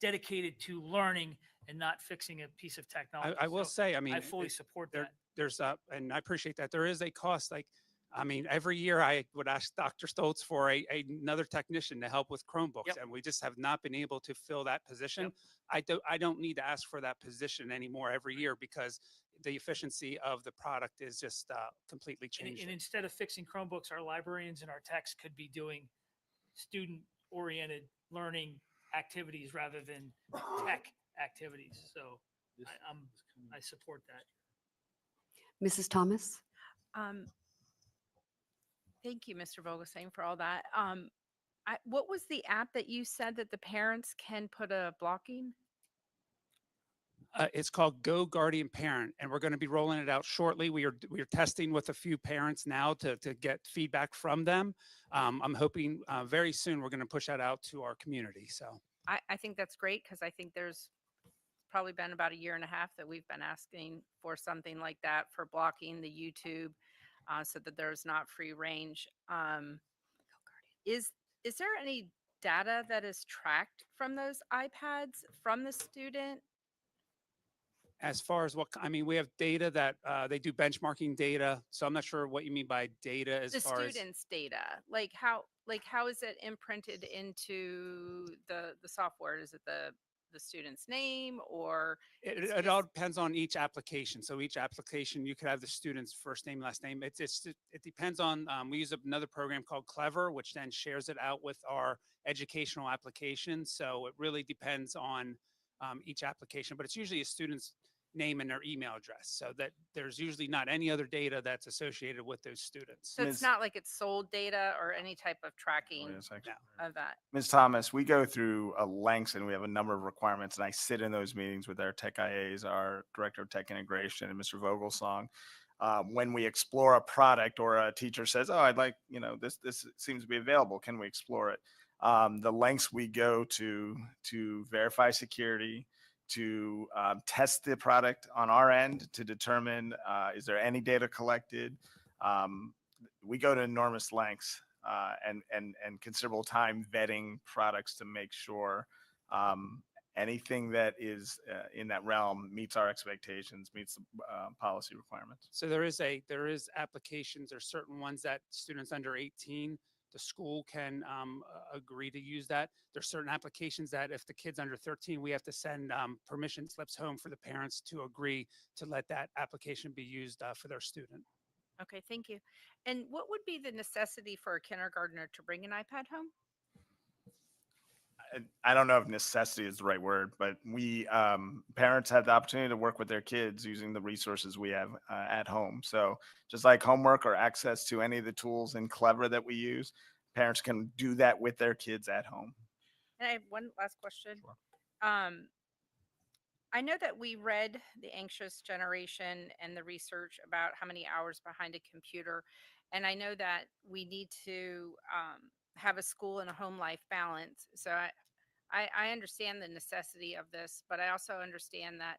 dedicated to learning and not fixing a piece of technology. I will say, I mean, I fully support that. There's and I appreciate that. There is a cost. Like, I mean, every year I would ask Dr. Stoltz for another technician to help with Chromebooks, and we just have not been able to fill that position. I don't need to ask for that position anymore every year because the efficiency of the product is just completely changed. And instead of fixing Chromebooks, our librarians and our techs could be doing student-oriented learning activities rather than tech activities. So I support that. Mrs. Thomas? Thank you, Mr. Vogelsang, for all that. What was the app that you said that the parents can put a blocking? It's called Go Guardian Parent, and we're going to be rolling it out shortly. We are testing with a few parents now to get feedback from them. I'm hoping very soon we're going to push that out to our community. So I think that's great because I think there's probably been about 1.5 years that we've been asking for something like that for blocking the YouTube so that there's not free range. Is there any data that is tracked from those iPads from the student? as far as I mean, we have data that they do benchmarking data. So I'm not sure what you mean by data as The far as students' data, like how is it imprinted into the software? Is it the student's name or it all depends on each application. So each application, you could have the student's first name, last name. It depends on, we use another program called Clever, which then shares it out with our educational applications. So it really depends on each application, but it's usually a student's name and their email address. So that there's usually not any other data that's associated with those students. So it's not like it's sold data or any type of tracking of that. Ms. Thomas, we go through a lengths and we have a number of requirements, and I sit in those meetings with our tech IAs, our director of tech integration, and Mr. Vogelsong. When we explore a product or a teacher says, "Oh, I'd like, this seems to be available. Can we explore it?" The lengths we go to verify security, to test the product on our end to determine is there any data collected. We go to enormous lengths and considerable time vetting products to make sure anything that is in that realm meets our expectations, meets the policy requirements. So there is applications or certain ones that students under 18, the school can agree to use that. There's certain applications that if the kid's under 13, we have to send permission slips home for the parents to agree to let that application be used for their student. Okay, thank you. And what would be the necessity for a kindergartner to bring an iPad home? I don't know if necessity is the right word, but we parents have the opportunity to work with their kids using the resources we have at home. So just like homework or access to any of the tools in Clever that we use, parents can do that with their kids at home. And I have one last question. I know that we read The Anxious Generation and the research about how many hours behind a computer. And I know that we need to have a school and a home life balance. So I understand the necessity of this, but I also understand that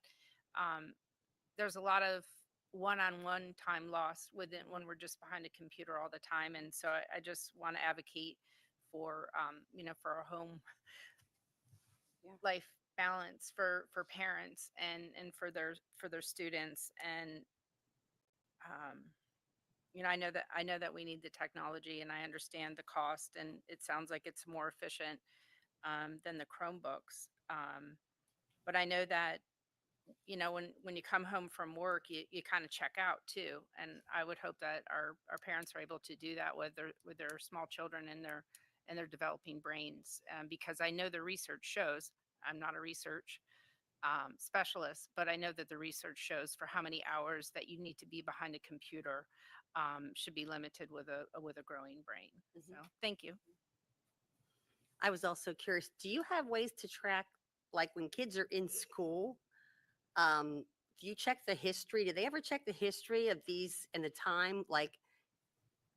there's a lot of one-on-one time lost within when we're just behind a computer all the time. And so I just want to advocate for, for a home life balance for parents and for their students. And, I know that we need the technology, and I understand the cost, and it sounds like it's more efficient than the Chromebooks. But I know that, when you come home from work, you kind of check out too. And I would hope that our parents are able to do that with their small children and their developing brains. Because I know the research shows, I'm not a research specialist, but I know that the research shows for how many hours that you need to be behind a computer should be limited with a growing brain. So thank you. I was also curious, do you have ways to track, like when kids are in school, do you check the history? Do they ever check the history of these and the time? Like,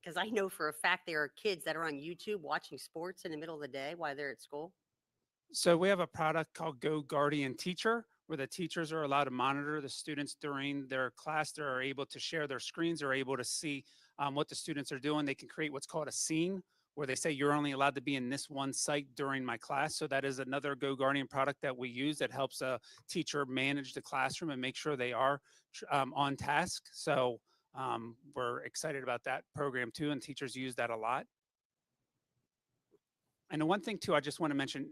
because I know for a fact there are kids that are on YouTube watching sports in the middle of the day while they're at school. So we have a product called Go Guardian Teacher, where the teachers are allowed to monitor the students during their class. They're able to share their screens. They're able to see what the students are doing. They can create what's called a scene, where they say you're only allowed to be in this one site during my class. So that is another Go Guardian product that we use that helps a teacher manage the classroom and make sure they are on task. So we're excited about that program too, and teachers use that a lot. And the one thing too, I just want to mention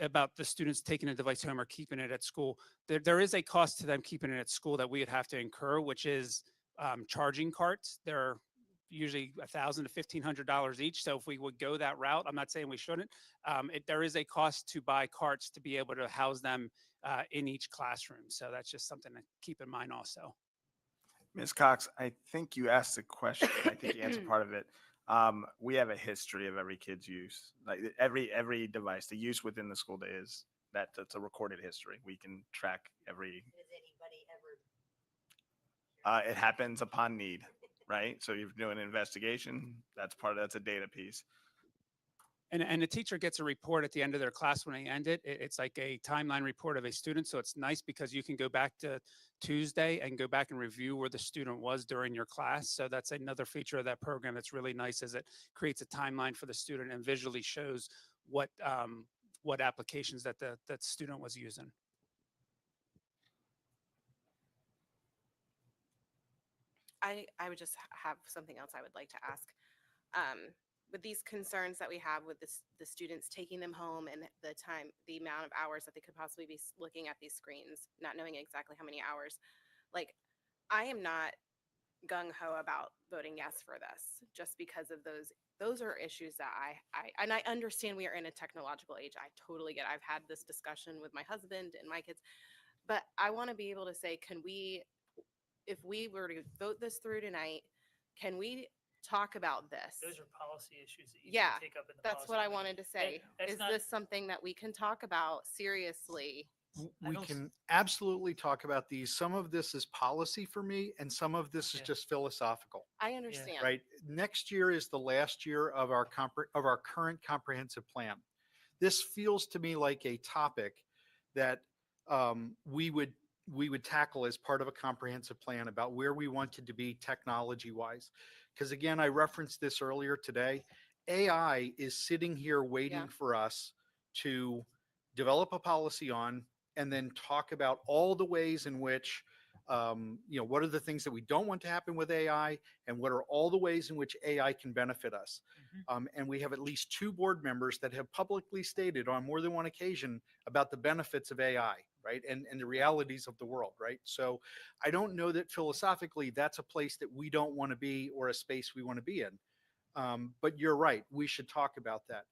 about the students taking a device home or keeping it at school, there is a cost to them keeping it at school that we would have to incur, which is charging carts. They're usually $1,000 to $1,500 each. So if we would go that route, I'm not saying we shouldn't. There is a cost to buy carts to be able to house them in each classroom. So that's just something to keep in mind also. Ms. Cox, I think you asked a question. I think you answered part of it. We have a history of every kid's use, like every device, the use within the school day is that's a recorded history. We can track every. Has anybody ever? It happens upon need, right? So you're doing an investigation. That's a data piece. And the teacher gets a report at the end of their class when they end it. It's like a timeline report of a student. So it's nice because you can go back to Tuesday and go back and review where the student was during your class. So that's another feature of that program that's really nice, is it creates a timeline for the student and visually shows what applications that that student was using. I would just have something else I would like to ask. With these concerns that we have with the students taking them home and the amount of hours that they could possibly be looking at these screens, not knowing exactly how many hours, like, I am not gung-ho about voting yes for this just because of those are issues that I understand we are in a technological age. I totally get it. I've had this discussion with my husband and my kids, but I want to be able to say, if we were to vote this through tonight, can we talk about this? Those are policy issues that you Yeah, can take up in the that's policy what I committee. wanted to say. That's Is not- this something that we can talk about seriously? We can absolutely talk about these. Some of this is policy for me, and some of this is just philosophical. I understand. Right. Next year is the last year of our current comprehensive plan. This feels to me like a topic that we would tackle as part of a comprehensive plan about where we wanted to be technology wise. Because again, I referenced this earlier today. AI is sitting here waiting for us to develop a policy on, and then talk about all the ways in which, what are the things that we don't want to happen with AI, and what are all the ways in which AI can benefit us. And we have at least 2 board members that have publicly stated on more than one occasion about the benefits of AI, right? And the realities of the world, right? So I don't know that philosophically that's a place that we don't want to be, or a space we want to be in. But you're right, we should talk about that.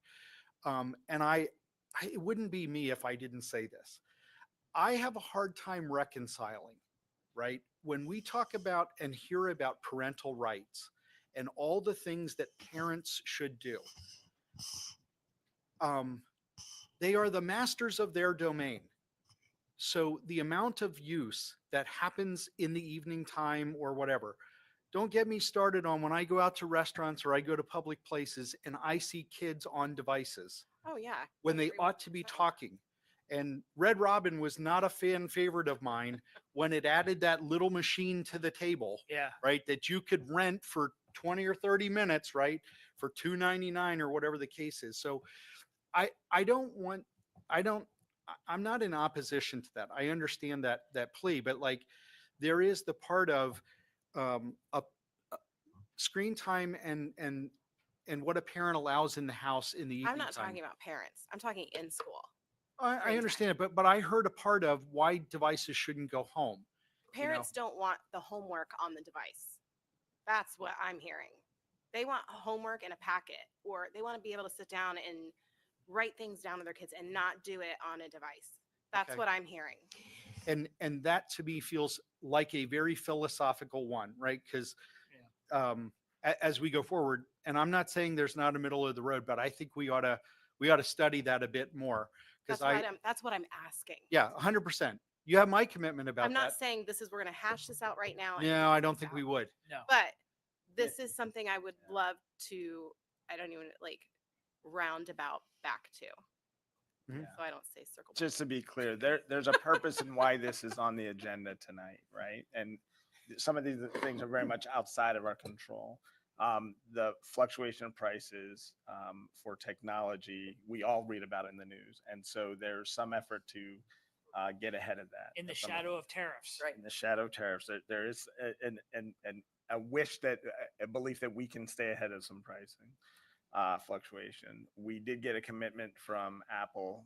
And it wouldn't be me if I didn't say this. I have a hard time reconciling, right? When we talk about and hear about parental rights and all the things that parents should do, they are the masters of their domain. So the amount of use that happens in the evening time or whatever don't get me started on when I go out to restaurants or I go to public places and I see kids on devices Oh, yeah. when they ought to be talking. And Red Robin was not a fan favorite of mine when it added that little machine to the table, Yeah. right? That you could rent for 20 or 30 minutes, right? For $2.99 or whatever the case is. So I don't want, I'm not in opposition to that. I understand that plea, but like there is the part of a screen time and what a parent allows in the house in the evening I'm not time. talking about parents. I'm talking in school. I understand it, but I heard a part of why devices shouldn't go home. Parents don't want the homework on the device. That's what I'm hearing. They want homework in a packet, or they want to be able to sit down and write things down to their kids and not do it on a device. That's Okay. what I'm hearing. And that to me feels like a very philosophical one, right? Because as we go forward, and I'm not saying there's not a middle of the road, but I think we ought to study that a bit more. That's what I'm asking. Yeah, 100%. You have my commitment about I'm not that. saying this is we're going to hash this out right now. and No, figure I don't this think out. we would. No. But this is something I would love to, I don't even like roundabout back to. So I don't say circle back. Just to be clear, there's a purpose in why this is on the agenda tonight, right? And some of these things are very much outside of our control. The fluctuation of prices for technology, we all read about it in the news. And so there's some effort to get ahead of that. In the shadow of tariffs. In the shadow of tariffs, there is a wish that, a belief that we can stay ahead of some pricing fluctuation. We did get a commitment from Apple,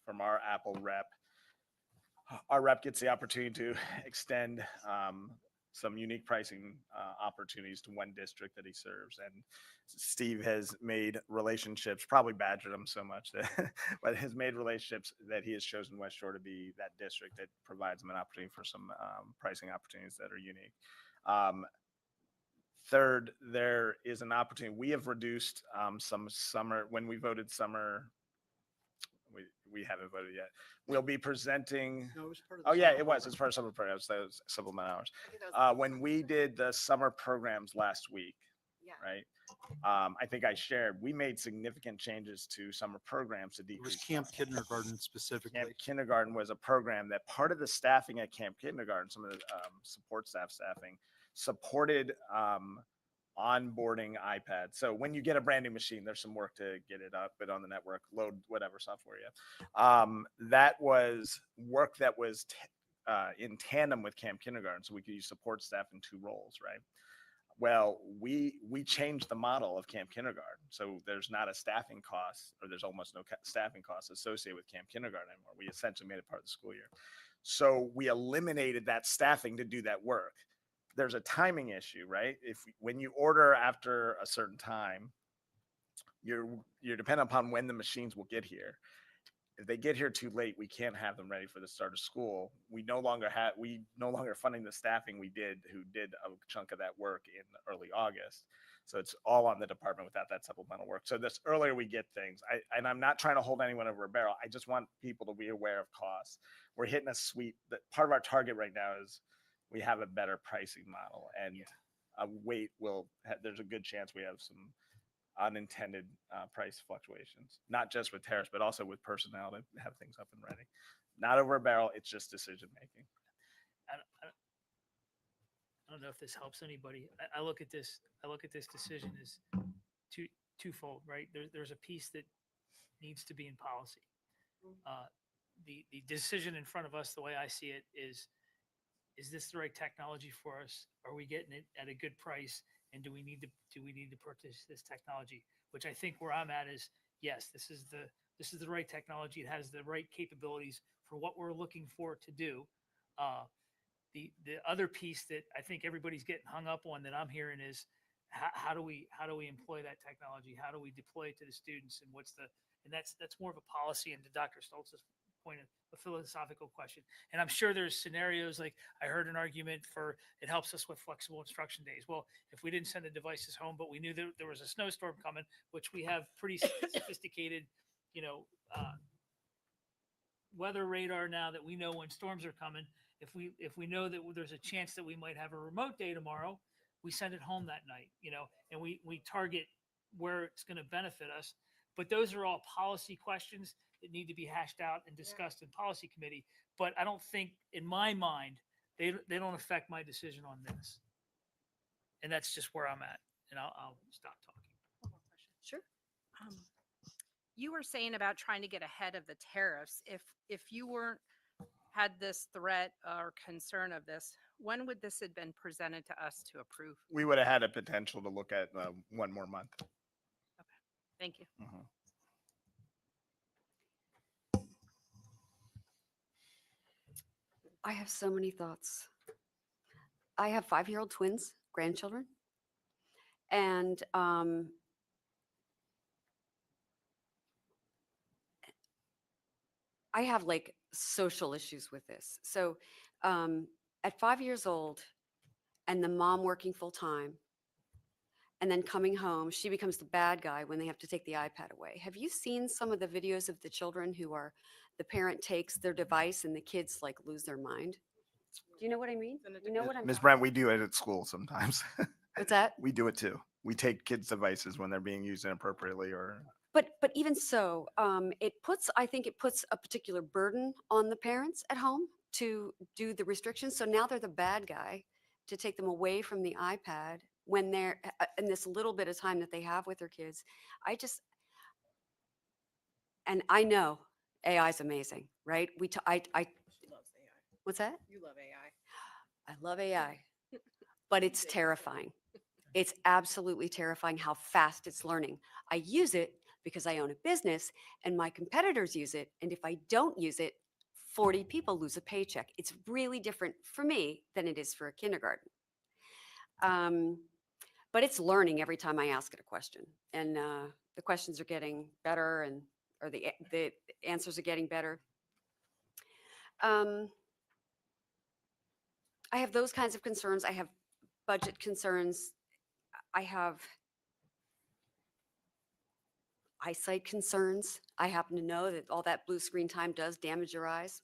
from our Apple rep. Our rep gets the opportunity to extend some unique pricing opportunities to one district that he serves. And Steve has made relationships, probably badgered him so much that, but has made relationships that he has chosen West Shore to be that district that provides him an opportunity for some pricing opportunities that are unique. Third, there is an opportunity. We have reduced some summer, when we voted summer, we haven't voted yet. We'll be presenting. No, it was part of the Oh yeah, summer it was. program. It's part of summer programs. That was supplement hours. When we did the summer programs last week, right? I think I shared, we made significant changes to summer programs to It was decrease. Camp Kindergarten specifically. Camp Kindergarten was a program that part of the staffing at Camp Kindergarten, some of the support staff staffing, supported onboarding iPads. So when you get a brand new machine, there's some work to get it up, but on the network, load whatever software you have. That was work that was in tandem with Camp Kindergarten, so we could use support staff in two roles, right? Well, we changed the model of Camp Kindergarten, so there's not a staffing cost, or there's almost no staffing costs associated with Camp Kindergarten anymore. We essentially made it part of the school year. So we eliminated that staffing to do that work. There's a timing issue, right? When you order after a certain time, you're dependent upon when the machines will get here. If they get here too late, we can't have them ready for the start of school. We no longer funding the staffing who did a chunk of that work in early August. So it's all on the department without that supplemental work. So this earlier we get things, and I'm not trying to hold anyone over a barrel. I just want people to be aware of costs. We're hitting a sweet, part of our target right now is we have a better pricing model, and there's a good chance we have some unintended price fluctuations, not just with tariffs, but also with personnel to have things up and ready. Not over a barrel. It's just decision making. I don't know if this helps anybody. I look at this decision as twofold, right? There's a piece that needs to be in policy. The decision in front of us, the way I see it, is this the right technology for us? Are we getting it at a good price? And do we need to purchase this technology? Which I think where I'm at is, yes, this is the right technology. It has the right capabilities for what we're looking for to do. The other piece that I think everybody's getting hung up on that I'm hearing is how do we employ that technology? How do we deploy it to the students? And that's more of a policy, and to Dr. Stoltz's point, a philosophical question. And I'm sure there's scenarios like I heard an argument for it helps us with flexible instruction days. Well, if we didn't send the devices home, but we knew that there was a snowstorm coming, which we have pretty sophisticated, weather radar now that we know when storms are coming. If we know that there's a chance that we might have a remote day tomorrow, we send it home that night, and we target where it's going to benefit us. But those are all policy questions that need to be hashed out and discussed in policy committee. But I don't think, in my mind, they don't affect my decision on this. And that's just where I'm at. And I'll stop talking. Sure. You were saying about trying to get ahead of the tariffs. If you weren't had this threat or concern of this, when would this have been presented to us to approve? We would have had a potential to look at one more month. Thank you. I have so many thoughts. I have 5-year-old twins, grandchildren, and I have like social issues with this. So at 5 years old, and the mom working full time, and then coming home, she becomes the bad guy when they have to take the iPad away. Have you seen some of the videos of the children who are, the parent takes their device and the kids like lose their mind? Do you know what I mean? You know what I'm Ms. talking Brent, we do it at school sometimes. What's that? We do it too. We take kids' devices when they're being used inappropriately or. But even so, I think it puts a particular burden on the parents at home to do the restrictions. So now they're the bad guy to take them away from the iPad when they're in this little bit of time that they have with their kids. And I know AI is amazing, right? She loves AI. What's that? You love AI. I love AI, but it's terrifying. It's absolutely terrifying how fast it's learning. I use it because I own a business and my competitors use it. And if I don't use it, 40 people lose a paycheck. It's really different for me than it is for a kindergarten. But it's learning every time I ask it a question. And the questions are getting better or the answers are getting better. I have those kinds of concerns. I have budget concerns. I have eyesight concerns. I happen to know that all that blue screen time does damage your eyes.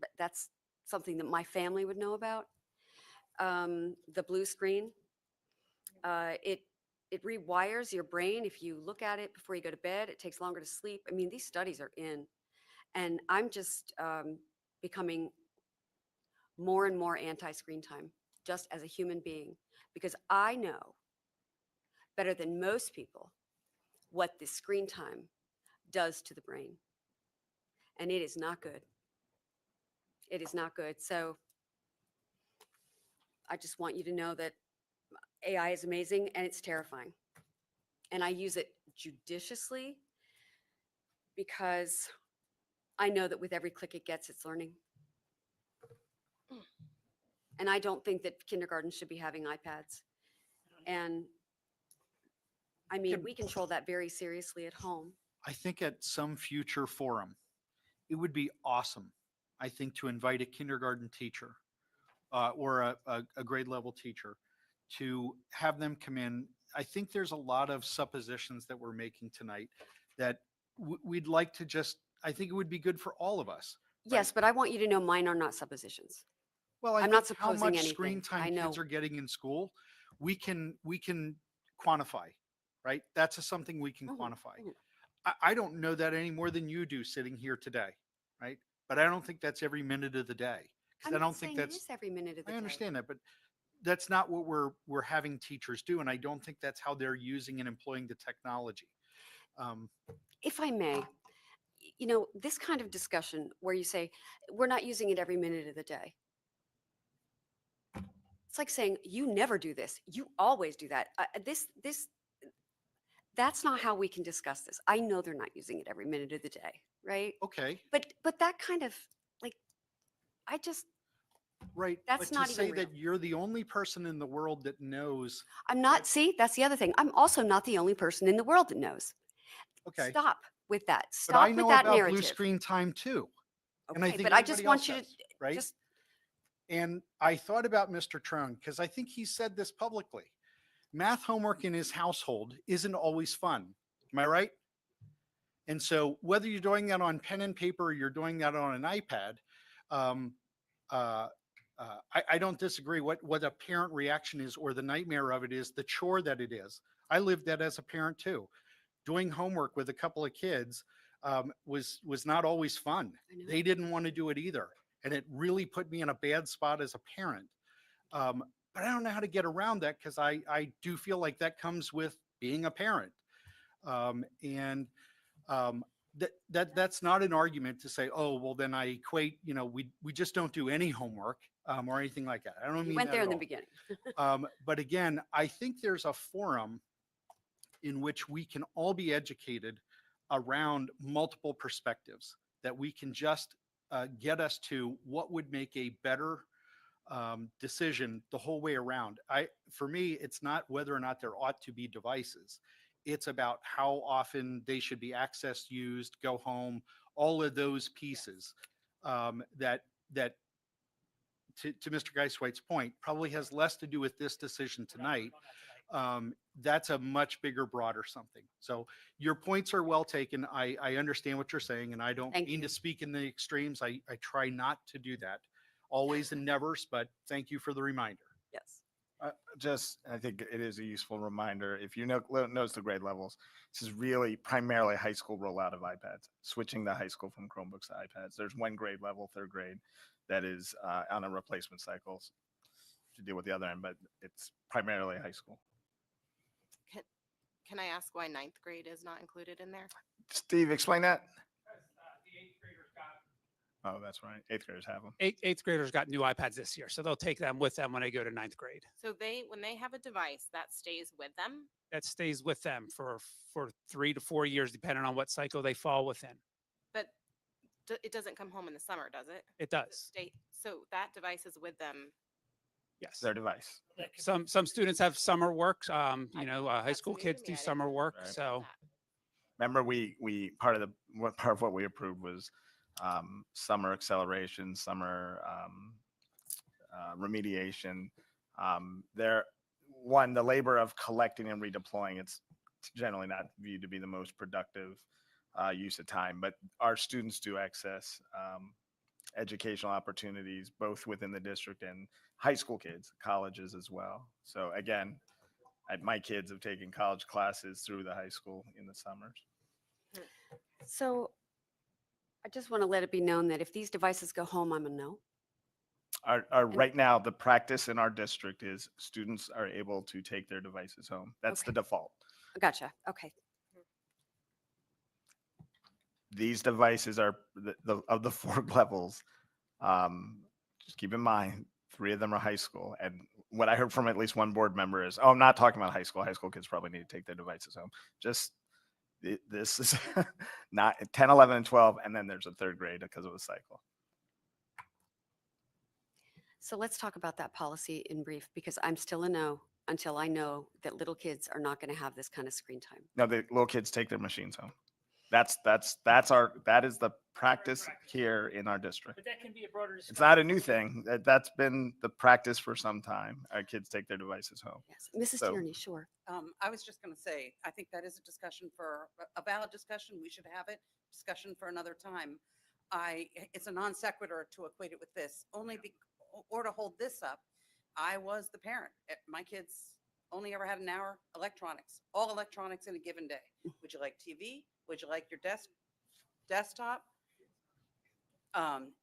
But that's something that my family would know about. The blue screen, it rewires your brain. If you look at it before you go to bed, it takes longer to sleep. I mean, these studies are in. And I'm just becoming more and more anti-screen time, just as a human being, because I know better than most people what the screen time does to the brain. And it is not good. It is not good. So I just want you to know that AI is amazing and it's terrifying. And I use it judiciously because I know that with every click it gets, it's learning. And I don't think that kindergarten should be having iPads. And I mean, we control that very seriously at home. I think at some future forum, it would be awesome, I think, to invite a kindergarten teacher or a grade level teacher to have them come in. I think there's a lot of suppositions that we're making tonight that we'd like to just, I think it would be good for all of us. Yes, but I want you to know mine are not suppositions. Well, I'm not think how supposing much anything. screen I time know. kids are getting in school, we can quantify, right? That's something we can quantify. I don't know that any more than you do sitting here today, right? But I don't think that's every minute of the day. I'm I not don't think saying that's, it is every minute of the I day. understand that, but that's not what we're having teachers do. And I don't think that's how they're using and employing the technology. If I may, this kind of discussion where you say, we're not using it every minute of the day. It's like saying, you never do this. You always do that. That's not how we can discuss this. I know they're not using it every minute of the day, right? Okay. But that kind of like, Right. That's but not to say even real. that you're the only person in the world that knows. I'm not, see, that's the other thing. I'm also not the only person in the world that knows. Okay. Stop with that. But Stop I with know that about narrative. blue screen time too. And I Okay, think but I just everybody want else you to does, right? just And I thought about Mr. Trone because I think he said this publicly. Math homework in his household isn't always fun. Am I right? And so whether you're doing that on pen and paper or you're doing that on an iPad, I don't disagree. What a parent reaction is, or the nightmare of it is, the chore that it is. I lived that as a parent too. Doing homework with a couple of kids was not always fun. They didn't want to do it either, and it really put me in a bad spot as a parent. But I don't know how to get around that, because I do feel like that comes with being a parent. And that's not an argument to say, oh, well, then I equate, we just don't do any homework or anything like that. I don't You mean went that there at in the all. beginning. But again, I think there's a forum in which we can all be educated around multiple perspectives, that we can just get us to what would make a better decision the whole way around. For me, it's not whether or not there ought to be devices. It's about how often they should be accessed, used, go home, all of those pieces that to Mr. Geiswhite's point, probably has less to do with this decision tonight. That's a much bigger, broader something. So your points are well taken. I understand what you're saying, and I don't mean to speak in the extremes. I try not to do that, always and nevers, but thank you for the reminder. Yes. I think it is a useful reminder. If you knows the grade levels, this is really primarily high school rollout of iPads, switching the high school from Chromebooks to iPads. There's one grade level, third grade, that is on a replacement cycle to deal with the other end, but it's primarily high school. Can I ask why ninth grade is not included in there? Steve, explain that. Oh, that's right. Eighth graders have them. Eighth graders got new iPads this year, so they'll take them with them when they go to ninth grade. So when they have a device, that stays with them? That stays with them for 3 to 4 years, depending on what cycle they fall within. But it doesn't come home in the summer, does it? It does. So that device is with them. Yes. Their device. Some students have summer work. High school kids do summer work. Right. So Remember, we part of what we approved was summer acceleration, summer remediation. The labor of collecting and redeploying, it's generally not viewed to be the most productive use of time, but our students do access educational opportunities both within the district and high school kids, colleges as well. So again, my kids have taken college classes through the high school in the summers. So I just want to let it be known that if these devices go home, I'm a no. Right now, the practice in our district is students are able to take their devices home. That's the default. Gotcha. Okay. These devices are of the 4 levels. Just keep in mind, 3 of them are high school. And what I heard from at least one board member is, I'm not talking about high school. High school kids probably need to take their devices home. This is not 10, 11, and 12. And then there's a third grade because of the cycle. So let's talk about that policy in brief, because I'm still a no until I know that little kids are not going to have this kind of screen time. No, the little kids take their machines home. That is the practice here in our district. But that can be a broader It's not a new thing. That's been the practice for some time. Our kids take their devices home. Yes. Mrs. Tierney, sure. I was just going to say, I think that is a valid discussion. We should have it. Discussion for another time. It's a non sequitur to equate it with this, or to hold this up. I was the parent. My kids only ever had an hour electronics, all electronics in a given day. Would you like TV? Would you like your desktop?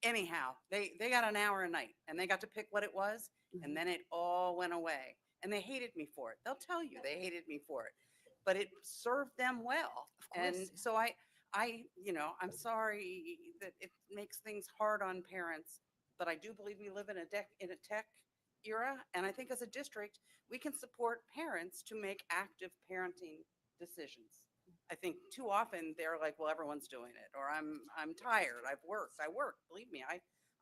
Anyhow, they got an hour a night, and they got to pick what it was, and then it all went away. And they hated me for it. They'll tell you they hated me for it, but it served them well. And so I'm sorry that it makes things hard on parents, but I do believe we live in a tech era. And I think as a district, we can support parents to make active parenting decisions. I think too often they're like, well, everyone's doing it, or I'm tired. I work. Believe me,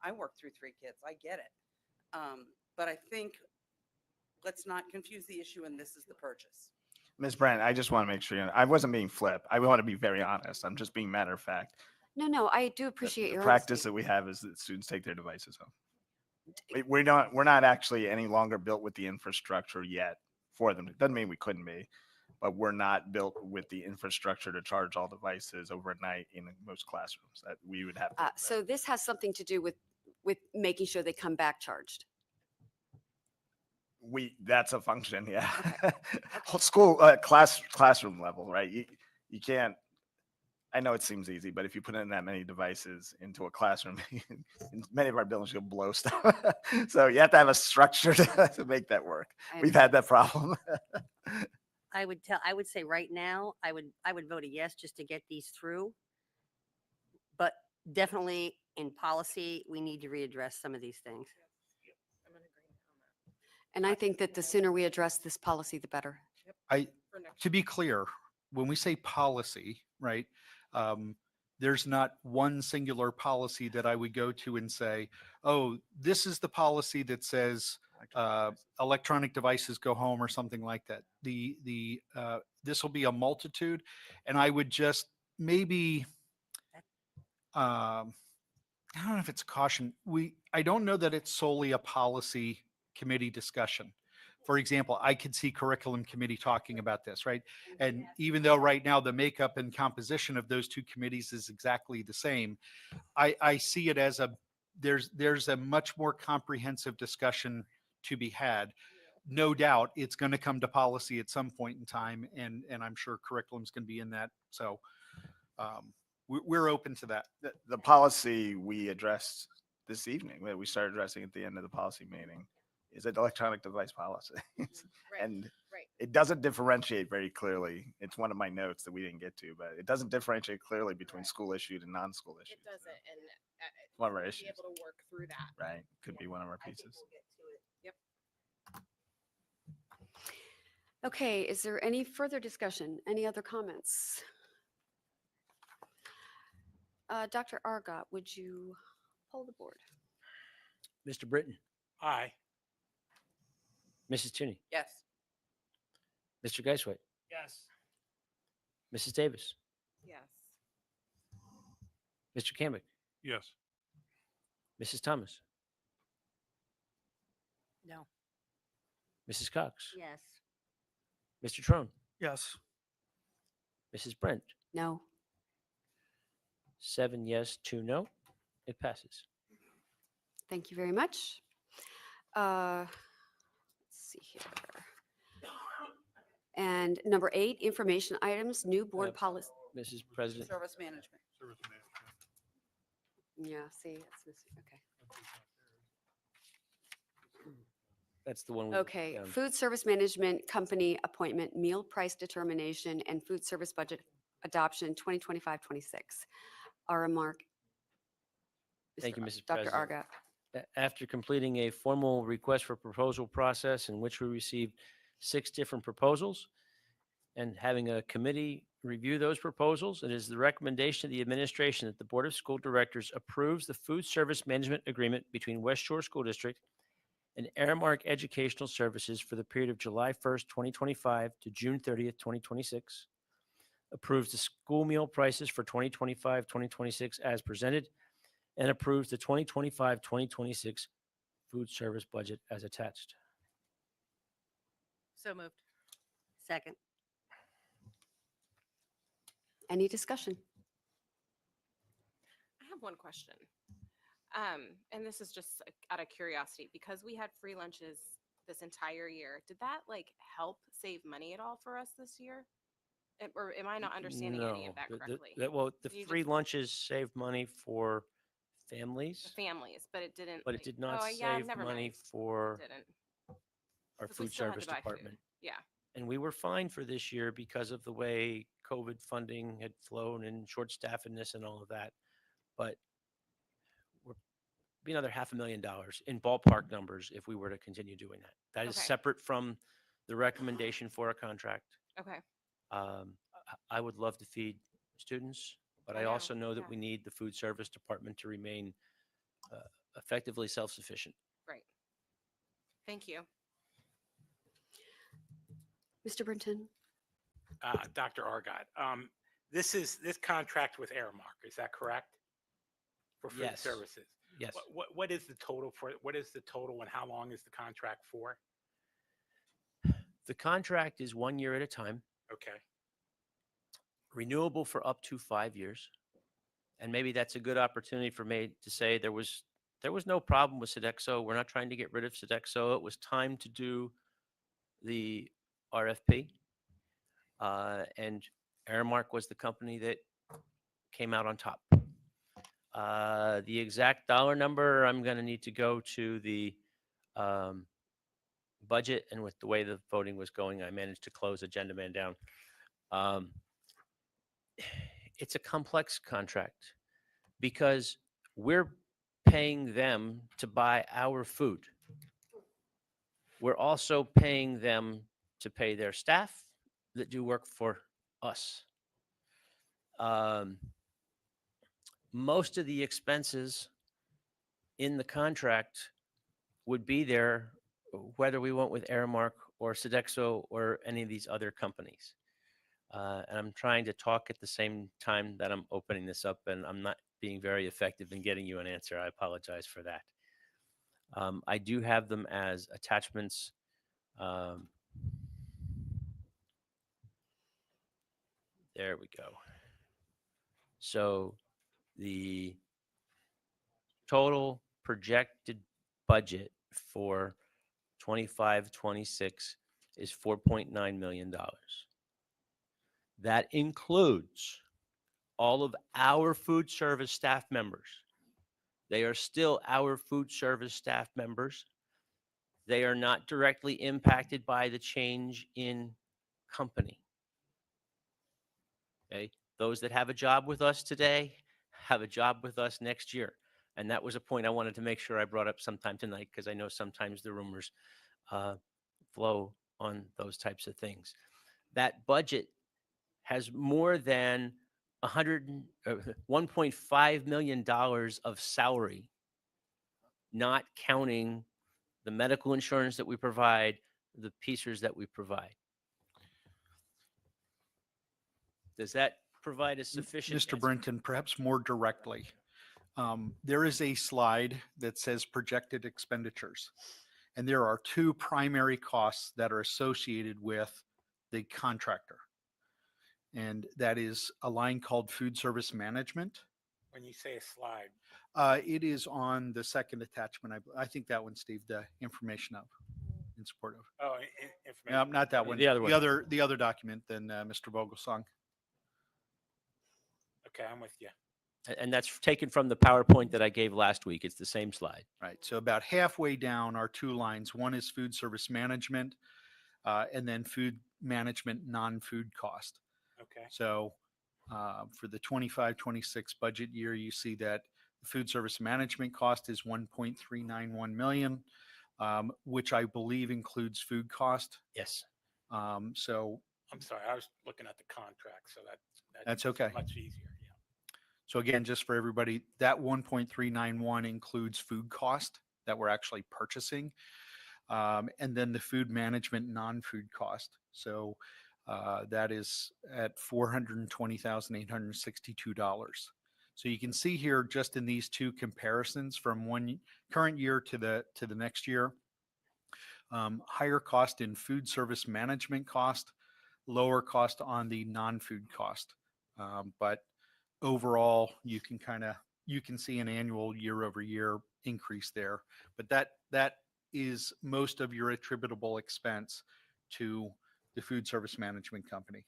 I worked through 3 kids. I get it. But I think let's not confuse the issue, and this is the purchase. Ms. Brent, I just want to make sure I wasn't being flip. I want to be very honest. I'm just being matter of fact. No, I do appreciate your practice honesty. that we have is that students take their devices home. We're not actually any longer built with the infrastructure yet for them. It doesn't mean we couldn't be, but we're not built with the infrastructure to charge all devices overnight in most classrooms that we would have. So this has something to do with with making sure they come back charged? That's a function, yeah. Okay. Whole school, classroom level, right? You can't, I know it seems easy, but if you put in that many devices into a classroom, in many of our buildings, you'll blow stuff. So you have to have a structure to make that work. We've had that problem. I would say right now, I would vote a yes just to get these through. But definitely in policy, we need to readdress some of these things. And I think that the sooner we address this policy, the better. To be clear, when we say policy, right, there's not one singular policy that I would go to and say, oh, this is the policy that says electronic devices go home or something like that. This will be a multitude, and I would just maybe, I don't know if it's caution. I don't know that it's solely a policy committee discussion. For example, I could see curriculum committee talking about this, right? And even though right now the makeup and composition of those two committees is exactly the same, I see it as there's a much more comprehensive discussion to be had. No doubt it's going to come to policy at some point in time, and I'm sure curriculum's going to be in that. So we're open to that. The policy we addressed this evening, that we started addressing at the end of the policy meeting, is an electronic device policy. And it doesn't differentiate very clearly. It's one of my notes that we didn't get to, but it doesn't differentiate clearly between school issued and non-school issued. It doesn't, and One of our we'll issues. be able to work through that. Right. Could be one of our pieces. Yep. Okay, is there any further discussion? Any other comments? Dr. Argot, would you poll the board? Mr. Britton, Aye. Mrs. Tierney, Yes. Mr. Geiswit, Yes. Mrs. Davis, Yes. Mr. Kamick, Yes. Mrs. Thomas, No. Mrs. Cox, Yes. Mr. Trone, Yes. Mrs. Brent, No. 7 yes, 2 no. It passes. Thank you very much. Let's see here. And number 8, information items, new board policy. Mrs. President, Service management. Yeah, see, it's missing. Okay. that's the one. Okay, food service management company appointment, meal price determination, and food service budget adoption 2025-26. Our remark. Thank you, Mrs. Dr. President. Argot. After completing a formal request for proposal process in which we received 6 different proposals and having a committee review those proposals, it is the recommendation of the administration that the Board of School Directors approves the food service management agreement between West Shore School District and Aramark Educational Services for the period of July 1st, 2025 to June 30th, 2026. Approves the school meal prices for 2025-2026 as presented, and approves the 2025-2026 food service budget as attached. So moved. Second. Any discussion? I have one question. And this is just out of curiosity, because we had free lunches this entire year. Did that help save money at all for us this year? Or am I not understanding any of that correctly? The You free just- lunches save money for families, The families, but it didn't. but it did not oh, yeah, save never money mind. for It didn't. our 'Cause we food still had to service buy food. department. Yeah. And we were fine for this year because of the way COVID funding had flown and short staffedness and all of that. But we're be another $500,000 in ballpark numbers if we were to continue doing that. That is Okay. separate from the recommendation for a contract. Okay. I would love to feed students, but I I know, also know that yeah. we need the food service department to remain effectively self-sufficient. Right. Thank you. Mr. Brinton? Dr. Argot, this contract with Aramark, is that correct? For food Yes. services? Yes. What is the total and how long is the contract for? The contract is 1 year at a time, Okay. renewable for up to 5 years. And maybe that's a good opportunity for me to say there was there was no problem with Sodexo. We're not trying to get rid of Sodexo. It was time to do the RFP. And Aramark was the company that came out on top. The exact dollar number, I'm going to need to go to the budget, and with the way the voting was going, I managed to close Agenda Man down. It's a complex contract because we're paying them to buy our food. We're also paying them to pay their staff that do work for us. Most of the expenses in the contract would be there whether we went with Aramark or Sodexo or any of these other companies. And I'm trying to talk at the same time that I'm opening this up, and I'm not being very effective in getting you an answer. I apologize for that. I do have them as attachments. There we go. So the total projected budget for 25-26 is $4.9 million. That includes all of our food service staff members. They are still our food service staff members. They are not directly impacted by the change in company. Okay? Those that have a job with us today have a job with us next year. And that was a point I wanted to make sure I brought up sometime tonight, because I know sometimes the rumors flow on those types of things. That budget has more than $1.5 million of salary, not counting the medical insurance that we provide, the piecers that we provide. Does that provide a sufficient Mr. answer? Brinton, perhaps more directly, there is a slide that says projected expenditures. And there are two primary costs that are associated with the contractor. And that is a line called food service management. When you say a slide, It is on the second attachment. I think that one, Steve, the information of in support of. oh, No, information. not that one. The other one. The other document than Mr. Vogelsong. Okay, I'm with you. And that's taken from the PowerPoint that I gave last week. It's the same slide. Right. So about halfway down are two lines. One is food service management, and then food management non-food cost. Okay. So for the 25-26 budget year, you see that the food service management cost is 1.391 million, which I believe includes food cost. Yes. So I'm sorry, I was looking at the contract, so That's okay. Much easier. Yeah. So again, just for everybody, that 1.391 includes food cost that we're actually purchasing, and then the food management non-food cost. So that is at $420,862. So you can see here, just in these two comparisons from one current year to the next year, higher cost in food service management cost, lower cost on the non-food cost. But overall, you can see an annual year-over-year increase there. But that is most of your attributable expense to the food service management company.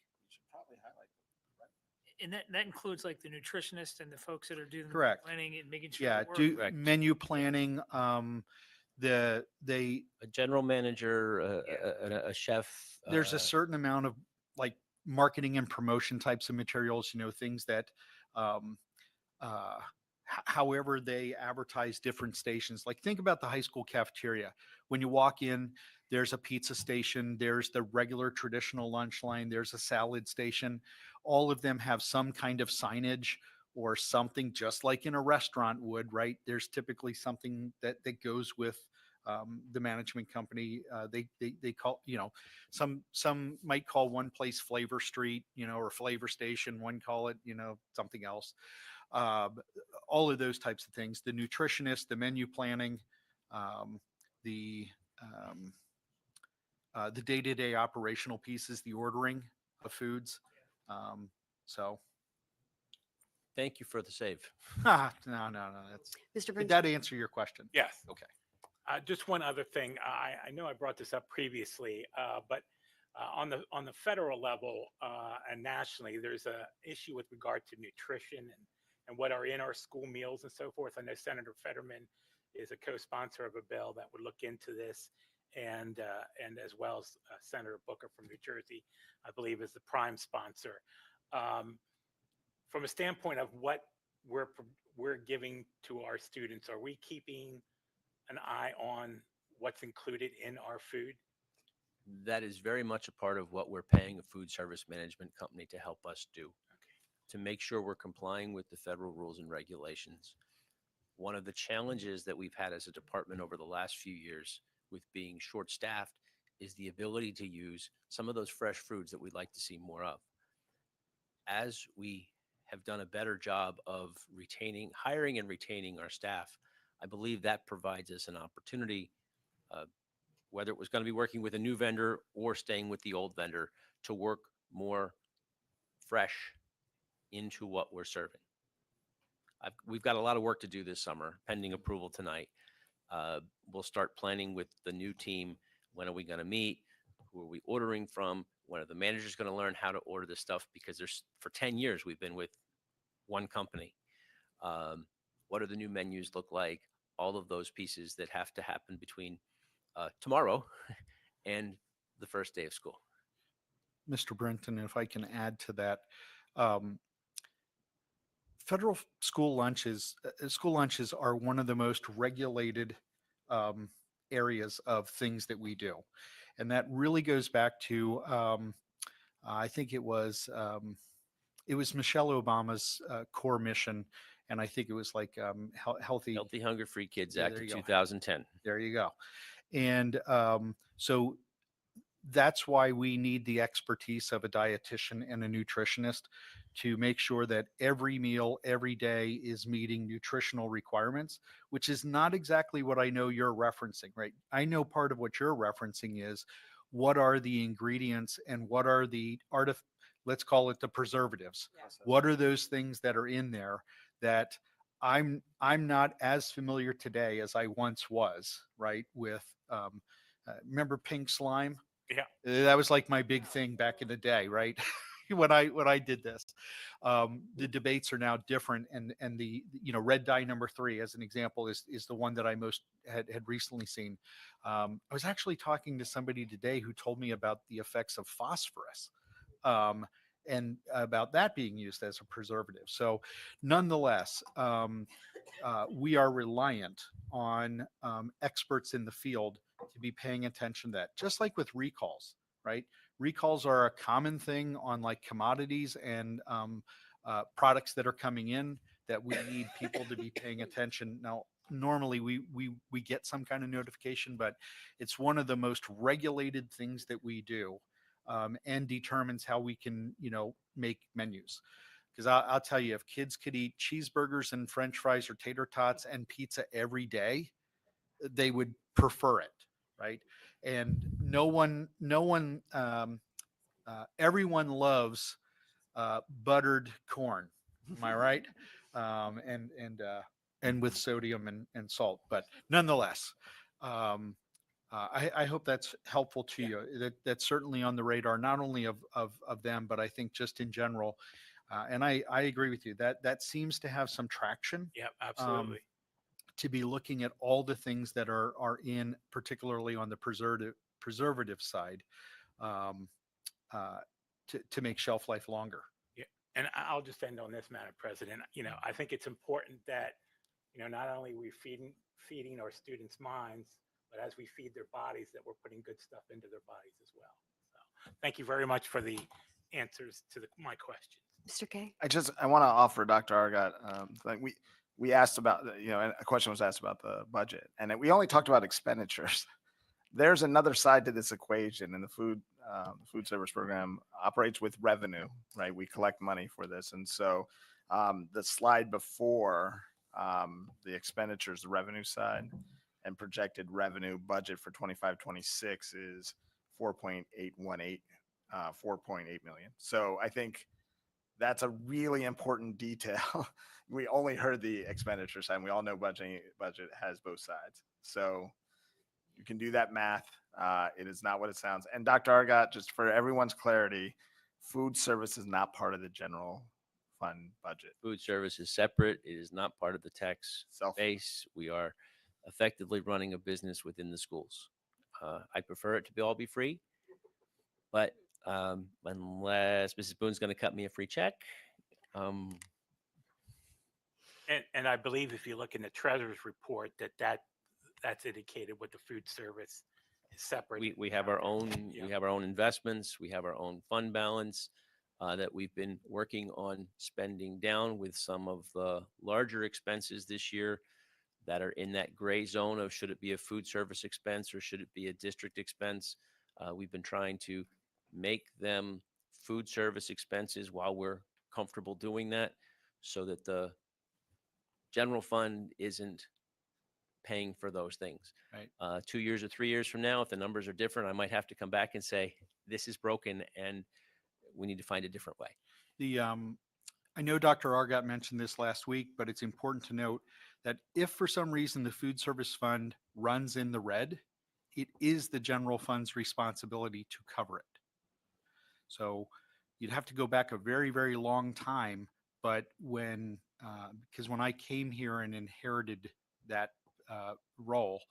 And that includes like the nutritionist and the folks that are doing the Correct. planning and making sure. Yeah, the work- do Correct. menu planning. A general manager, a chef. There's a certain amount of like marketing and promotion types of materials, things that however they advertise different stations. Like think about the high school cafeteria. When you walk in, there's a pizza station, there's the regular traditional lunch line, there's a salad station. All of them have some kind of signage or something, just like in a restaurant would, right? There's typically something that goes with the management company. They call, some might call one place Flavor Street, or Flavor Station, one call it, something else. All of those types of things, the nutritionist, the menu planning, the day-to-day operational pieces, the ordering of foods. So Thank you for the save. No. That's, Mr. did Brinson? that answer your question? Yes. Okay. Just one other thing. I know I brought this up previously, but on the federal level and nationally, there's a issue with regard to nutrition and what are in our school meals and so forth. I know Senator Fetterman is a co-sponsor of a bill that would look into this, and as well as Senator Booker from New Jersey, I believe, is the prime sponsor. From a standpoint of what we're giving to our students, are we keeping an eye on what's included in our food? That is very much a part of what we're paying a food service management company to help us do, to make sure we're complying with the federal rules and regulations. One of the challenges that we've had as a department over the last few years with being short-staffed is the ability to use some of those fresh foods that we'd like to see more of. As we have done a better job of hiring and retaining our staff, I believe that provides us an opportunity, whether it was going to be working with a new vendor or staying with the old vendor, to work more fresh into what we're serving. We've got a lot of work to do this summer, pending approval tonight. We'll start planning with the new team. When are we going to meet? Who are we ordering from? When are the managers going to learn how to order this stuff? Because for 10 years, we've been with one company. What do the new menus look like? All of those pieces that have to happen between tomorrow and the first day of school. Mr. Brenton, if I can add to that, federal school lunches are one of the most regulated areas of things that we do. And that really goes back to, I think it was Michelle Obama's core mission. And I think it was like Healthy Hunger Free Kids Yeah, Act there of you go. 2010. There you go. And so that's why we need the expertise of a dietitian and a nutritionist to make sure that every meal, every day is meeting nutritional requirements, which is not exactly what I know you're referencing, right? I know part of what you're referencing is what are the ingredients and what are the let's call it the preservatives. What are those things that are in there that I'm not as familiar today as I once was, right? With remember pink slime? Yeah. That was like my big thing back in the day, right? when I did this. The debates are now different, and the red dye number 3 as an example is the one that I most had recently seen. I was actually talking to somebody today who told me about the effects of phosphorus. And about that being used as a preservative. So nonetheless, we are reliant on experts in the field to be paying attention to that, just like with recalls, right? Recalls are a common thing on like commodities and products that are coming in that we need people to be paying attention. Now, normally we get some kind of notification, but it's one of the most regulated things that we do. And determines how we can, make menus. Because I'll tell you, if kids could eat cheeseburgers and French fries or tater tots and pizza every day, they would prefer it, right? And everyone loves buttered corn. Am I right? And with sodium and salt, but nonetheless. I hope that's helpful to you. That's certainly on the radar, not only of them, but I think just in general. And I agree with you that seems to have some traction. Yeah, absolutely. To be looking at all the things that are in, particularly on the preservative side, to make shelf life longer. Yeah, and I'll just end on this, Madam President. I think it's important that not only we feeding our students' minds, but as we feed their bodies, that we're putting good stuff into their bodies as well. So thank you very much for the answers to my questions. Mr. Kay? I want to offer Dr. Argot, like we asked about, a question was asked about the budget, and we only talked about expenditures. There's another side to this equation, and the food service program operates with revenue, right? We collect money for this. And so the slide before the expenditures, the revenue side, and projected revenue budget for 25-26 is 4.8 million. So I think that's a really important detail. We only heard the expenditure side. And we all know budget has both sides. So you can do that math. It is not what it sounds. And Dr. Argot, just for everyone's clarity, food service is not part of the general fund budget. Food service is separate. It is not part of the tax base. We are effectively running a business within the schools. I prefer it to all be free, but unless Mrs. Boone's going to cut me a free check. And I believe if you look in the treasurer's report, that's indicated with the food service is separate. We have our own we have our own investments. We have our own fund balance that we've been working on spending down with some of the larger expenses this year that are in that gray zone of should it be a food service expense or should it be a district expense. We've been trying to make them food service expenses while we're comfortable doing that so that the general fund isn't paying for those things. Right. 2 years or 3 years from now, if the numbers are different, I might have to come back and say, this is broken and we need to find a different way. I know Dr. Argot mentioned this last week, but it's important to note that if for some reason the food service fund runs in the red, it is the general fund's responsibility to cover it. So you'd have to go back a very, very long time. But because when I came here and inherited that role,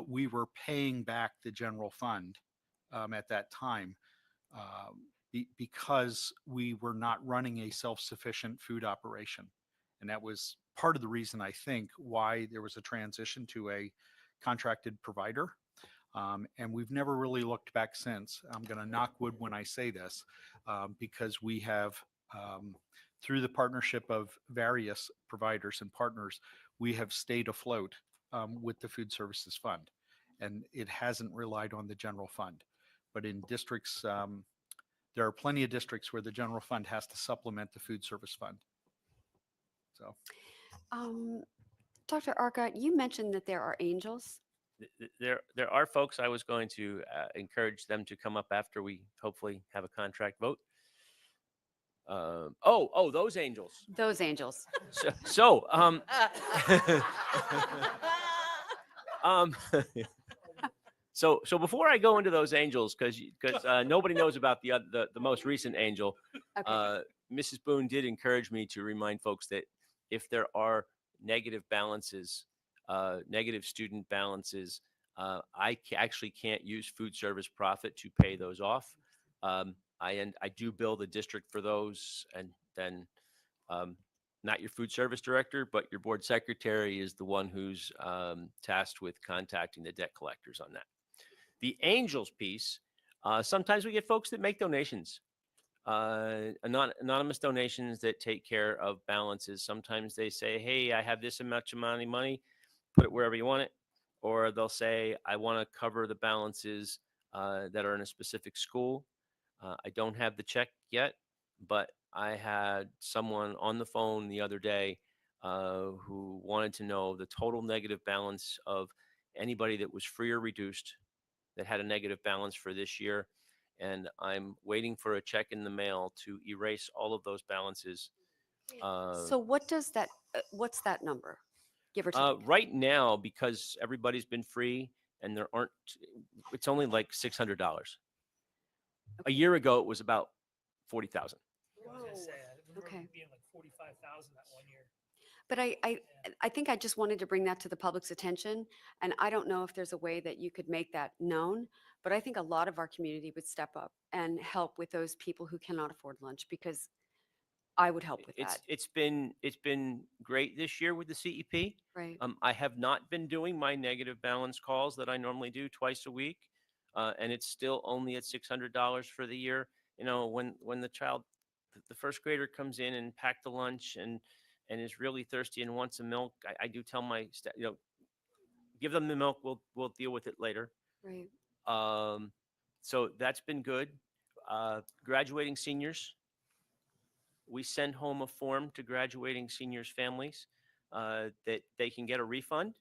we were paying back the general fund at that time because we were not running a self-sufficient food operation. And that was part of the reason, I think, why there was a transition to a contracted provider. And we've never really looked back since. I'm going to knock wood when I say this, because we have, through the partnership of various providers and partners, we have stayed afloat with the food services fund. And it hasn't relied on the general fund. But in districts, there are plenty of districts where the general fund has to supplement the food service fund. So, Dr. Argot, you mentioned that there are angels. There are folks. I was going to encourage them to come up after we hopefully have a contract vote. Those angels. Those angels. So before I go into those angels, because nobody knows about the most recent angel, Okay. Mrs. Boone did encourage me to remind folks that if there are negative balances, negative student balances, I actually can't use food service profit to pay those off. I do bill the district for those, and then not your food service director, but your board secretary is the one who's tasked with contacting the debt collectors on that. The angels piece, sometimes we get folks that make donations, anonymous donations that take care of balances. Sometimes they say, hey, I have this amount of money, put it wherever you want it. Or they'll say, I want to cover the balances that are in a specific school. I don't have the check yet, but I had someone on the phone the other day who wanted to know the total negative balance of anybody that was free or reduced that had a negative balance for this year. And I'm waiting for a check in the mail to erase all of those balances. So what does that, what's that number? Give or take. Right now, because everybody's been free and there aren't, it's only like $600. A year ago, it was about 40,000. Okay. Being like 45,000 that 1 year. But I think I just wanted to bring that to the public's attention. And I don't know if there's a way that you could make that known, but I think a lot of our community would step up and help with those people who cannot afford lunch, because I would help with that. It's been great this year with the CEP. Right. I have not been doing my negative balance calls that I normally do twice a week, and it's still only at $600 for the year. You know, when the child, the first grader comes in and packed the lunch and is really thirsty and wants a milk, I do tell my staff, give them the milk. We'll deal with it later. Right. So that's been good. Graduating seniors. We send home a form to graduating seniors' families that they can get a refund.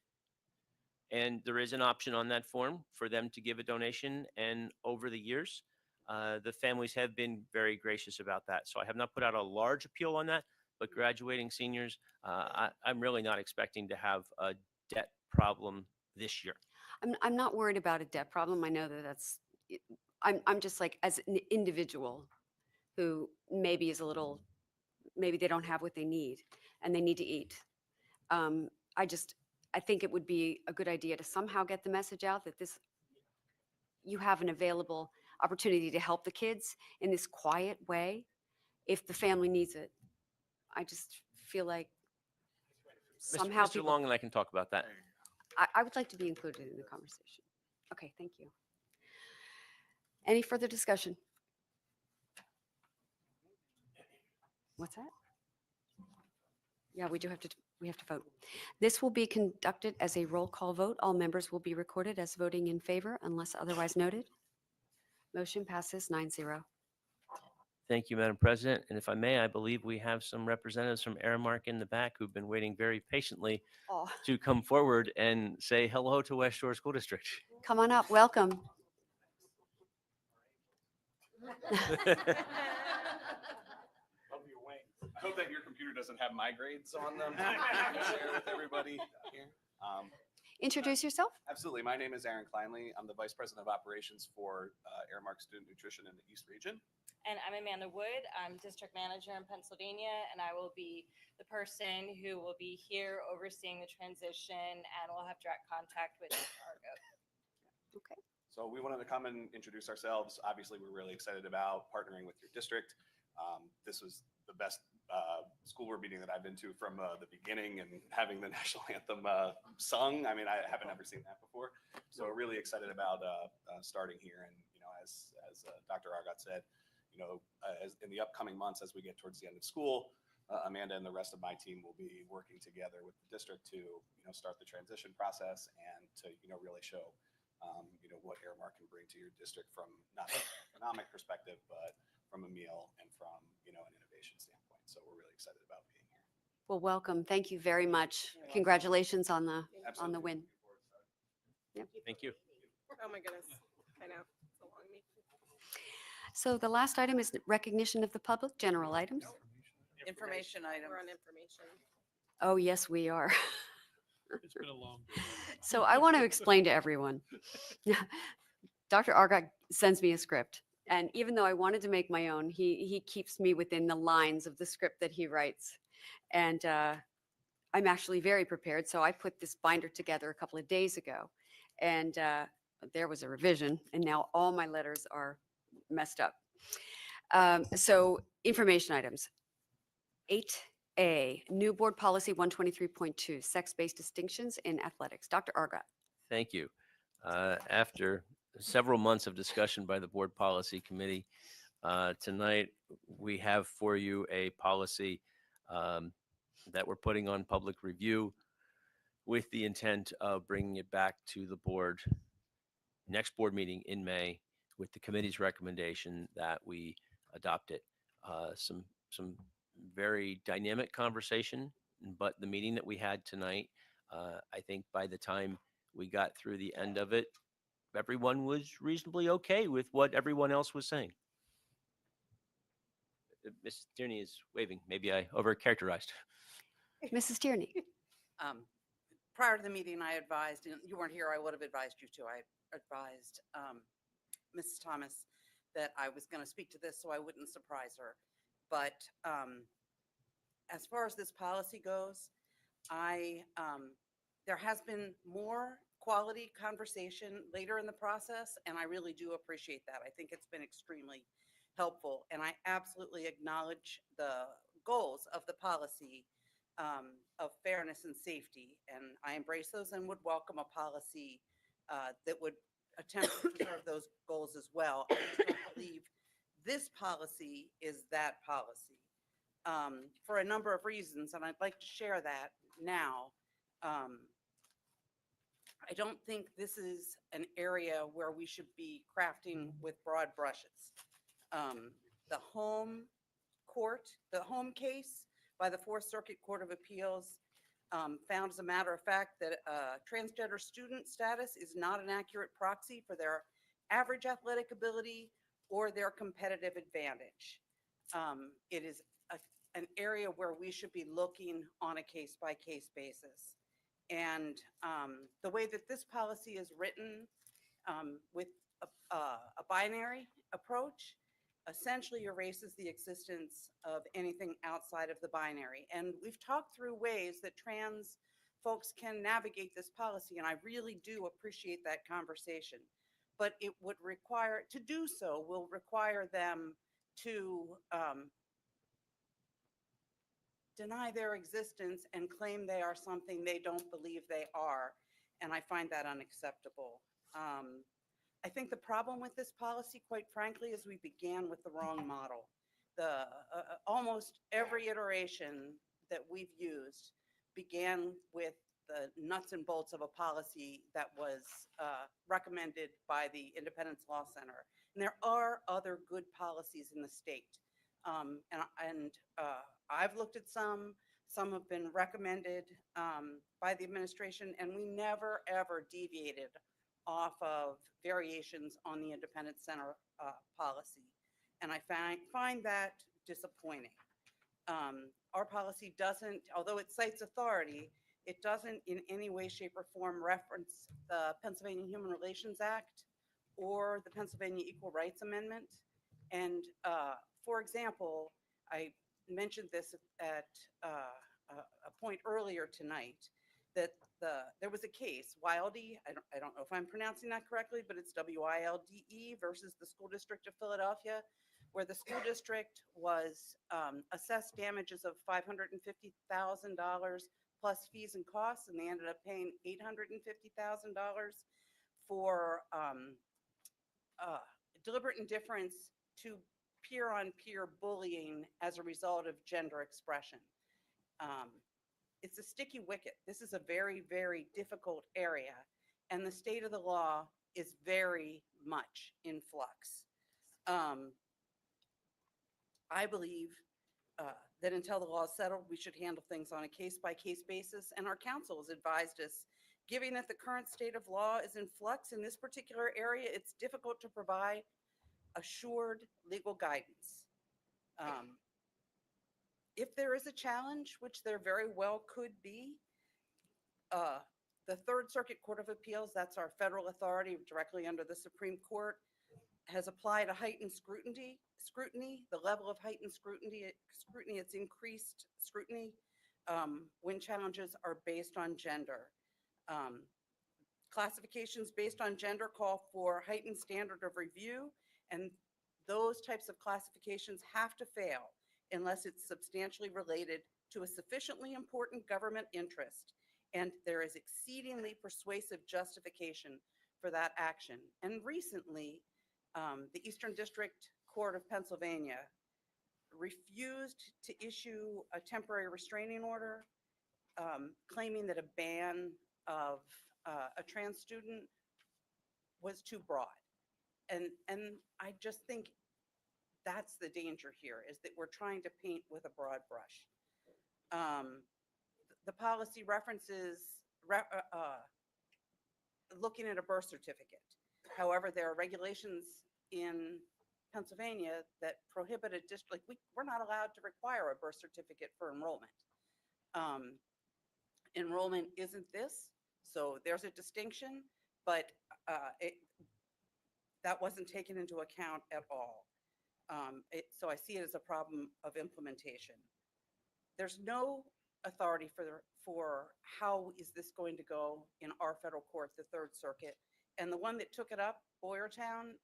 And there is an option on that form for them to give a donation. And over the years, the families have been very gracious about that. So I have not put out a large appeal on that, but graduating seniors, I'm really not expecting to have a debt problem this year. I'm not worried about a debt problem. I know that that's, I'm just like, as an individual who maybe is a little, maybe they don't have what they need and they need to eat. I think it would be a good idea to somehow get the message out that you have an available opportunity to help the kids in this quiet way if the family needs it. I just feel like somehow Mr. Long and I can talk about that. I would like to be included in the conversation. Okay, thank you. Any further discussion? What's that? Yeah, we have to vote. This will be conducted as a roll call vote. All members will be recorded as voting in favor unless otherwise noted. Motion passes 9-0. Thank you, Madam President. And if I may, I believe we have some representatives from Aramark in the back who've been waiting very patiently Oh. to come forward and say hello to West Shore School District. Come on up, welcome. I hope that your computer doesn't have my grades on them to share with everybody here. Introduce yourself. Absolutely. My name is Aaron Kleinley. I'm the Vice President of Operations for Aramark Student Nutrition in the East Region. And I'm Amanda Wood. I'm District Manager in Pennsylvania, and I will be the person who will be here overseeing the transition, and we'll have direct contact with Argo. Okay. So we wanted to come and introduce ourselves. Obviously, we're really excited about partnering with your district. This was the best school board meeting that I've been to from the beginning, and having the national anthem sung. I mean, I haven't ever seen that before. So we're really excited about starting here. And, as Dr. Argot said, as in the upcoming months, as we get towards the end of school, Amanda and the rest of my team will be working together with the district to, start the transition process and to, really show, what Aramark can bring to your district from not an economic perspective, but from a meal and from, an innovation standpoint. So we're really excited about being here. Well, welcome. Thank you very much. Congratulations on the win. Yep. Thank you. Oh my goodness. I know. It's a long meeting. So the last item is recognition of the public, general items. Information items. We're on information. Oh, yes, we are. It's been a long day. So I want to explain to everyone. Dr. Argot sends me a script. And even though I wanted to make my own, he keeps me within the lines of the script that he writes. And I'm actually very prepared. So I put this binder together a couple of days ago. And there was a revision. And now all my letters are messed up. So information items. 8A, new board policy 123.2, sex-based distinctions in athletics. Dr. Argot. Thank you. After several months of discussion by the Board Policy Committee, tonight we have for you a policy that we're putting on public review with the intent of bringing it back to the board next board meeting in May with the committee's recommendation that we adopt it. Some very dynamic conversation, but the meeting that we had tonight, I think by the time we got through the end of it, everyone was reasonably okay with what everyone else was saying. Mrs. Tierney is waving. Maybe I overcharacterized. Mrs. Tierney. Prior to the meeting, I advised, and you weren't here, I would have advised you too. I advised Mrs. Thomas that I was going to speak to this so I wouldn't surprise her. But as far as this policy goes, there has been more quality conversation later in the process, and I really do appreciate that. I think it's been extremely helpful, and I absolutely acknowledge the goals of the policy of fairness and safety, and I embrace those and would welcome a policy that would attempt to preserve those goals as well. I just don't believe this policy is that policy for a number of reasons, and I'd like to share that now. I don't think this is an area where we should be crafting with broad brushes. The home case by the Fourth Circuit Court of Appeals found, as a matter of fact, that transgender student status is not an accurate proxy for their average athletic ability or their competitive advantage. It is an area where we should be looking on a case-by-case basis. And the way that this policy is written with a binary approach essentially erases the existence of anything outside of the binary. And we've talked through ways that trans folks can navigate this policy, and I really do appreciate that conversation. But it would require, to do so, will require them to deny their existence and claim they are something they don't believe they are. And I find that unacceptable. I think the problem with this policy, quite frankly, is we began with the wrong model. Almost every iteration that we've used began with the nuts and bolts of a policy that was recommended by the Independence Law Center. And there are other good policies in the state. I've looked at some have been recommended by the administration, and we never ever deviated off of variations on the Independence Center policy. And I find that disappointing. Our policy doesn't, although it cites authority, it doesn't in any way, shape, or form reference the Pennsylvania Human Relations Act or the Pennsylvania Equal Rights Amendment. And for example, I mentioned this at a point earlier tonight, that there was a case, Wilde, I don't know if I'm pronouncing that correctly, but it's WILDE versus the School District of Philadelphia, where the school district was assessed damages of $550,000 plus fees and costs, and they ended up paying $850,000 for deliberate indifference to peer-on-peer bullying as a result of gender expression. It's a sticky wicket. This is a very, very difficult area, and the state of the law is very much in flux. I believe that until the law is settled, we should handle things on a case-by-case basis, and our counsel has advised us, given that the current state of law is in flux in this particular area, it's difficult to provide assured legal guidance. If there is a challenge, which there very well could be, the Third Circuit Court of Appeals, that's our federal authority directly under the Supreme Court, has applied a heightened scrutiny. The level of heightened scrutiny, it's increased scrutiny when challenges are based on gender. Classifications based on gender call for heightened standard of review, and those types of classifications have to fail unless it's substantially related to a sufficiently important government interest and there is exceedingly persuasive justification for that action. And recently, the Eastern District Court of Pennsylvania refused to issue a temporary restraining order, claiming that a ban of a trans student was too broad. And I just think that's the danger here, is that we're trying to paint with a broad brush. The policy references looking at a birth certificate. However, there are regulations in Pennsylvania that prohibit a district, we're not allowed to require a birth certificate for enrollment. Enrollment isn't this, so there's a distinction, but that wasn't taken into account at all. So I see it as a problem of implementation. There's no authority for how is this going to go in our federal court, the Third Circuit. And the one that took it up, Boyertown,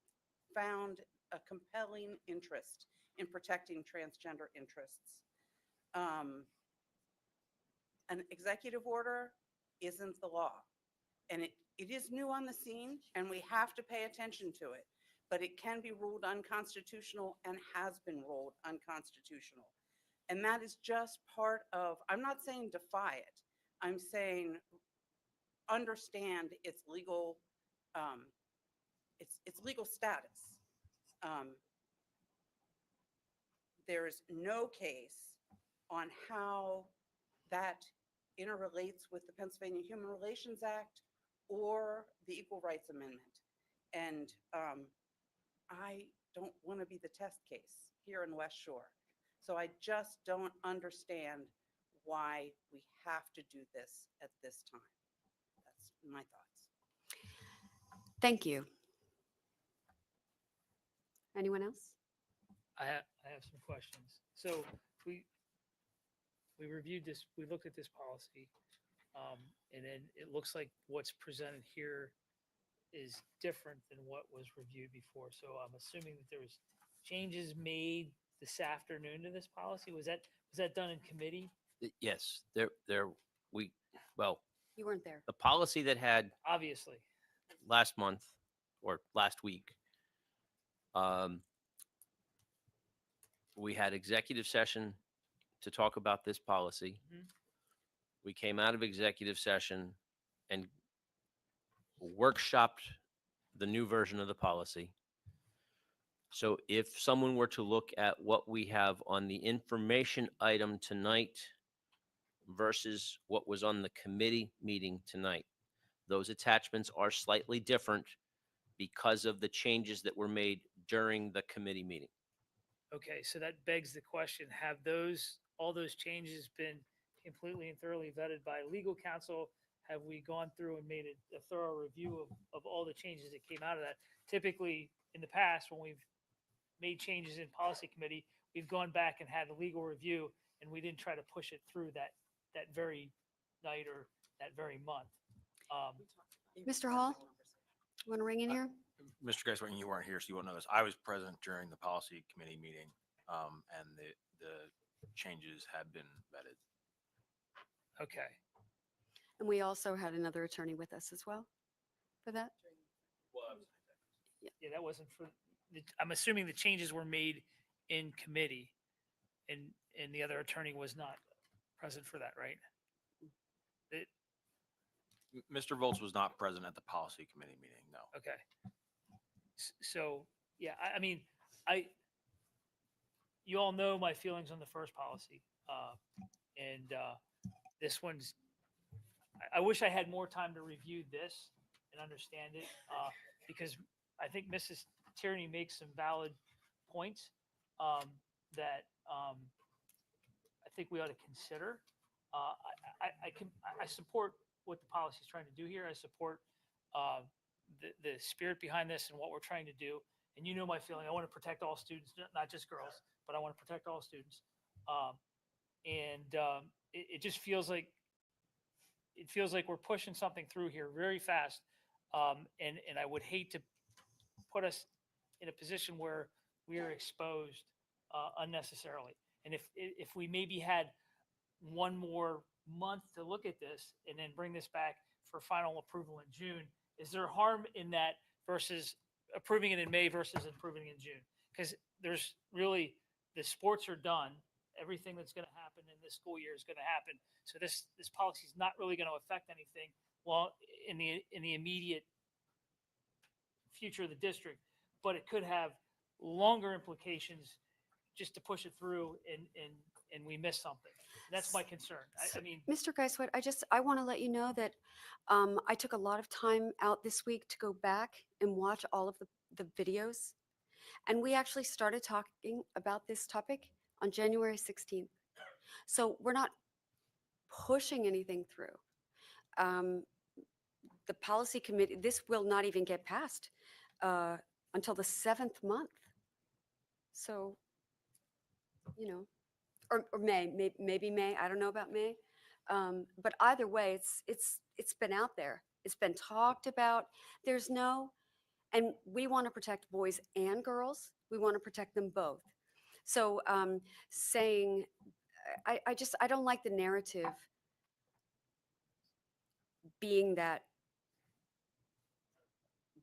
found a compelling interest in protecting transgender interests. An executive order isn't the law. And it is new on the scene, and we have to pay attention to it. But it can be ruled unconstitutional and has been ruled unconstitutional. And that is just part of, I'm not saying defy it. I'm saying understand its legal, its legal status. There's no case on how that interrelates with the Pennsylvania Human Relations Act or the Equal Rights Amendment. And don't want to be the test case here in West Shore. So I just don't understand why we have to do this at this time. That's my thoughts. Thank you. Anyone else? I have some questions. So we reviewed this, we looked at this policy, and then it looks like what's presented here is different than what was reviewed before. So I'm assuming that there was changes made this afternoon to this policy. Was that done in committee? Yes, well, You weren't there. the policy that had Obviously. last month or last week, we had executive session to talk about this policy. Mhm. We came out of executive session and workshopped the new version of the policy. So if someone were to look at what we have on the information item tonight versus what was on the committee meeting tonight, those attachments are slightly different because of the changes that were made during the committee meeting. Okay, so that begs the question, have all those changes been completely and thoroughly vetted by legal counsel? Have we gone through and made a thorough review of all the changes that came out of that? Typically, in the past, when we've made changes in policy committee, we've gone back and had a legal review, and we didn't try to push it through that very night or that very month. Mr. Hall, you want to ring in here? Mr. Geisler, you weren't here, so you won't know this. I was present during the policy committee meeting, and the changes have been vetted. Okay. And we also had another attorney with us as well for that. Yeah, that wasn't for, I'm assuming the changes were made in committee, and the other attorney was not present for that, right? Mr. Volz was not present at the policy committee meeting, no. Okay. So, yeah, I mean, you all know my feelings on the first policy. And this one's, I wish I had more time to review this and understand it, because I think Mrs. Tierney makes some valid points that I think we ought to consider. I support what the policy is trying to do here. I support the spirit behind this and what we're trying to do. And you know my feeling. I want to protect all students, not just girls, but I want to protect all students. It just feels like we're pushing something through here very fast. And I would hate to put us in a position where we are exposed unnecessarily. And if we maybe had one more month to look at this and then bring this back for final approval in June, is there harm in that versus approving it in May versus approving it in June? Because there's really, the sports are done. Everything that's going to happen in this school year is going to happen. So this policy is not really going to affect anything well in the immediate future of the district, but it could have longer implications just to push it through and we miss something. That's my concern. I mean, Mr. Geiswit, I want to let you know that I took a lot of time out this week to go back and watch all of the videos. And we actually started talking about this topic on January 16th. So we're not pushing anything through. The policy committee, this will not even get passed until the 7th month. So, you know, or May, maybe May. I don't know about May. But either way, it's been out there. It's been talked about. And we want to protect boys and girls. We want to protect them both. So saying, I don't like the narrative being that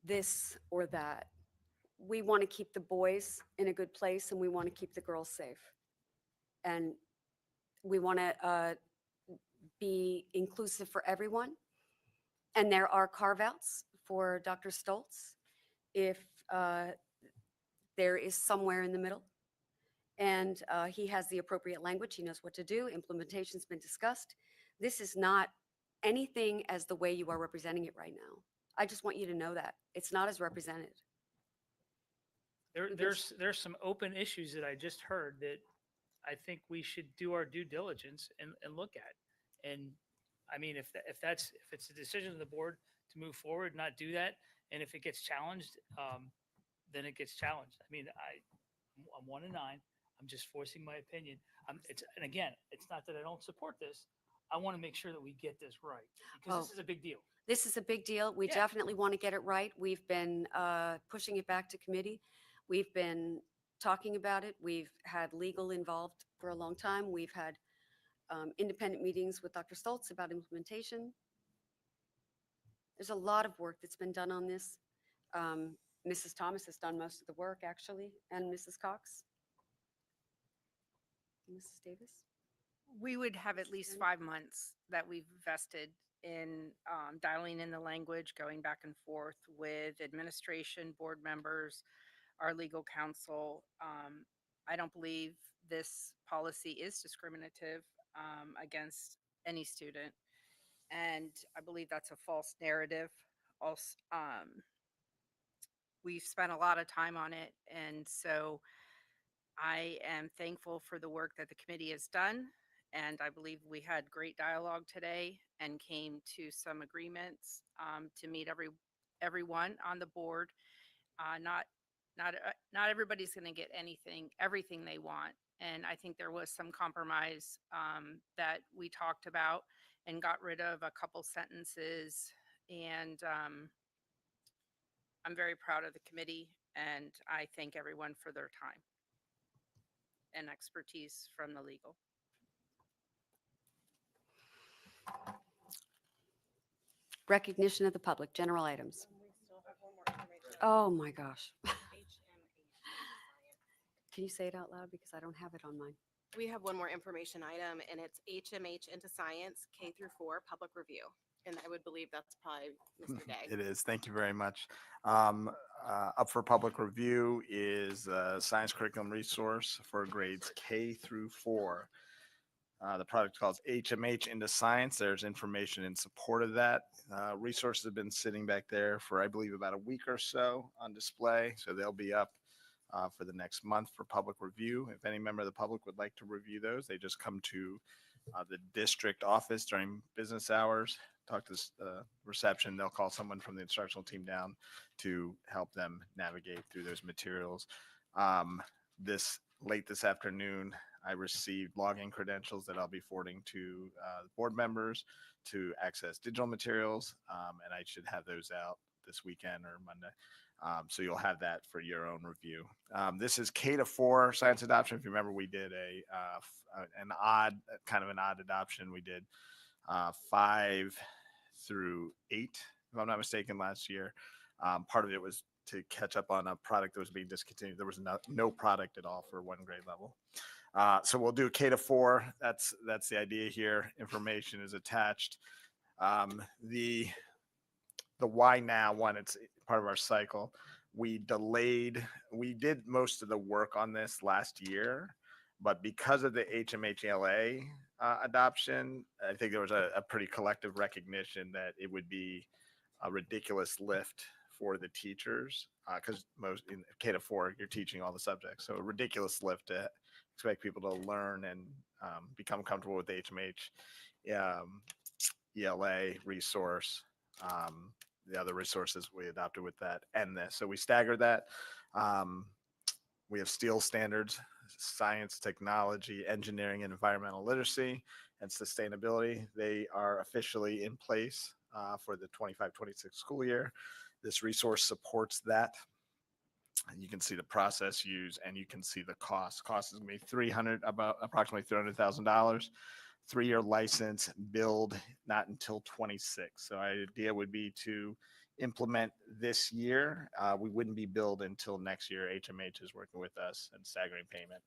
this or that. We want to keep the boys in a good place and we want to keep the girls safe. And we want to be inclusive for everyone. And there are carve-outs for Dr. Stoltz if there is somewhere in the middle. And he has the appropriate language. He knows what to do. Implementation's been discussed. This is not anything as the way you are representing it right now. I just want you to know that. It's not as represented. There's some open issues that I just heard that I think we should do our due diligence and look at. And I mean, if it's a decision of the board to move forward, not do that, and if it gets challenged, then it gets challenged. I mean, I'm 1 and 9. I'm just voicing my opinion. And again, it's not that I don't support this. I want to make sure that we get this right because this is a big deal. This is a big deal. We definitely want to get it right. We've been pushing it back to committee. We've been talking about it. We've had legal involved for a long time. We've had independent meetings with Dr. Stoltz about implementation. There's a lot of work that's been done on this. Mrs. Thomas has done most of the work, actually, and Mrs. Cox. Mrs. Davis? We would have at least 5 months that we've vested in dialing in the language, going back and forth with administration, board members, our legal counsel. I don't believe this policy is discriminative against any student. And I believe that's a false narrative. Also, we've spent a lot of time on it. And so I am thankful for the work that the committee has done. And I believe we had great dialogue today and came to some agreements to meet everyone on the board. Not everybody's going to get everything they want. And I think there was some compromise that we talked about and got rid of a couple sentences. And I'm very proud of the committee, and I thank everyone for their time and expertise from the legal. Recognition of the public, general items. Oh my gosh. Can you say it out loud because I don't have it on mine? We have one more information item, and it's HMH into Science K through 4 public review. And I would believe that's probably Mr. Day. It is. Thank you very much. Up for public review is a science curriculum resource for grades K through 4. The product called HMH into Science. There's information in support of that. Resources have been sitting back there for, I believe, about a week or so on display. So they'll be up for the next month for public review. If any member of the public would like to review those, they just come to the district office during business hours, talk to the reception. They'll call someone from the instructional team down to help them navigate through those materials. Late this afternoon, I received login credentials that I'll be forwarding to board members to access digital materials, and I should have those out this weekend or Monday. So you'll have that for your own review. This is K to 4 science adoption. If you remember, we did an odd adoption. We did 5 through 8, if I'm not mistaken, last year. Part of it was to catch up on a product that was being discontinued. There was no product at all for one grade level. So we'll do K to 4. That's the idea here. Information is attached. The why now one, it's part of our cycle. We did most of the work on this last year, but because of the HMHLA adoption, I think there was a pretty collective recognition that it would be a ridiculous lift for the teachers, because most in K to 4, you're teaching all the subjects. So a ridiculous lift to expect people to learn and become comfortable with the HMH ELA resource. The other resources we adopted with that and this. So we staggered that. We have STEEL standards, science, technology, engineering, and environmental literacy, and sustainability. They are officially in place for the 25-26 school year. This resource supports that. And you can see the process used, and you can see the cost. Cost is going to be approximately $300,000. 3-year license, build not until 26. So our idea would be to implement this year. We wouldn't be billed until next year. HMH is working with us and staggering payment.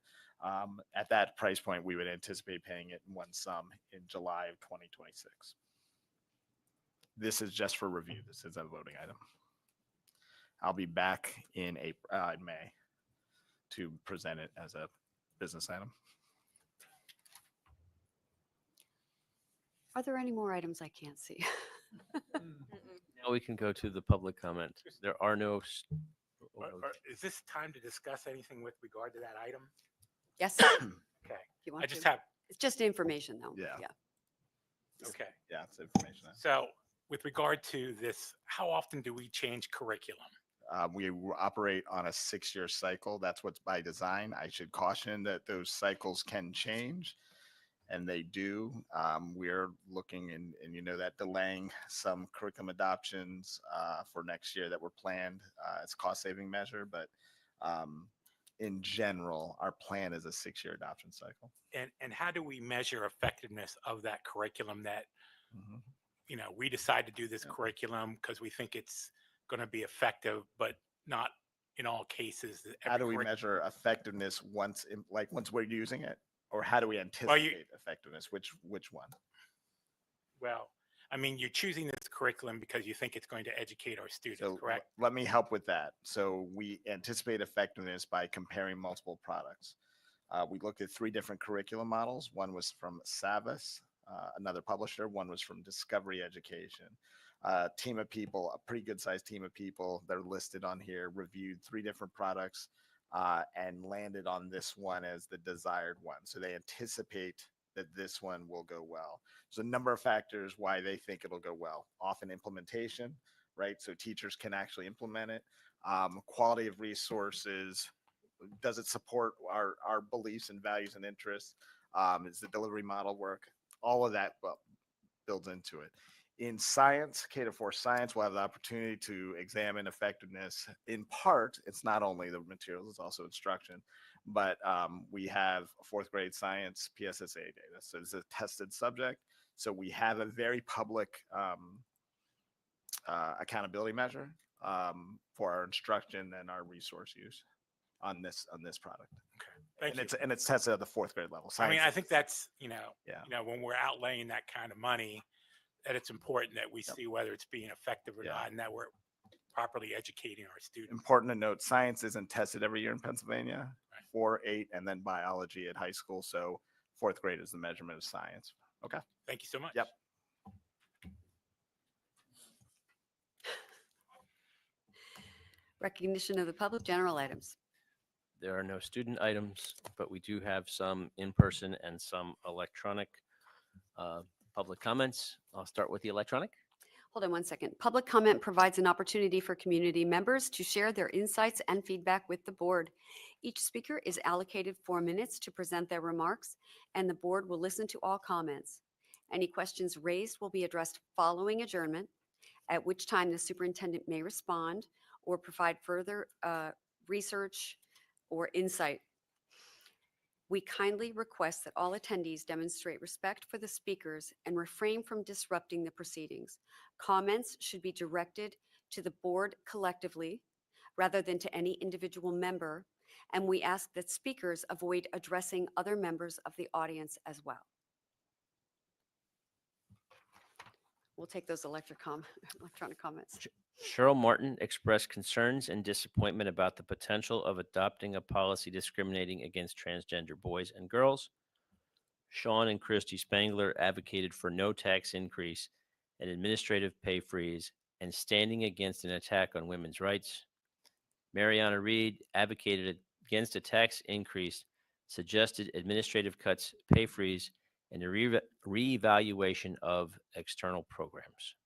At that price point, we would anticipate paying it in one sum in July of 2026. This is just for review. This is a voting item. I'll be back in May to present it as a business item. Are there any more items I can't see? Now we can go to the public comment. There are no Is this time to discuss anything with regard to that item? Yes, Okay. if you want I just to. have, It's just information though. Yeah. okay. Yeah, it's information. So with regard to this, how often do we change curriculum? We operate on a 6-year cycle. That's what's by design. I should caution that those cycles can change, and they do. We're looking and you know that delaying some curriculum adoptions for next year that were planned as cost saving measure, but in general, our plan is a 6-year adoption cycle. And how do we measure effectiveness of that curriculum that, Mhm. you know, we decide to do this curriculum because we think it's going to be effective, but not in all cases. How do we measure effectiveness once we're using it, or how do we anticipate effectiveness? Which one? Well, I mean, you're choosing this curriculum because you think it's going to educate our students, So correct? let me help with that. So we anticipate effectiveness by comparing multiple products. We looked at 3 different curriculum models. One was from Savas, another publisher. One was from Discovery Education. Team of people, a pretty good sized team of people. They're listed on here, reviewed 3 different products and landed on this one as the desired one. So they anticipate that this one will go well. There's a number of factors why they think it'll go well. Often implementation, right? So teachers can actually implement it. Quality of resources. Does it support our beliefs and values and interests? Is the delivery model work? All of that builds into it. In science, K-4 science, we'll have the opportunity to examine effectiveness. In part, it's not only the materials, it's also instruction, but we have 4th grade science PSSA data. So it's a tested subject. So we have a very public accountability measure for our instruction and our resource use on this product. Thank you. And it's tested at the 4th grade level. I mean, I Science think that's, you know, when we're outlaying that kind of money, that it's important that we see whether it's being effective or not, and that we're properly educating our students. Important to note, science isn't tested every year in Pennsylvania. 4, 8, and then biology at high school. So 4th grade is the measurement of science. Okay. Thank you so much. Yep. Recognition of the public, general items. There are no student items, but we do have some in-person and some electronic public comments. I'll start with the electronic. Hold on one second. Public comment provides an opportunity for community members to share their insights and feedback with the board. Each speaker is allocated 4 minutes to present their remarks, and the board will listen to all comments. Any questions raised will be addressed following adjournment, at which time the superintendent may respond or provide further research or insight. We kindly request that all attendees demonstrate respect for the speakers and refrain from disrupting the proceedings. Comments should be directed to the board collectively rather than to any individual member, and we ask that speakers avoid addressing other members of the audience as well. We'll take those electronic comments. Cheryl Martin expressed concerns and disappointment about the potential of adopting a policy discriminating against transgender boys and girls. Sean and Christy Spangler advocated for no tax increase, an administrative pay freeze, and standing against an attack on women's rights. Mariana Reed advocated against a tax increase, suggested administrative cuts, pay freeze, and a reevaluation of external programs.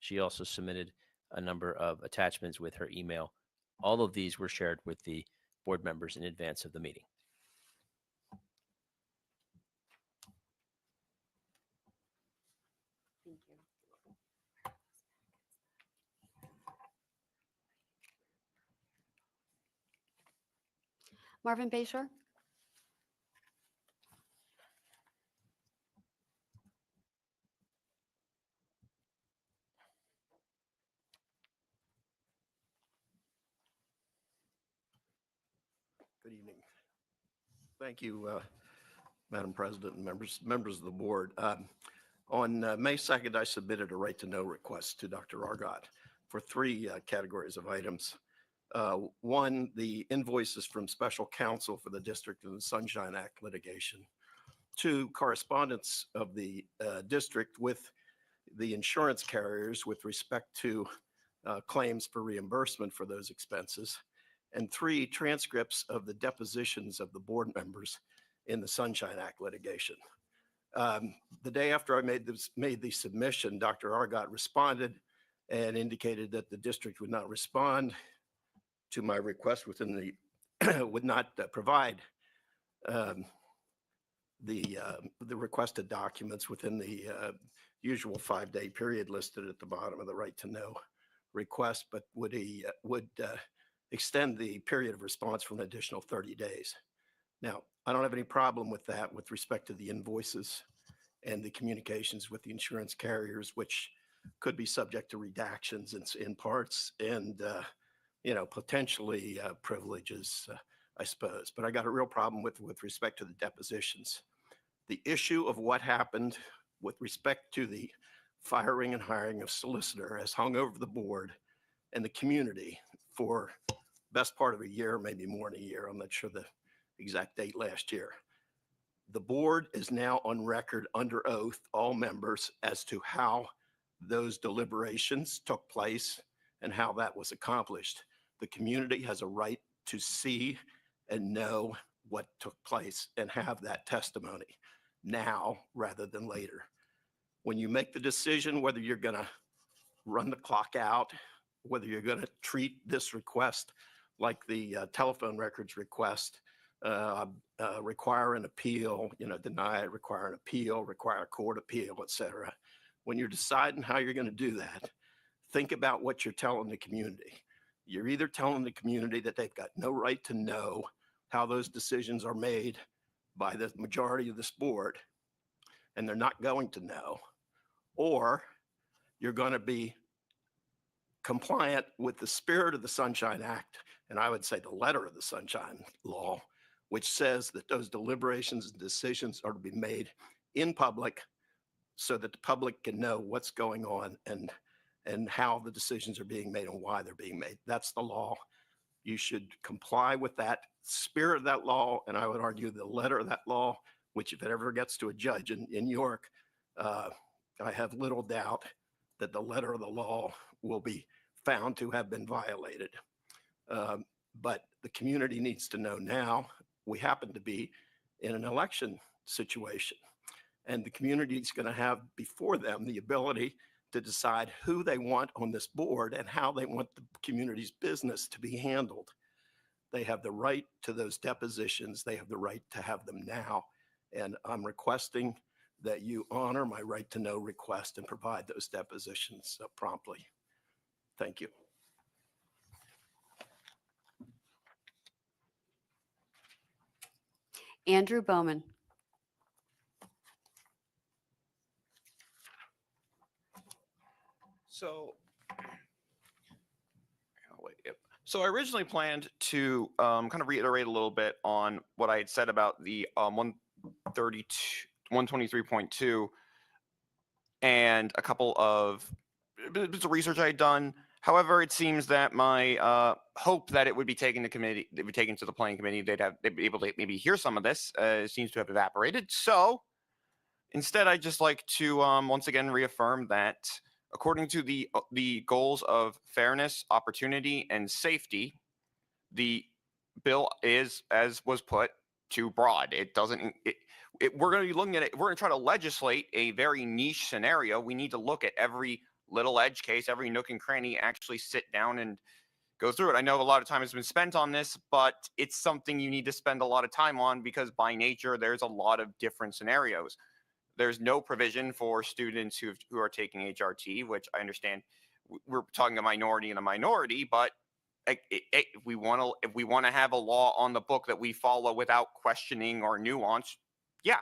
She also submitted a number of attachments with her email. All of these were shared with the board members in advance of the meeting. Thank you. Marvin Bayshore. Good evening. Thank you, Madam President and members of the board. On May 2nd, I submitted a right to know request to Dr. Argot for 3 categories of items. 1, the invoices from special counsel for the district and the Sunshine Act litigation. 2, correspondence of the district with the insurance carriers with respect to claims for reimbursement for those expenses. And 3, transcripts of the depositions of the board members in the Sunshine Act litigation. The day after I made the submission, Dr. Argott responded and indicated that the district would not respond to my request within the, would not provide the requested documents within the usual 5-day period listed at the bottom of the right to know request, but would extend the period of response for an additional 30 days. Now, I don't have any problem with that with respect to the invoices and the communications with the insurance carriers, which could be subject to redactions in parts and, potentially privileges, I suppose. But I got a real problem with respect to the depositions. The issue of what happened with respect to the firing and hiring of solicitor has hung over the board and the community for best part of a year, maybe more than a year. I'm not sure the exact date last year. The board is now on record under oath, all members, as to how those deliberations took place and how that was accomplished. The community has a right to see and know what took place and have that testimony now rather than later. When you make the decision whether you're going to run the clock out, whether you're going to treat this request like the telephone records request, require an appeal, deny it, require an appeal, require a court appeal, et cetera. When you're deciding how you're going to do that, think about what you're telling the community. You're either telling the community that they've got no right to know how those decisions are made by the majority of this board, and they're not going to know, or you're going to be compliant with the spirit of the Sunshine Act, and I would say the letter of the Sunshine Law, which says that those deliberations and decisions are to be made in public so that the public can know what's going on and how the decisions are being made and why they're being made. That's the law. You should comply with that spirit of that law, and I would argue the letter of that law, which if it ever gets to a judge in New York, I have little doubt that the letter of the law will be found to have been violated. But the community needs to know now. We happen to be in an election situation, and the community is going to have before them the ability to decide who they want on this board and how they want the community's business to be handled. They have the right to those depositions. They have the right to have them now. And I'm requesting that you honor my right to know request and provide those depositions promptly. Thank you. Andrew Bowman. So, So I originally planned to kind of reiterate a little bit on what I had said about the 123.2 and a couple of bits of research I had done. However, it seems that my hope that it would be taken to committee, it would be taken to the planning committee, they'd be able to maybe hear some of this, seems to have evaporated. So instead, I'd just like to once again reaffirm that according to the goals of fairness, opportunity, and safety, the bill is, as was put, too broad. It doesn't. We're going to be looking at it. We're going to try to legislate a very niche scenario. We need to look at every little edge case, every nook and cranny, actually sit down and go through it. I know a lot of time has been spent on this, but it's something you need to spend a lot of time on because by nature, there's a lot of different scenarios. There's no provision for students who are taking HRT, which I understand we're talking a minority and a minority, but if we want to have a law on the book that we follow without questioning or nuance, yeah.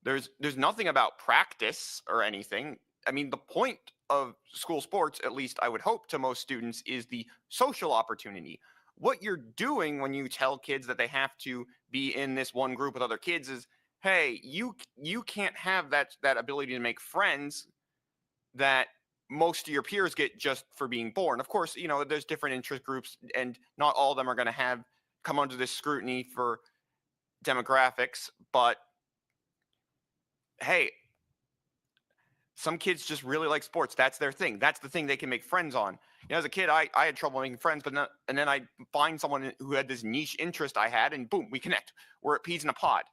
There's nothing about practice or anything. I mean, the point of school sports, at least I would hope to most students, is the social opportunity. What you're doing when you tell kids that they have to be in this one group with other kids is, hey, you can't have that ability to make friends that most of your peers get just for being born. Of course, you know, there's different interest groups and not all of them are going to come under this scrutiny for demographics, but hey, Some kids just really like sports. That's their thing. That's the thing they can make friends on. You know, as a kid, I had trouble making friends, and then I find someone who had this niche interest I had, and boom, we connect. We're at peas in a pod.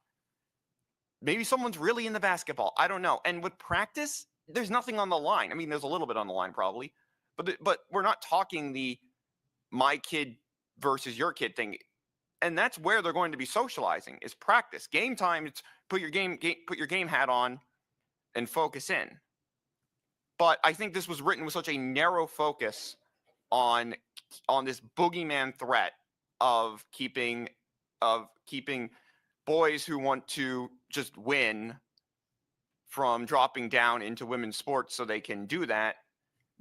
Maybe someone's really into basketball. I don't know. And with practice, there's nothing on the line. I mean, there's a little bit on the line probably, but we're not talking the my kid versus your kid thing. And that's where they're going to be socializing is practice. Game time, it's put your game hat on and focus in. But I think this was written with such a narrow focus on this boogeyman threat of keeping boys who want to just win from dropping down into women's sports so they can do that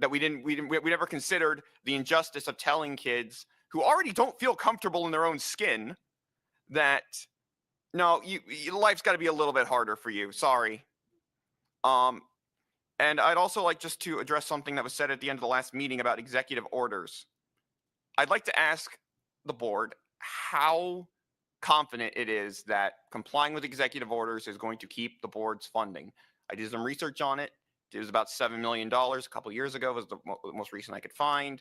we never considered the injustice of telling kids who already don't feel comfortable in their own skin that no, life's got to be a little bit harder for you. Sorry. And I'd also like just to address something that was said at the end of the last meeting about executive orders. I'd like to ask the board how confident it is that complying with executive orders is going to keep the board's funding. I did some research on it. It was about $7 million a couple of years ago, was the most recent I could find.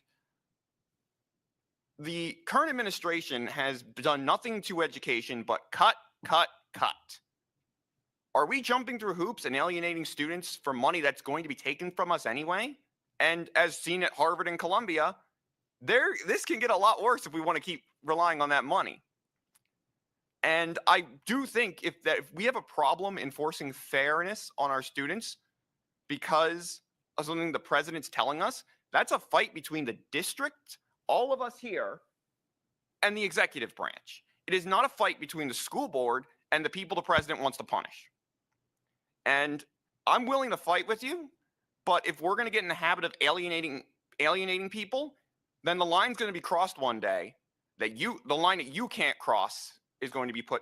The current administration has done nothing to education but cut, cut, cut. Are we jumping through hoops and alienating students for money that's going to be taken from us anyway? And as seen at Harvard and Columbia, this can get a lot worse if we want to keep relying on that money. And I do think if we have a problem enforcing fairness on our students because of something the president's telling us, that's a fight between the district, all of us here, and the executive branch. It is not a fight between the school board and the people the president wants to punish. And I'm willing to fight with you, but if we're going to get in the habit of alienating people, then the line's going to be crossed one day. The line that you can't cross is going to be put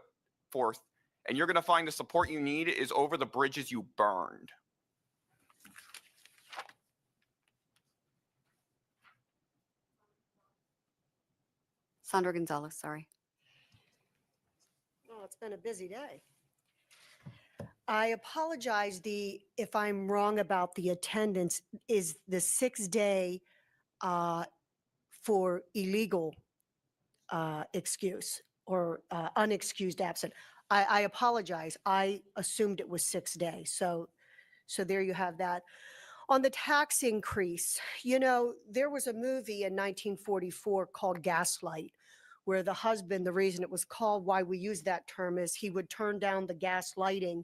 forth, and you're going to find the support you need is over the bridges you burned. Sandra Gonzalez, sorry. Oh, it's been a busy day. I apologize if I'm wrong about the attendance, is the 6th day for illegal excuse or unexcused absent. I apologize. I assumed it was 6 days. So there you have that. On the tax increase, you know, there was a movie in 1944 called Gaslight, where the husband, the reason it was called, why we use that term, is he would turn down the gas lighting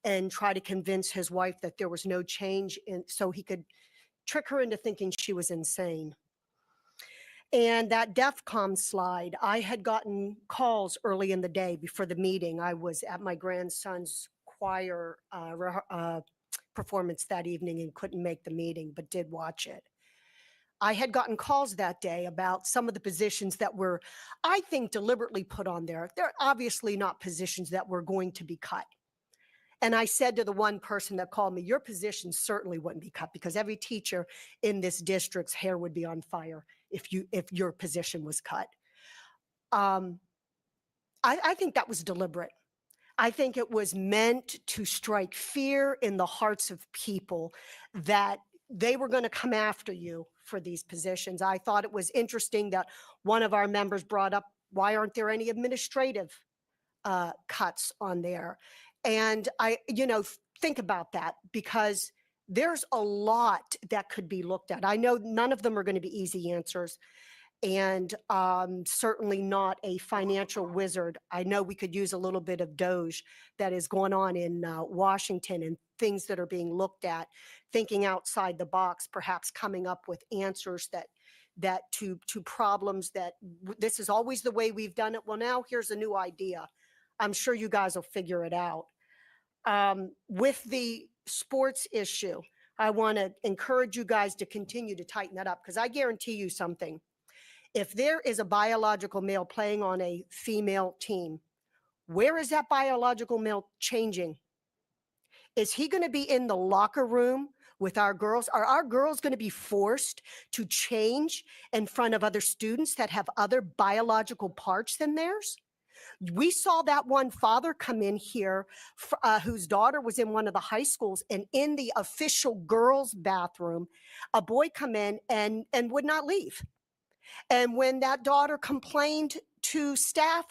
and try to convince his wife that there was no change so he could trick her into thinking she was insane. And that DEFCON slide, I had gotten calls early in the day before the meeting. I was at my grandson's choir performance that evening and couldn't make the meeting, but did watch it. I had gotten calls that day about some of the positions that were, I think, deliberately put on there. They're obviously not positions that were going to be cut. And I said to the one person that called me, your position certainly wouldn't be cut because every teacher in this district's hair would be on fire if your position was cut. I think that was deliberate. I think it was meant to strike fear in the hearts of people that they were going to come after you for these positions. I thought it was interesting that one of our members brought up, why aren't there any administrative cuts on there? And think about that because there's a lot that could be looked at. I know none of them are going to be easy answers and certainly not a financial wizard. I know we could use a little bit of Doge that is going on in Washington and things that are being looked at, thinking outside the box, perhaps coming up with answers that to problems that this is always the way we've done it. Well, now here's a new idea. I'm sure you guys will figure it out. With the sports issue, I want to encourage you guys to continue to tighten that up because I guarantee you something. If there is a biological male playing on a female team, where is that biological male changing? Is he going to be in the locker room with our girls? Are our girls going to be forced to change in front of other students that have other biological parts than theirs? We saw that one father come in here whose daughter was in one of the high schools, and in the official girls' bathroom, a boy come in and would not leave. And when that daughter complained to staff,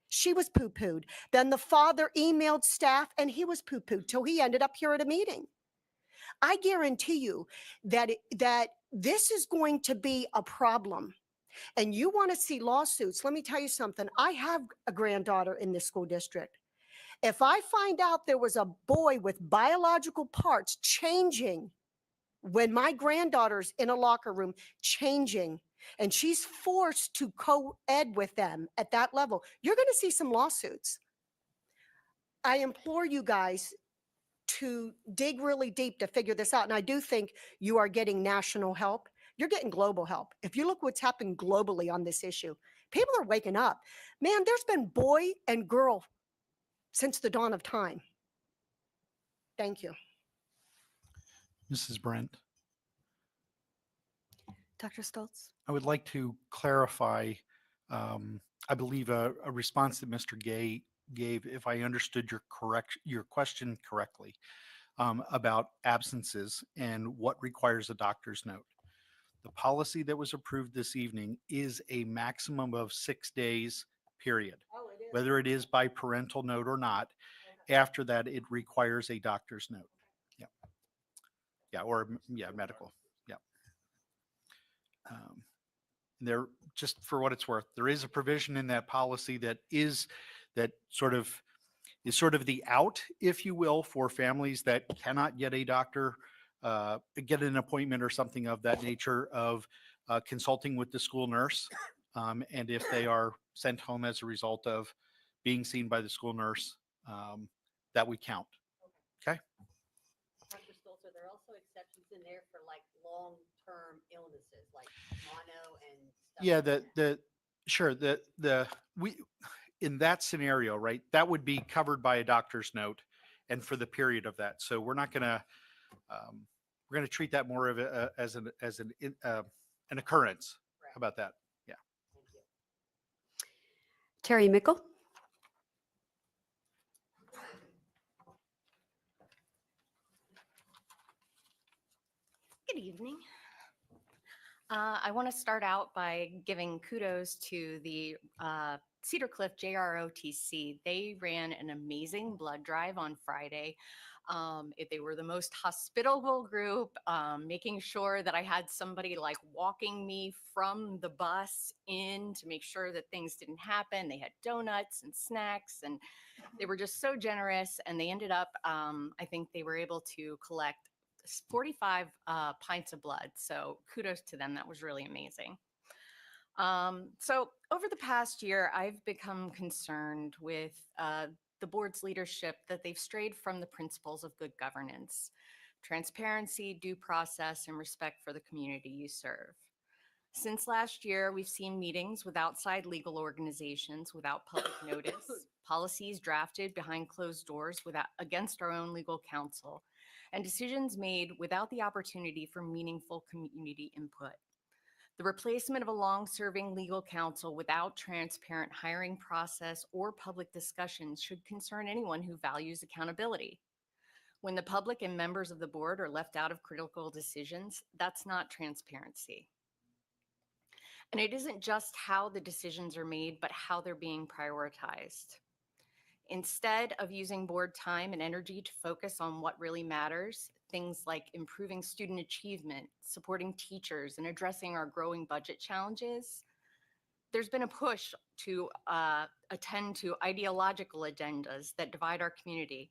she was poo-pooed. Then the father emailed staff and he was poo-pooed till he ended up here at a meeting. I guarantee you that that this is going to be a problem. And you want to see lawsuits. Let me tell you something. I have a granddaughter in this school district. If I find out there was a boy with biological parts changing when my granddaughter's in a locker room changing, and she's forced to co-ed with them at that level, you're going to see some lawsuits. I implore you guys to dig really deep to figure this out. And I do think you are getting national help. You're getting global help. If you look what's happened globally on this issue, people are waking up. Man, there's been boy and girl since the dawn of time. Thank you. Mrs. Brent, Dr. Stoltz? I would like to clarify, I believe a response that Mr. Gay gave, if I understood your question correctly, about absences and what requires a doctor's note. The policy that was approved this evening is a maximum of 6 days, period. Oh, it is. Whether it is by parental note or not. After that, it requires a doctor's note. Yeah. Yeah, or yeah, medical. Yeah. There, just for what it's worth, there is a provision in that policy that is sort of the out, if you will, for families that cannot get a doctor, get an appointment or something of that nature, of consulting with the school nurse. And if they are sent home as a result of being seen by the school nurse, that would count. Okay. Dr. Stoltz, are there also exceptions in there for like long-term illnesses like mono and stuff? Yeah, sure. We, in that scenario, right, that would be covered by a doctor's note and for the period of that. So we're not going to, we're going to treat that more of as an occurrence. Right. How about that? Yeah. Thank you. Terry Mickle? Good evening. I want to start out by giving kudos to the Cedar Cliff JROTC. They ran an amazing blood drive on Friday. They were the most hospitable group, making sure that I had somebody like walking me from the bus in to make sure that things didn't happen. They had donuts and snacks, and they were just so generous. And they ended up, I think they were able to collect 45 pints of blood. So kudos to them. That was really amazing. So over the past year, I've become concerned with the board's leadership that they've strayed from the principles of good governance, transparency, due process, and respect for the community you serve. Since last year, we've seen meetings with outside legal organizations without public notice, policies drafted behind closed doors against our own legal counsel, and decisions made without the opportunity for meaningful community input. The replacement of a long-serving legal counsel without transparent hiring process or public discussions should concern anyone who values accountability. When the public and members of the board are left out of critical decisions, that's not transparency. And it isn't just how the decisions are made, but how they're being prioritized. Instead of using board time and energy to focus on what really matters, things like improving student achievement, supporting teachers, and addressing our growing budget challenges, there's been a push to attend to ideological agendas that divide our community.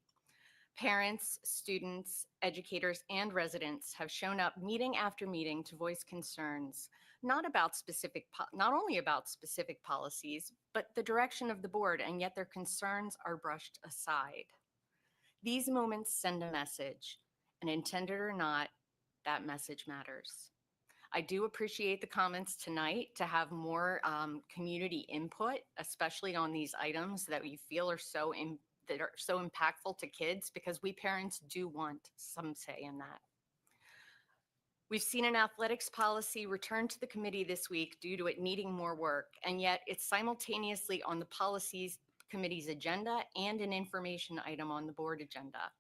Parents, students, educators, and residents have shown up meeting after meeting to voice concerns, not only about specific policies, but the direction of the board, and yet their concerns are brushed aside. These moments send a message, and intended or not, that message matters. I do appreciate the comments tonight to have more community input, especially on these items that we feel are so impactful to kids, because we parents do want some say in that. We've seen an athletics policy return to the committee this week due to it needing more work, and yet it's simultaneously on the policies committee's agenda and an information item on the board agenda.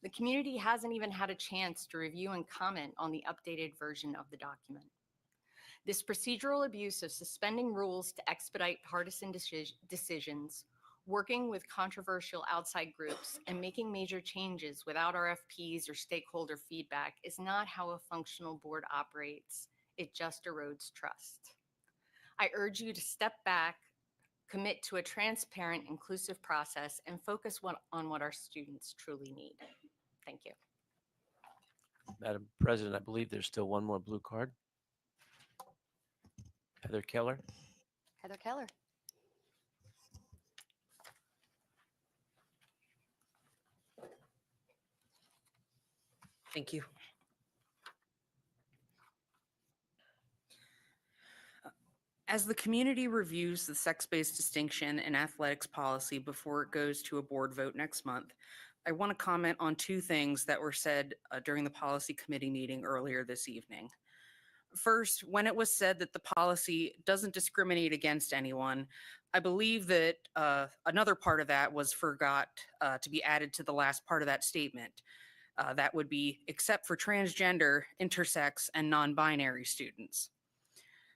The community hasn't even had a chance to review and comment on the updated version of the document. This procedural abuse of suspending rules to expedite partisan decisions, working with controversial outside groups, and making major changes without RFPs or stakeholder feedback is not how a functional board operates. It just erodes trust. I urge you to step back, commit to a transparent, inclusive process, and focus on what our students truly need. Thank you. Madam President, I believe there's still one more blue card. Heather Keller. Heather Keller. Thank you. As the community reviews the sex-based distinction in athletics policy before it goes to a board vote next month, I want to comment on two things that were said during the policy committee meeting earlier this evening. First, when it was said that the policy doesn't discriminate against anyone, I believe that another part of that was forgot to be added to the last part of that statement. That would be except for transgender, intersex, and non-binary students.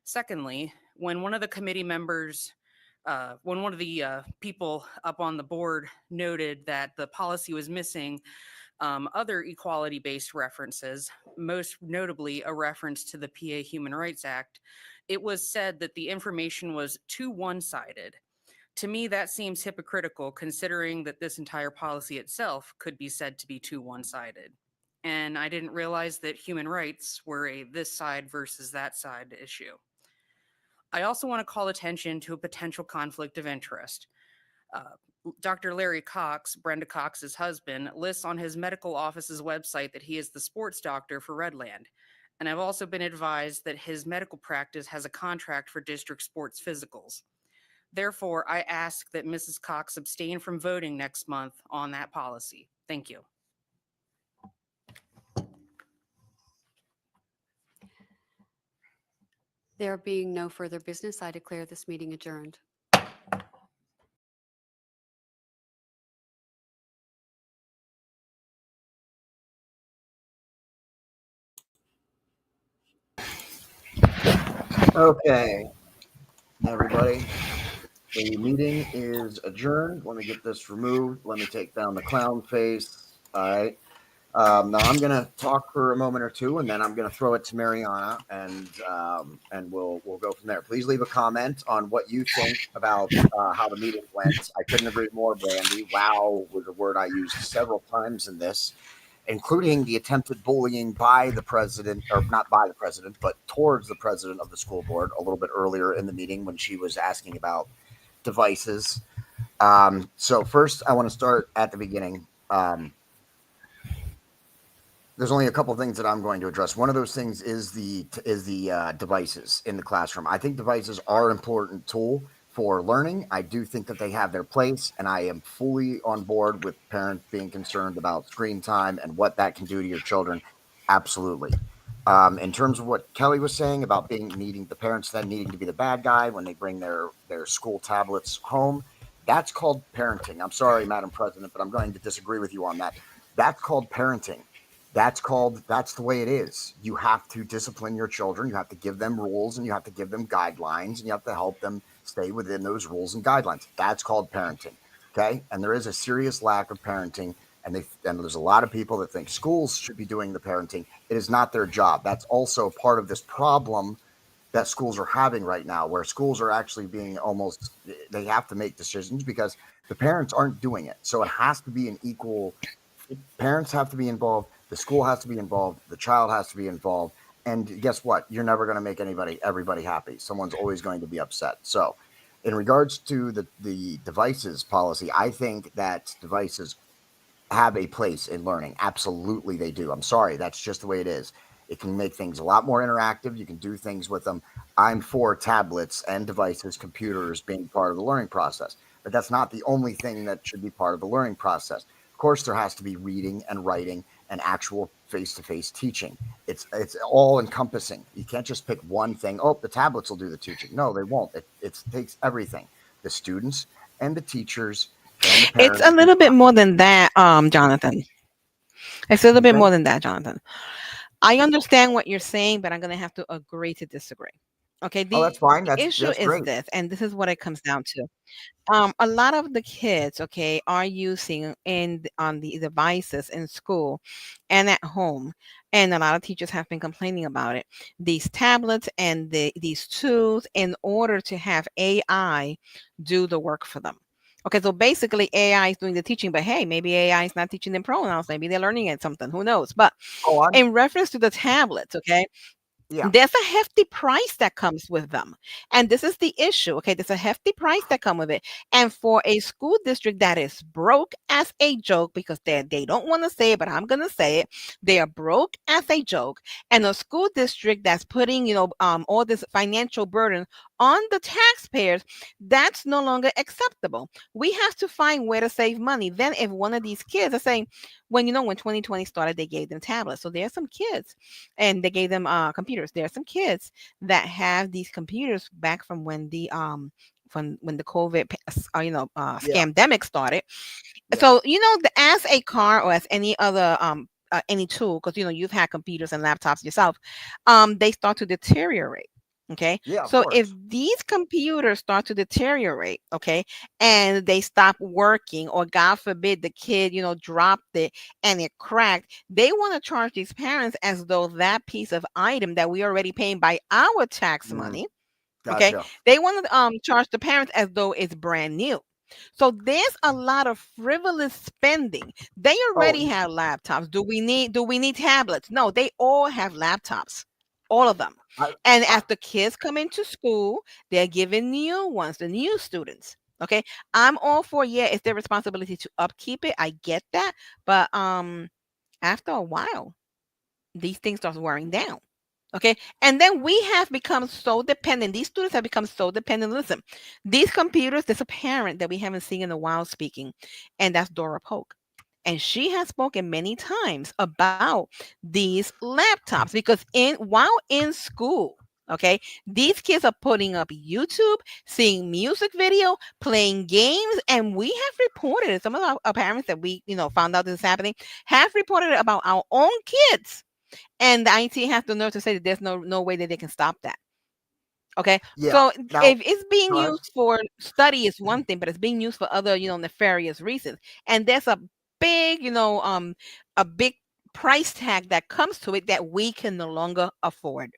Secondly, when one of the committee members, when one of the people up on the board noted that the policy was missing other equality-based references, most notably a reference to the PA Human Rights Act, it was said that the information was too one-sided. To me, that seems hypocritical considering that this entire policy itself could be said to be too one-sided. And I didn't realize that human rights were a this side versus that side issue. I also want to call attention to a potential conflict of interest. Dr. Larry Cox, Brenda Cox's husband, lists on his medical office's website that he is the sports doctor for Redland. And I've also been advised that his medical practice has a contract for district sports physicals. Therefore, I ask that Mrs. Cox abstain from voting next month on that policy. Thank you. There being no further business, I declare this meeting adjourned. Okay, everybody, the meeting is adjourned. Let me get this removed. Let me take down the clown face. All right. Now I'm going to talk for a moment or two, and then I'm going to throw it to Mariana, and we'll go from there. Please leave a comment on what you think about how the meeting went. I couldn't agree more, Brandy. Wow was a word I used several times in this, including the attempted bullying by the president, or not by the president, but towards the president of the school board a little bit earlier in the meeting when she was asking about devices. So first, I want to start at the beginning. There's only a couple of things that I'm going to address. One of those things is the devices in the classroom. I think devices are an important tool for learning. I do think that they have their place, and I am fully on board with parents being concerned about screen time and what that can do to your children. Absolutely. In terms of what Kelly was saying about the parents then needing to be the bad guy when they bring their school tablets home, that's called parenting. I'm sorry, Madam President, but I'm going to disagree with you on that. That's called parenting. That's the way it is. You have to discipline your children. You have to give them rules, and you have to give them guidelines, and you have to help them stay within those rules and guidelines. That's called parenting. Okay. And there is a serious lack of parenting. And there's a lot of people that think schools should be doing the parenting. It is not their job. That's also part of this problem that schools are having right now, where schools are actually being they have to make decisions because the parents aren't doing it. So it has to be an equal. Parents have to be involved. The school has to be involved. The child has to be involved. And guess what? You're never going to make everybody happy. Someone's always going to be upset. So in regards to the devices policy, I think that devices have a place in learning. Absolutely they do. I'm sorry. That's just the way it is. It can make things a lot more interactive. You can do things with them. I'm for tablets and devices, computers being part of the learning process. But that's not the only thing that should be part of the learning process. Of course, there has to be reading and writing and actual face-to-face teaching. It's all encompassing. You can't just pick one thing. Oh, the tablets will do the teaching. No, they won't. It takes everything. The students and the teachers and the It's parents. a little bit more than that, Jonathan. It's a little bit Okay. more than that, Jonathan. I understand what you're saying, but I'm going to have to agree to disagree. Okay, Oh, the that's fine. issue That's is great. this, and this is what it comes down to. A lot of the kids, okay, are using on the devices in school and at home, and a lot of teachers have been complaining about it. These tablets and these tools in order to have AI do the work for them. Okay, so basically AI is doing the teaching, but hey, maybe AI is not teaching them pronouns. Maybe they're learning it something. Who knows? But in reference to the tablets, okay, yeah, there's a hefty price that comes with them. And this is the issue. Okay. There's a hefty price that comes with it. And for a school district that is broke as a joke, because they don't want to say it, but I'm going to say it. They are broke as a joke. And a school district that's putting, all this financial burden on the taxpayers, that's no longer acceptable. We have to find where to save money. Then if one of these kids are saying, when 2020 started, they gave them tablets. So there's some kids and they gave them computers. There are some kids that have these computers back from when the COVID scamdemic started. So as a car or as any other any tool, because you've had computers and laptops yourself, they start to deteriorate. Okay. Yeah, of So course. if these computers start to deteriorate, okay, and they stop working, or God forbid the kid, dropped it and it cracked, they want to charge these parents as though that piece of item that we already paying by our tax money, okay, Gotcha. they want to charge the parents as though it's brand new. So there's a lot of frivolous spending. They already have laptops. Do we need tablets? No, they all have laptops. All of them. And as the kids come into school, they're given new ones, the new students. Okay. I'm all for, it's their responsibility to upkeep it. I get that. But after a while, these things start wearing down. Okay. And then we have become so dependent. These students have become so dependent. Listen, these computers, there's a parent that we haven't seen in a while speaking, and that's Dora Polk. And she has spoken many times about these laptops because while in school, okay, these kids are putting up YouTube, seeing music video, playing games, and we have reported it. Some of our parents that we found out this is happening have reported it about our own kids. And the IT has the nerve to say that there's no way that they can stop that. Okay. Yeah. So Now, if it's being go ahead. used for study is one thing, but it's being used for other, nefarious reasons. And there's a big, a big price tag that comes to it that we can no longer afford.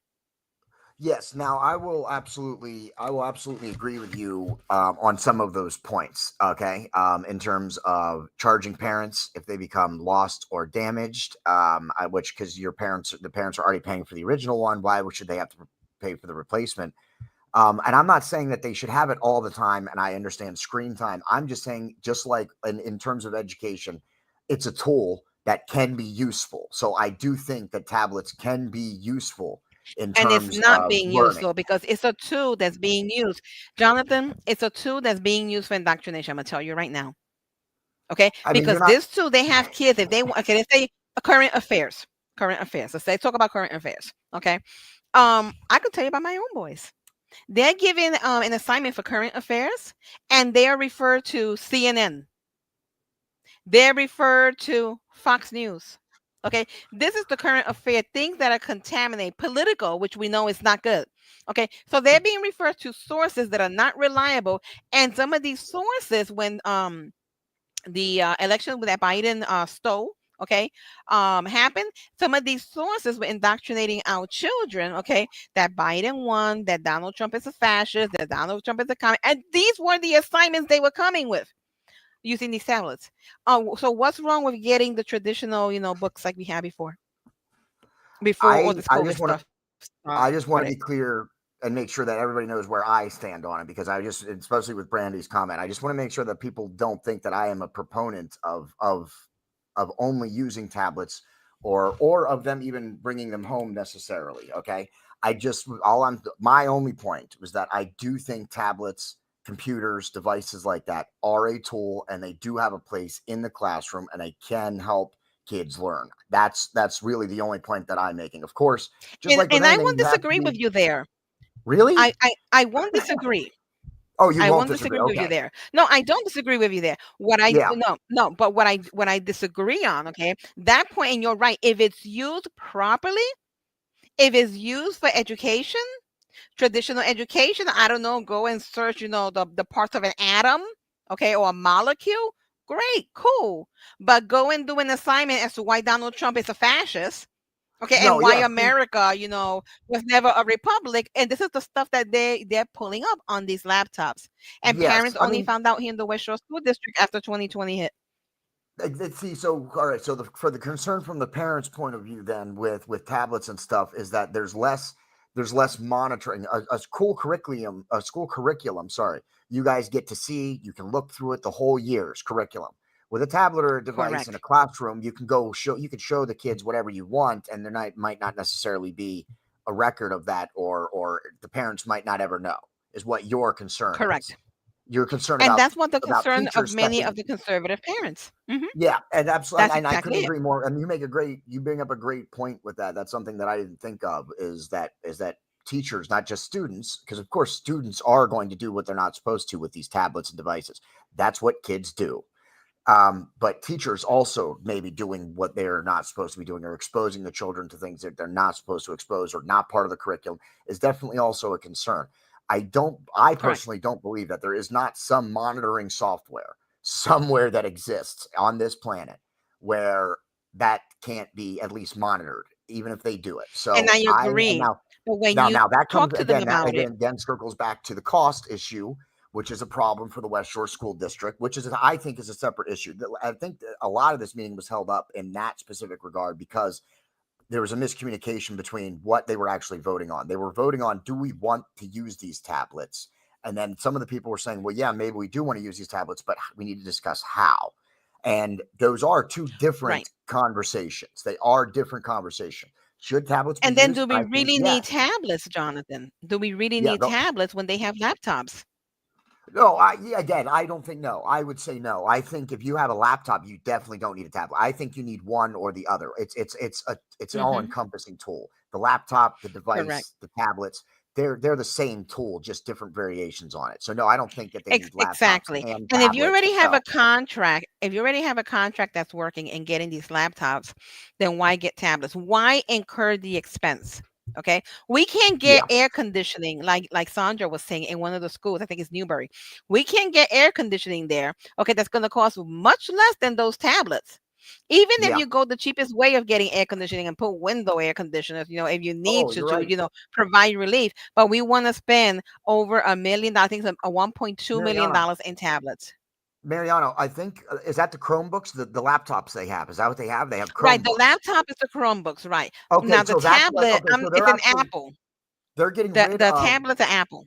Yes. Now, I will absolutely agree with you on some of those points. Okay, in terms of charging parents if they become lost or damaged, which because the parents are already paying for the original one. Why should they have to pay for the replacement? And I'm not saying that they should have it all the time. And I understand screen time. I'm just saying, just like in terms of education, it's a tool that can be useful. So I do think that tablets can be useful in And it's terms not of being used learning. though, because it's a tool that's being used. Jonathan, it's a tool that's being used for indoctrination. I'm gonna tell you right now. Okay, I mean, because you're not. this tool, they have kids. If they want, okay, let's say current affairs. Let's say talk about current affairs. Okay, I can tell you about my own boys. They're given an assignment for current affairs, and they are referred to CNN. They're referred to Fox News. Okay, this is the current affair, things that are contaminated, political, which we know is not good. Okay, so they're being referred to sources that are not reliable, and some of these sources, when the election that Biden stole, okay, happened, some of these sources were indoctrinating our children, okay, that Biden won, that Donald Trump is a fascist, that Donald Trump is a communist, and these were the assignments they were coming with using these tablets. So what's wrong with getting the traditional, books like we had before all this I COVID just want stuff? to I just want to started? be clear and make sure that everybody knows where I stand on it, because especially with Brandy's comment, I just want to make sure that people don't think that I am a proponent of only using tablets or of them even bringing them home necessarily. Okay, my only point was that I do think tablets, computers, devices like that are a tool, and they do have a place in the classroom, and they can help kids learn. That's really the only point that I'm making. Of course, just like with And I anything, won't you have to disagree be with you there. really. I won't disagree. Oh, you I won't won't disagree. disagree with you Okay. there. No, I don't disagree with you there. Yeah. No, but what I disagree on, okay, that point, and you're right, if it's used properly, if it's used for education, traditional education, I don't know, go and search, the parts of an atom, okay, or a molecule, great, cool. But go and do an assignment as to why Donald Trump is a fascist. Okay, No, and why yeah. America, was never a republic, and this is the stuff that they're pulling up on these laptops, and Yes. parents I only mean, found out here in the West Shore School District after 2020 hit. let's see. So, all right. So, for the concern from the parents' point of view, then with tablets and stuff, is that there's less monitoring. A school curriculum. Sorry, you guys get to see. You can look through it the whole year's curriculum. With a tablet or a device in a Correct. classroom, you can go show. You can show the kids whatever you want, and there might not necessarily be a record of that, or the parents might not ever know. Is what your concern is. Correct. You're concerned And that's what the about concern of teachers many stepping. of the conservative parents. Yeah, and absolutely, That's and I exactly couldn't it. agree more. And you bring up a great point with that. That's something that I didn't think of is that teachers, not just students, because of course students are going to do what they're not supposed to with these tablets and devices. That's what kids do. But teachers also may be doing what they're not supposed to be doing or exposing the children to things that they're not supposed to expose or not part of the curriculum is definitely also a concern. I Correct. personally don't believe that there is not some monitoring software somewhere that exists on this planet where that can't be at least monitored, even if they do it. And So I agree. But when you now that comes talk to them again, that about it, again circles back to the cost issue, which is a problem for the West Shore School District, which is, I think, is a separate issue. I think that a lot of this meeting was held up in that specific regard because there was a miscommunication between what they were actually voting on. They were voting on, do we want to use these tablets? And then some of the people were saying, well, yeah, maybe we do want to use these tablets, but we need to discuss how. And those are two right. different conversations. They are different conversations. Should tablets be And then used? do we I think really need yes. tablets, Jonathan? Do we really Yeah, need tablets when they have laptops? no, again, I don't think no. I would say no. I think if you have a laptop, you definitely don't need a tablet. I think you need one or the other. It's an hmm all-encompassing tool. The laptop, the Correct. device, the tablets, they're the same tool, just different variations on it. So no, I don't think that they need laptops Exactly. and And if you tablets already as have a well. contract, that's working and getting these laptops, then why get tablets? Why incur the expense? Okay. We can't Yeah, get air conditioning like Sandra was saying in one of the schools, I think it's Newbury. We can't get air conditioning there. Okay, that's going to cost much less than those tablets. Even if yeah. you go the cheapest way of getting air conditioning and put window air conditioners, if you need Oh, to you're right, provide relief, but we want to spend over $1 million, I think it's a $1.2 million Mariano. in tablets. Mariano, I think is that the Chromebooks, the laptops they have? Is that what they have? They have Right, the Chromebooks. laptop is the Chromebooks, right? Okay, Now the so that's what. tablet, Okay, so it's they're an actually Apple. they're getting The rid the of tablet's an Apple.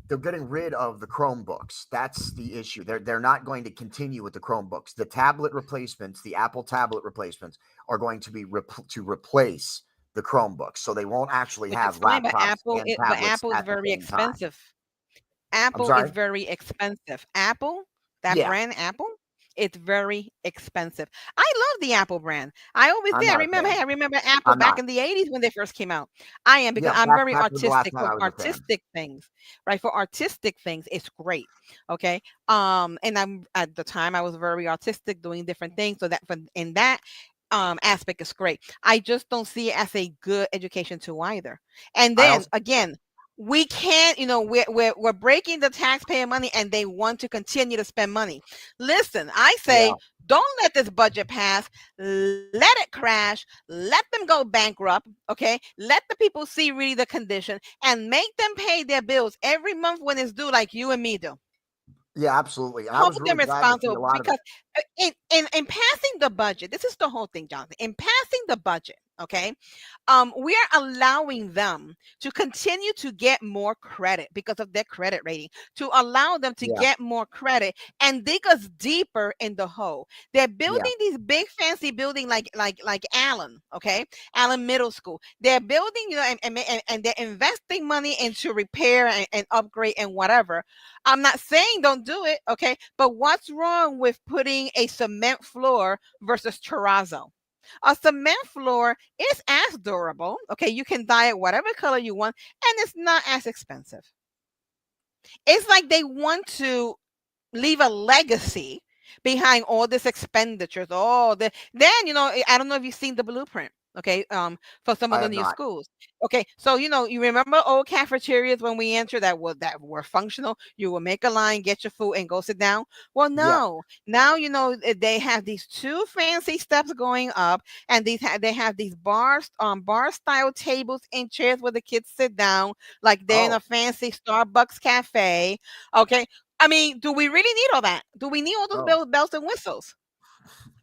they're getting rid of the Chromebooks. That's the issue. They're not going to continue with the Chromebooks. The tablet replacements, the Apple tablet replacements, are going to be to replace the Chromebooks. So they won't actually Which is have fine, but laptops and tablets Apple is at the very same time. expensive. I'm Apple is sorry. very expensive. Apple, that Yeah, brand Apple, it's very expensive. I love the Apple brand. I always I'm did. not a fan. I remember Apple I'm back not. in the 80s when they first came out. I am because Yeah, I'm very back with the last artistic. time For I was a fan. artistic things, right? For artistic things, it's great. Okay. And I'm at the time I was very artistic, doing different things. So that in that aspect is great. I just don't see it as a good education tool either. And I then also again, we can't, we're breaking the taxpayer money and they want to continue to spend money. Listen, I yeah say don't let this budget pass. Let it crash. Let them go bankrupt. Okay. Let the people see really the condition and make them pay their bills every month when it's due, like you and me do. yeah absolutely. And I Hold was them really glad to see a responsible lot of because in passing the budget, this is the whole thing, Jonathan. In passing the budget, okay, we are allowing them to continue to get more credit because of their credit rating, to allow them to yeah get more credit and dig us deeper in the hole. They're yeah building these big fancy building like Allen, okay, Allen Middle School. They're building, and they're investing money into repair and upgrade and whatever. I'm not saying don't do it, okay, but what's wrong with putting a cement floor versus terrazzo? A cement floor is as durable. Okay, you can dye it whatever color you want, and it's not as expensive. It's like they want to leave a legacy behind all this expenditures. Then I don't know if you've seen the blueprint. Okay, for some I of the have new not. schools. Okay, so you remember old cafeterias when we entered that were functional. You will make a line, get your food, and go sit down. Well, Yeah. no, now they have these two fancy steps going up, and they have these bar style tables and chairs where the kids sit down like they're in Oh. a fancy Starbucks cafe. Okay, I mean, do we really need all that? Do we need all those Oh. bells and whistles?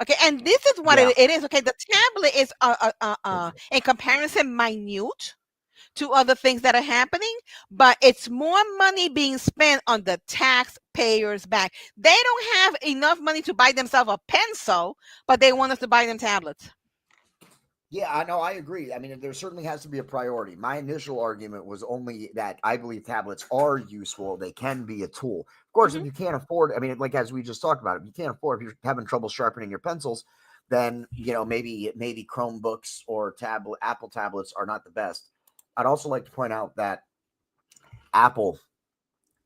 Okay, and this is what Yeah. it is. Okay, the tablet is in comparison minute to other things that are happening, but it's more money being spent on the taxpayers' back. They don't have enough money to buy themselves a pencil, but they want us to buy them tablets. Yeah, I know. I agree. I mean, there certainly has to be a priority. My initial argument was only that I believe tablets are useful. They can be a tool. Of course, if you can't afford, I mean, like as we just talked about, if you can't afford, if you're having trouble sharpening your pencils, then maybe Chromebooks or Apple tablets are not the best. I'd also like to point out that Apple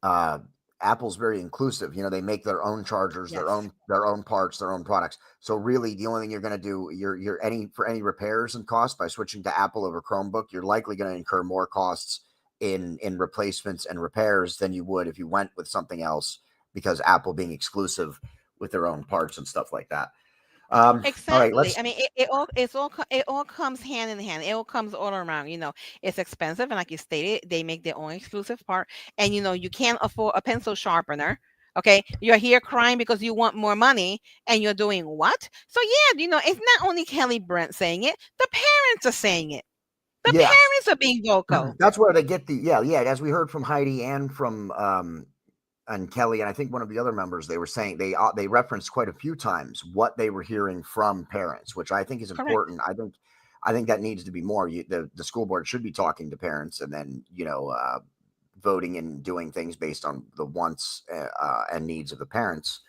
uh, Apple's very inclusive. They make their own chargers, Yes. their own parts, their own products. So really, the only thing you're going to do, for any repairs and costs by switching to Apple over Chromebook, you're likely going to incur more costs in replacements and repairs than you would if you went with something else, because Apple being exclusive with their own parts and stuff like that. All right, Exactly. I mean, it all comes hand in hand. It all comes all around. It's expensive, and like you stated, they make their own exclusive part. And you can't afford a pencil sharpener. Okay, you're here crying because you want more money, and you're doing what? So yeah, it's not only Kelly Brent saying it; the parents are saying it. The Yes. parents are being vocal. That's where they get yeah. As we heard from Heidi and from and Kelly, and I think one of the other members, they were saying they referenced quite a few times what they were hearing from parents, which I think is Correct. important. I think that needs to be more. The school board should be talking to parents, and then voting and doing things based on the wants and needs of the parents.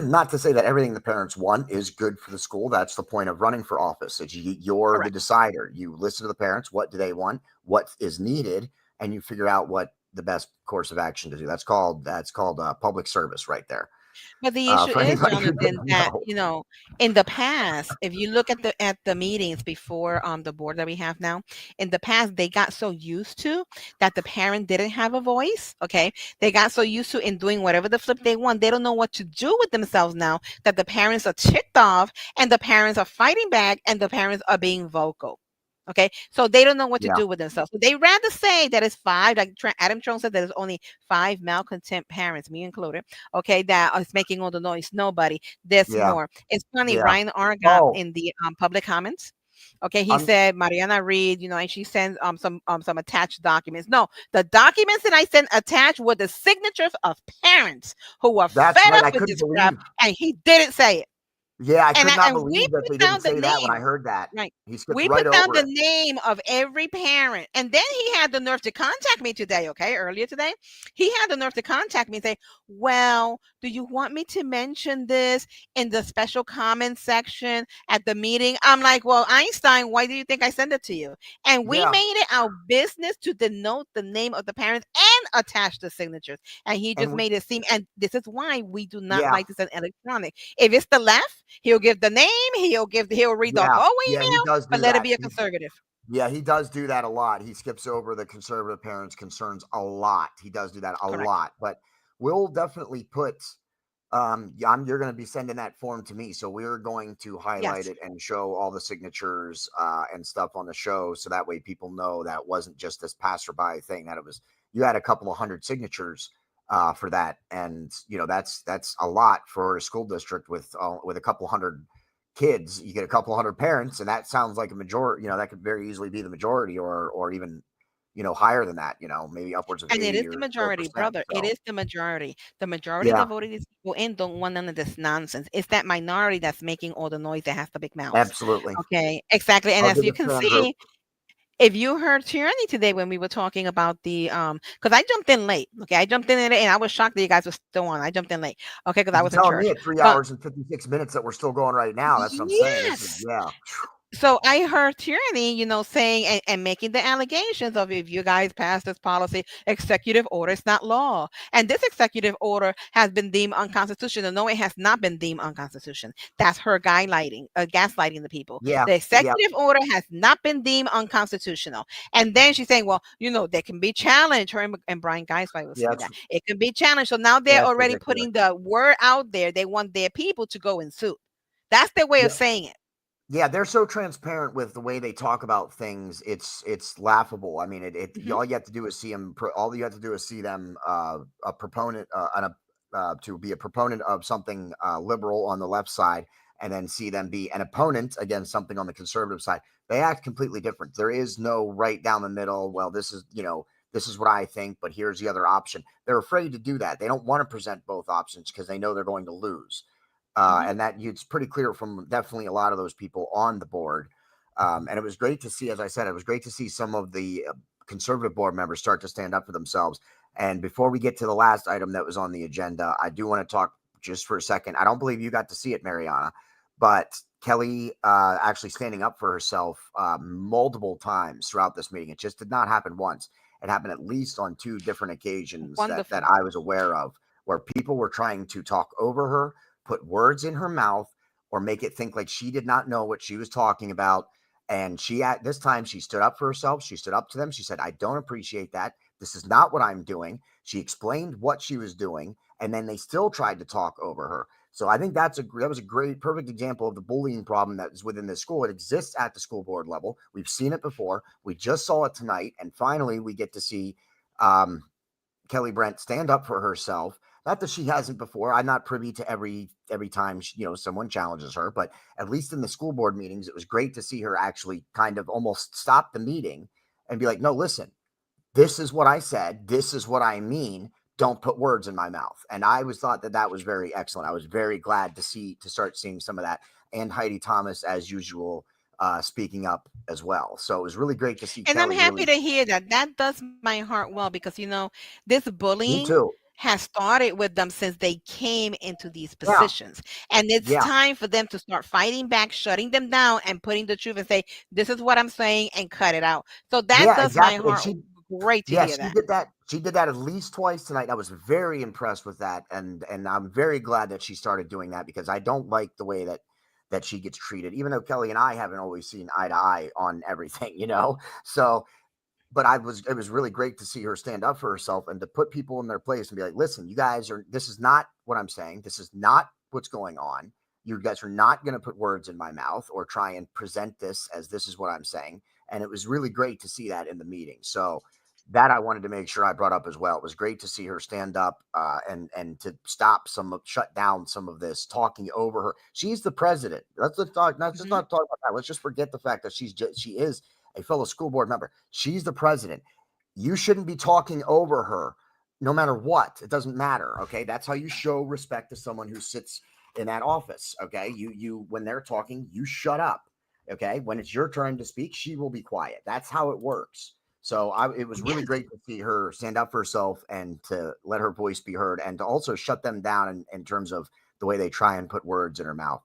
Not to say that everything the parents want is good for the school. That's the point of running for office. You're Correct. the decider. You listen to the parents. What do they want? What is needed? And you figure out what the best course of action to do. That's called public service right there. But the issue For is, anybody who Jonathan, doesn't that know. in the past, if you look at the meetings before the board that we have now, in the past they got so used to that the parent didn't have a voice. Okay, they got so used to in doing whatever the flip they want. They don't know what to do with themselves now that the parents are ticked off and the parents are fighting back and the parents are being vocal. Okay, so they don't know what to Yeah. do with themselves. So they rather say that it's 5, like Adam Trone said, that it's only 5 malcontent parents, me included, okay, that is making all the noise. Nobody. There's Yeah. more. It's funny, Yeah. Ryan Argot Oh. in the public comments. Okay, he I'm- said Mariana Reed, and she sends some attached documents. No, the documents that I sent attached were the signatures of parents who were That's fed right. I up with couldn't this crap, believe. and he didn't say it. Yeah, I And could not we believe that put they down didn't the say that when I name. heard that. Right. He skipped We right put down over the it. name of every parent. And then he had the nerve to contact me today, okay, earlier today. He had the nerve to contact me and say, well, do you want me to mention this in the special comments section at the meeting? I'm like, well, Einstein, why do you think I sent it to you? And we Yeah. made it our business to denote the name of the parents and attach the signatures. And he just And made it seem, and this is why we do not Yeah. like to send electronic. If it's the left, he'll give the name, he'll read the whole Yeah, he email, does but do let it that. be a conservative. Yeah, he does do that a lot. He skips over the conservative parents' concerns a lot. He does do that a Correct. lot. But we'll definitely put you're going to be sending that form to me, so we're going to highlight Yes. it and show all the signatures and stuff on the show, so that way people know that wasn't just this passerby thing, that it was you had a couple of hundred signatures for that, and that's a lot for a school district with a couple hundred kids. You get a couple hundred parents, and that sounds like a majority. That could very easily be the majority, or even higher than that. Maybe upwards of And it 80 is the or majority, 4%. brother. It So is the majority. The majority yeah, that voted these people in don't want none of this nonsense. It's that minority that's making all the noise that has the big mouths. absolutely. Okay, exactly. And I'll as give you the can fan group. see, if you heard Tyranny today when we were talking about the because I jumped in late. Okay, I jumped in and I was shocked that you guys were still on. I jumped in late. Okay, because I You're was in telling me church. at 3 But hours and 56 minutes that we're still going right now. That's what I'm saying. This is, yes. yeah. So I heard Tyranny, saying and making the allegations of if you guys pass this policy, executive order is not law. And this executive order has been deemed unconstitutional. No, it has not been deemed unconstitutional. That's her gaslighting the people. Yeah, The yeah, executive order has not been deemed unconstitutional. And then she's saying, well, they can be challenged. Her and Brian Geisway was yeah. saying that. It can be challenged. So now they're That's already ridiculous. putting the word out there. They want their people to go and sue. That's their way of Yeah. saying it. Yeah, they're so transparent with the way they talk about things. It's laughable. I mean, all you have to do is see them. All you have to do is see them a proponent to be a proponent of something liberal on the left side, and then see them be an opponent against something on the conservative side. They act completely different. There is no right down the middle. Well, this is what I think, but here's the other option. They're afraid to do that. They don't want to present both options because they know they're going to lose. And that it's pretty clear from definitely a lot of those people on the board. And it was great to see, as I said, it was great to see some of the conservative board members start to stand up for themselves. And before we get to the last item that was on the agenda, I do want to talk just for a second. I don't believe you got to see it, Mariana, but Kelly actually standing up for herself multiple times throughout this meeting. It just did not happen once. It happened at least on 2 different occasions that I was aware of, where people were trying to talk over her, put words in her mouth, or make it think like she did not know what she was talking about. And she, at this time, she stood up for herself. She stood up to them. She said, I don't appreciate that. This is not what I'm doing. She explained what she was doing, and then they still tried to talk over her. So I think that was a great, perfect example of the bullying problem that is within the school. It exists at the school board level. We've seen it before. We just saw it tonight, and finally we get to see Kelly Brent stand up for herself. Not that she hasn't before. I'm not privy to every time someone challenges her, but at least in the school board meetings, it was great to see her actually kind of almost stop the meeting and be like, "No, listen, this is what I said. This is what I mean. Don't put words in my mouth." And I was thought that was very excellent. I was very glad to start seeing some of that, and Heidi Thomas, as usual, speaking up as well. So it was really great to see And I'm Kelly happy really. to hear that. That does my heart well because this Me bullying too. has started with them since they came into these Yeah. positions. And it's Yeah. time for them to start fighting back, shutting them down, and putting the truth and say, this is what I'm saying, and cut it out. So that Yeah, does my exactly. And heart great to hear she that. did that. She did that at least twice tonight. I was very impressed with that, and I'm very glad that she started doing that because I don't like the way that she gets treated. Even though Kelly and I haven't always seen eye to eye on everything, So, but it was really great to see her stand up for herself and to put people in their place and be like, "Listen, you guys this is not what I'm saying. This is not what's going on. You guys are not going to put words in my mouth or try and present this as this is what I'm saying." And it was really great to see that in the meeting. So that I wanted to make sure I brought up as well. It was great to see her stand up and to shut down some of this talking over her. She's the president. Let's talk. Let's not talk about that. Let's just forget the fact that she is a fellow school board member. She's the president. You shouldn't be talking over her no matter what. It doesn't matter. Okay. That's how you show respect to someone who sits in that office. Okay. When they're talking, you shut up. Okay. When it's your turn to speak, she will be quiet. That's how it works. So it was really great to see her stand up for herself and to let her voice be heard and to also shut them down in terms of the way they try and put words in her mouth.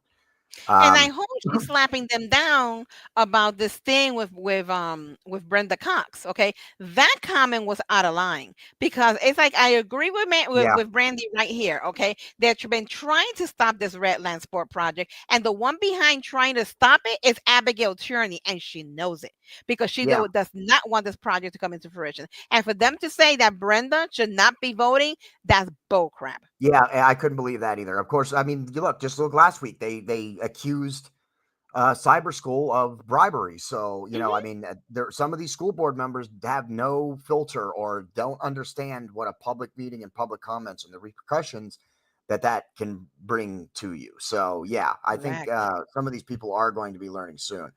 And I hope she's slapping them down about this thing with Brenda Cox. Okay, that comment was out of line because it's like I agree with with Brandy right here. Okay, they've been trying to stop this Redland Sport project, and the one behind trying to stop it is Abigail Tierney, and she knows it because she does not want this project to come into fruition. And for them to say that Brenda should not be voting, that's bullcrap. Yeah, I couldn't believe that either. Of course, I mean, just look last week. They accused Cyber School of bribery. So, I mean, some of these school board members have no filter or don't understand what a public meeting and public comments and the repercussions that can bring to you. So, yeah, I think some of these people are going to be learning soon.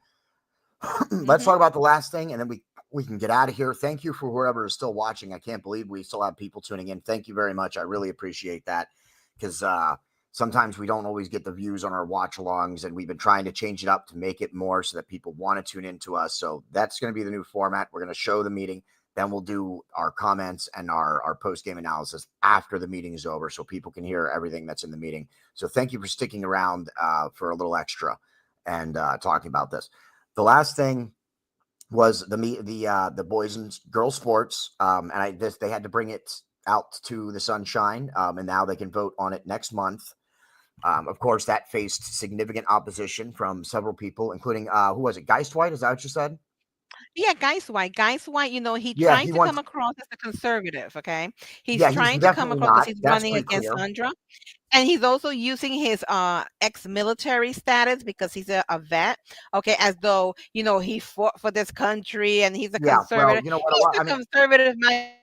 Let's talk about the last thing, and then we can get out of here. Thank you for whoever is still watching. I can't believe we still have people tuning in. Thank you very much. I really appreciate that because sometimes we don't always get the views on our watch alongs, and we've been trying to change it up to make it more so that people want to tune into us. So that's going to be the new format. We're going to show the meeting, then we'll do our comments and our post game analysis after the meeting is over, so people can hear everything that's in the meeting. So thank you for sticking around for a little extra and talking about this. The last thing was the boys and girls sports, and they had to bring it out to the sunshine, and now they can vote on it next month. Of course, that faced significant opposition from several people, including who was it? Geistwhite? Is that what you said? Yeah, Geistwhite, he Yeah, tries he to come wants. across as a conservative, okay? He's Yeah, he's trying to come definitely across because not. he's That's running pretty against clear. Sandra. And he's also using his ex-military status because he's a vet, okay, as though, he fought for this country and he's a Yeah, well, conservative. you know what? He's the I mean, conservative, my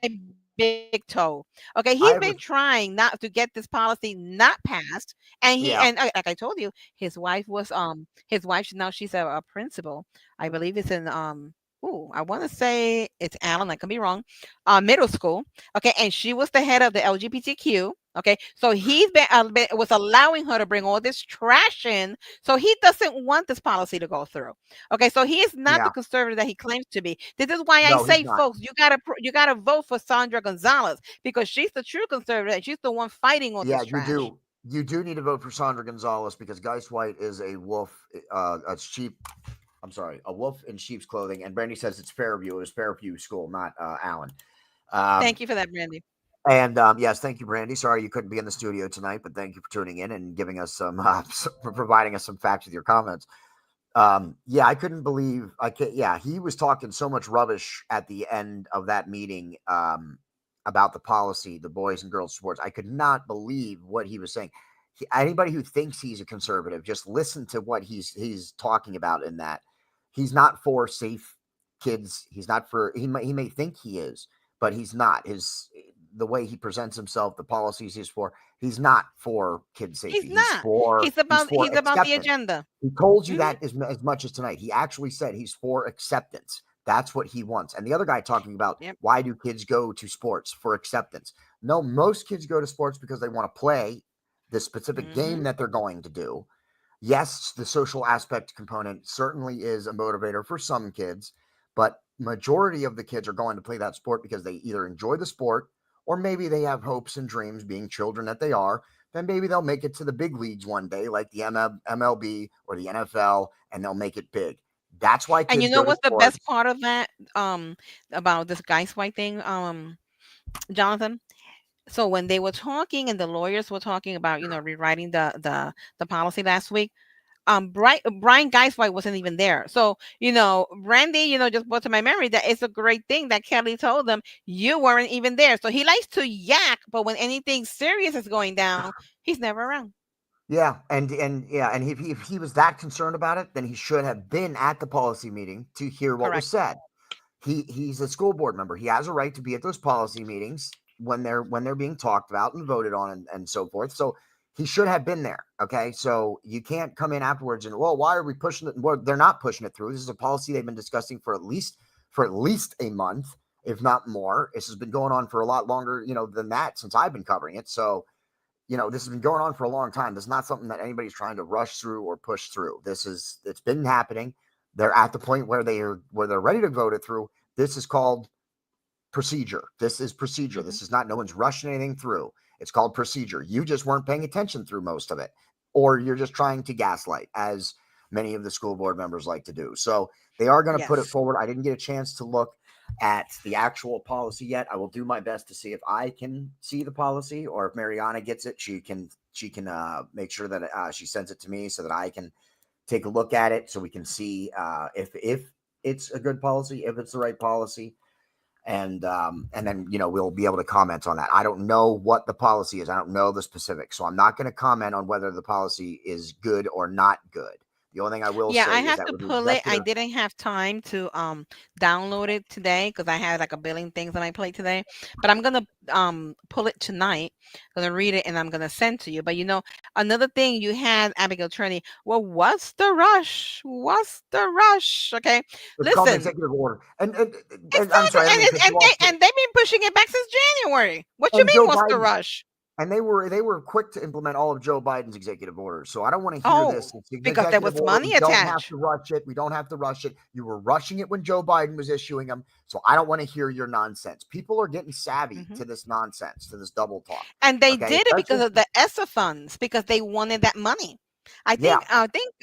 big toe. Okay, I he's have. been trying not to get this policy not passed. And Yeah, like I told you, his wife now she's a principal. I believe it's in I want to say it's Allen, I could be wrong, middle school. Okay, and she was the head of the LGBTQ. Okay, so he's was allowing her to bring all this trash in, so he doesn't want this policy to go through. Okay, so he is not yeah. the conservative that he claims to be. This is why I No, he's say, not. folks, you gotta vote for Sandra Gonzalez because she's the true conservative. And she's the one fighting all Yeah, this trash. You do need to vote for Sandra Gonzalez because Geistwhite is a wolf, a sheep. I'm sorry, a wolf in sheep's clothing. And Brandy says it's Fairview. It was Fairview School, not Allen. Thank you for that, Brandy. And yes, thank you, Brandy. Sorry you couldn't be in the studio tonight, but thank you for tuning in and giving us some, for providing us some facts with your comments. Yeah, I couldn't believe. Yeah, he was talking so much rubbish at the end of that meeting about the policy, the boys and girls sports. I could not believe what he was saying. Anybody who thinks he's a conservative, just listen to what he's talking about in that. He's not for safe kids. He's not for. He may think he is, but he's not. The way he presents himself, the policies he's for. He's not for kid safety. He's not. He's He's for about the acceptance. agenda. He told you Mhm. that as much as tonight. He actually said he's for acceptance. That's what he wants. And the other guy talking about Yep. why do kids go to sports for acceptance? No, most kids go to sports because they want to play the specific game that they're going to do. Yes, the social aspect component certainly is a motivator for some kids, but majority of the kids are going to play that sport because they either enjoy the sport or maybe they have hopes and dreams, being children that they are. Then maybe they'll make it to the big leagues one day, like the MLB or the NFL, and they'll make it big. That's why And kids you know go to what's the sports. best part of that? About this Geistwhite thing, Jonathan. So when they were talking and the lawyers were talking about, rewriting the policy last week, Brian Geistwhite wasn't even there. So, Randy, just brought to my memory that it's a great thing that Kelly told them you weren't even there. So he likes to yak, but when anything serious is going down, he's never around. Yeah, and if he was that concerned about it, then he should have been at the policy meeting to hear what was Correct. said. He's a school board member. He has a right to be at those policy meetings when they're being talked about and voted on and so forth. So he should have been there. Okay, so you can't come in afterwards and, well, why are we pushing it? Well, they're not pushing it through. This is a policy they've been discussing for at least a month, if not more. This has been going on for a lot longer, than that since I've been covering it. So this has been going on for a long time. This is not something that anybody's trying to rush through or push through. It's been happening. They're at the point where they're ready to vote it through. This is called procedure. This is procedure. This is not, no one's rushing anything through. It's called procedure. You just weren't paying attention through most of it, or you're just trying to gaslight, as many of the school board members like to do. So they are going to put it forward. I didn't get a chance to look at the actual policy yet. I will do my best to see if I can see the policy, or if Mariana gets it, she can make sure that she sends it to me so that I can take a look at it, so we can see if it's a good policy, if it's the right policy. And then we'll be able to comment on that. I don't know what the policy is. I don't know the specifics, so I'm not going to comment on whether the policy is good or not good. The only thing I will say I is have that to with the pull it. I executive, didn't have time to download it today because I had like a billing things on my plate today. But I'm gonna pull it tonight. I'm gonna read it and I'm gonna send to you. But another thing you had, Abigail Trinity. Well, what's the rush? What's the rush? Okay, it's called an listen. executive order. And Exactly, I'm sorry, I didn't mean to cut you off. and they've been pushing it back since January. What you And mean? Joe What's the Biden, rush? and they were quick to implement all of Joe Biden's executive orders. So I don't want to hear this. Oh, It's an because there executive was order. money We don't have attached. to rush it. We don't have to rush it. You were rushing it when Joe Biden was issuing them. So I don't want to hear your nonsense. People are getting savvy to this nonsense, to this double talk. And they Okay? did it because Especially, of the ESSA funds, because they wanted that money. I Yeah. think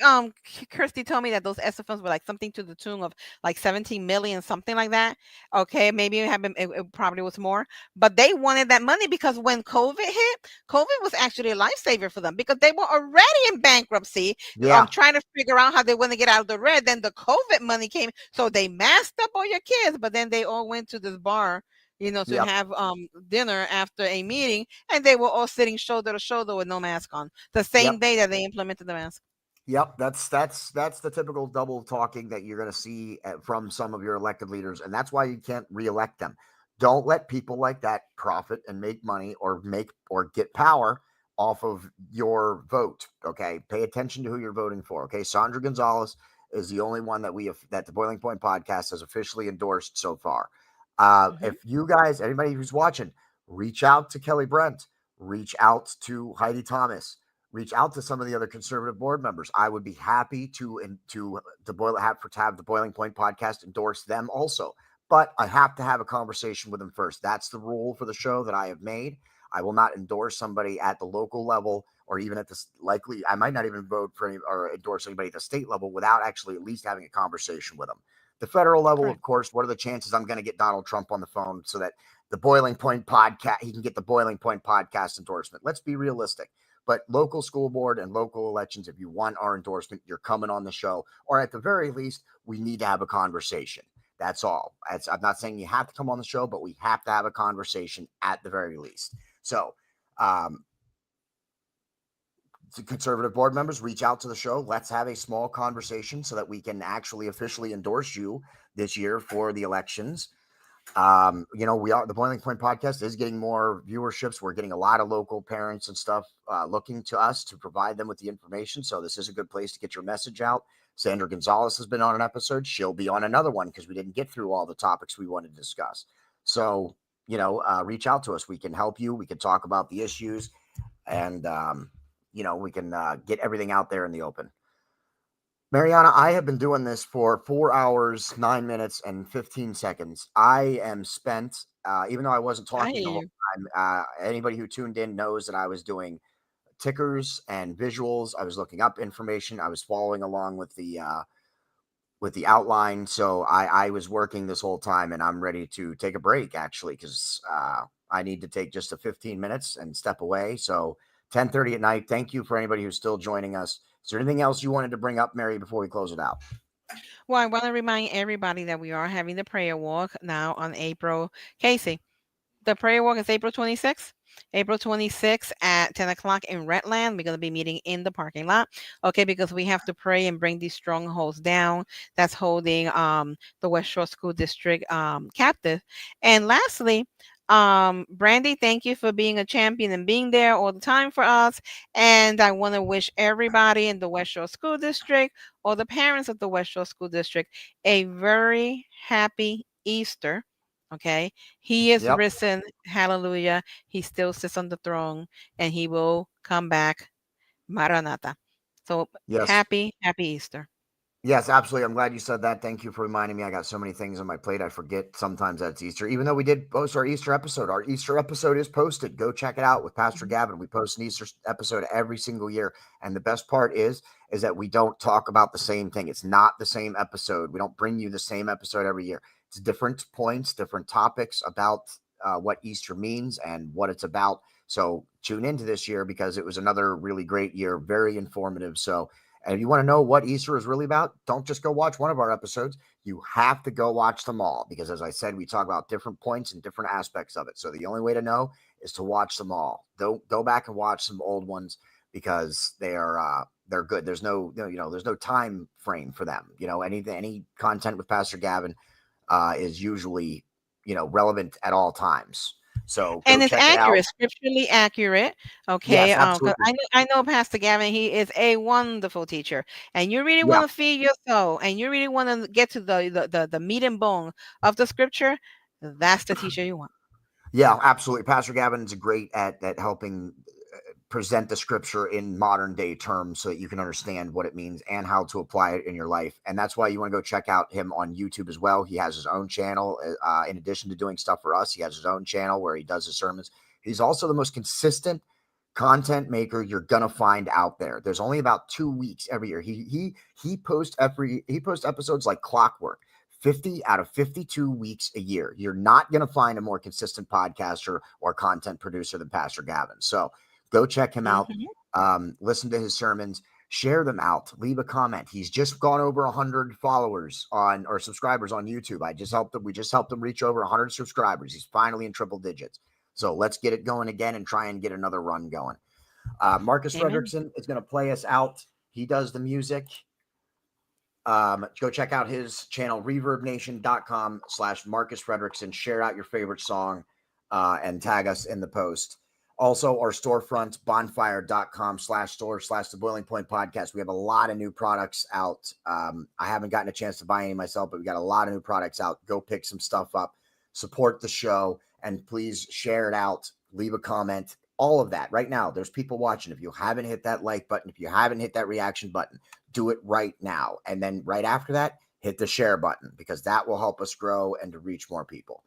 Kirsty told me that those ESSA funds were like something to the tune of like 17 million, something like that. Okay, maybe it probably was more, but they wanted that money because when COVID hit, COVID was actually a lifesaver for them because they were already in bankruptcy, Yeah. trying to figure out how they want to get out of the red. Then the COVID money came, so they masked up all your kids, but then they all went to this bar, to Yep. have dinner after a meeting, and they were all sitting shoulder to shoulder with no mask on the same Yep. day that they implemented the mask. Yep, that's the typical double talking that you're going to see from some of your elected leaders, and that's why you can't reelect them. Don't let people like that profit and make money or get power off of your vote. Okay, pay attention to who you're voting for. Okay, Sandra Gonzalez is the only one that the Boiling Point podcast has officially endorsed so far. If you guys, anybody who's watching, reach out to Kelly Brent, reach out to Heidi Thomas, reach out to some of the other conservative board members. I would be happy to have the Boiling Point podcast endorse them also. But I have to have a conversation with them first. That's the rule for the show that I have made. I will not endorse somebody at the local level or even at this I might not even vote for or endorse anybody at the state level without actually at least having a conversation with them. The federal level, of course, what are the chances I'm going to get Donald Trump on the phone so that the Boiling Point podcast, he can get the Boiling Point podcast endorsement? Let's be realistic. But local school board and local elections, if you want our endorsement, you're coming on the show. Or at the very least, we need to have a conversation. That's all. I'm not saying you have to come on the show, but we have to have a conversation at the very least. So, the conservative board members, reach out to the show. Let's have a small conversation so that we can actually officially endorse you this year for the elections. The Boiling Point podcast is getting more viewerships. We're getting a lot of local parents and stuff looking to us to provide them with the information. So this is a good place to get your message out. Sandra Gonzalez has been on an episode. She'll be on another one because we didn't get through all the topics we wanted to discuss. So, reach out to us. We can help you. We can talk about the issues and, we can get everything out there in the open. Mariana, I have been doing this for 4 hours, 9 minutes, and 15 seconds. I am spent, even though I wasn't talking the whole time. Anybody who tuned in knows that I was doing tickers and visuals. I was looking up information. I was following along with the outline. So I was working this whole time, and I'm ready to take a break, actually, because I need to take just 15 minutes and step away. So 10:30 at night. Thank you for anybody who's still joining us. Is there anything else you wanted to bring up, Mary, before we close it out? Well, I want to remind everybody that we are having the prayer walk now on April. Casey, the prayer walk is April 26th. April 26th at 10 o'clock in Redland. We're going to be meeting in the parking lot. Okay, because we have to pray and bring these strongholds down that's holding the West Shore School District captive. And lastly, Brandy, thank you for being a champion and being there all the time for us. And I want to wish everybody in the West Shore School District or the parents of the West Shore School District a very happy Easter. Okay, he is risen. Hallelujah. He still sits on the throne and he will come back. Maranatha. So happy Easter. Yes, absolutely. I'm glad you said that. Thank you for reminding me. I got so many things on my plate. I forget sometimes that's Easter, even though we did post our Easter episode. Our Easter episode is posted. Go check it out with Pastor Gavin. We post an Easter episode every single year. And the best part is that we don't talk about the same thing. It's not the same episode. We don't bring you the same episode every year. It's different points, different topics about what Easter means and what it's about. So tune into this year because it was another really great year, very informative. So, and if you want to know what Easter is really about, don't just go watch one of our episodes. You have to go watch them all because, as I said, we talk about different points and different aspects of it. So the only way to know is to watch them all. Don't go back and watch some old ones because they're good. There's no time frame for them. Any content with Pastor Gavin is usually relevant at all times. So and it's accurate, scripturally accurate. Okay. Yes, absolutely. I know Pastor Gavin, he is a wonderful teacher. And you really want to feed your soul and you really want to get to the meat and bone of the scripture. That's the teacher you want. Yeah, absolutely. Pastor Gavin is great at helping present the scripture in modern day terms so that you can understand what it means and how to apply it in your life. And that's why you want to go check out him on YouTube as well. He has his own channel. In addition to doing stuff for us, he has his own channel where he does his sermons. He's also the most consistent content maker you're gonna find out there. There's only about 2 weeks every year. He posts episodes like clockwork. 50 out of 52 weeks a year. You're not going to find a more consistent podcaster or content producer than Pastor Gavin. So go check him out. Listen to his sermons, share them out, leave a comment. He's just gone over 100 followers or subscribers on YouTube. We just helped him reach over 100 subscribers. He's finally in triple digits. So let's get it going again and try and get another run going. Marcus Frederiksen is going to play us out. He does the music. Go check out his channel, reverbnation.com/Marcus Frederiksen. Share out your favorite song and tag us in the post. Also, our storefront, bonfire.com/store/the Boiling Point Podcast. We have a lot of new products out. I haven't gotten a chance to buy any myself, but we got a lot of new products out. Go pick some stuff up, support the show, and please share it out. Leave a comment. All of that right now. There's people watching. If you haven't hit that like button, if you haven't hit that reaction button, do it right now. And then right after that, hit the share button, because that will help us grow and to reach more people.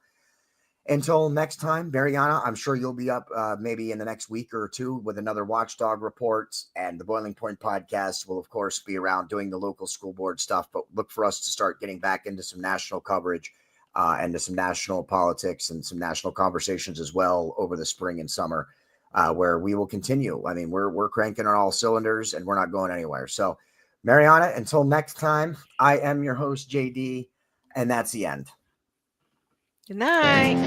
Until next time, Mariana, I'm sure you'll be up maybe in the next week or two with another Watchdog report, and the Boiling Point Podcast will, of course, be around doing the local school board stuff, but look for us to start getting back into some national coverage and to some national politics and some national conversations as well over the spring and summer, where we will continue. I mean, we're cranking on all cylinders and we're not going anywhere. So, Mariana, until next time, I am your host, JD, and that's the end. Good night.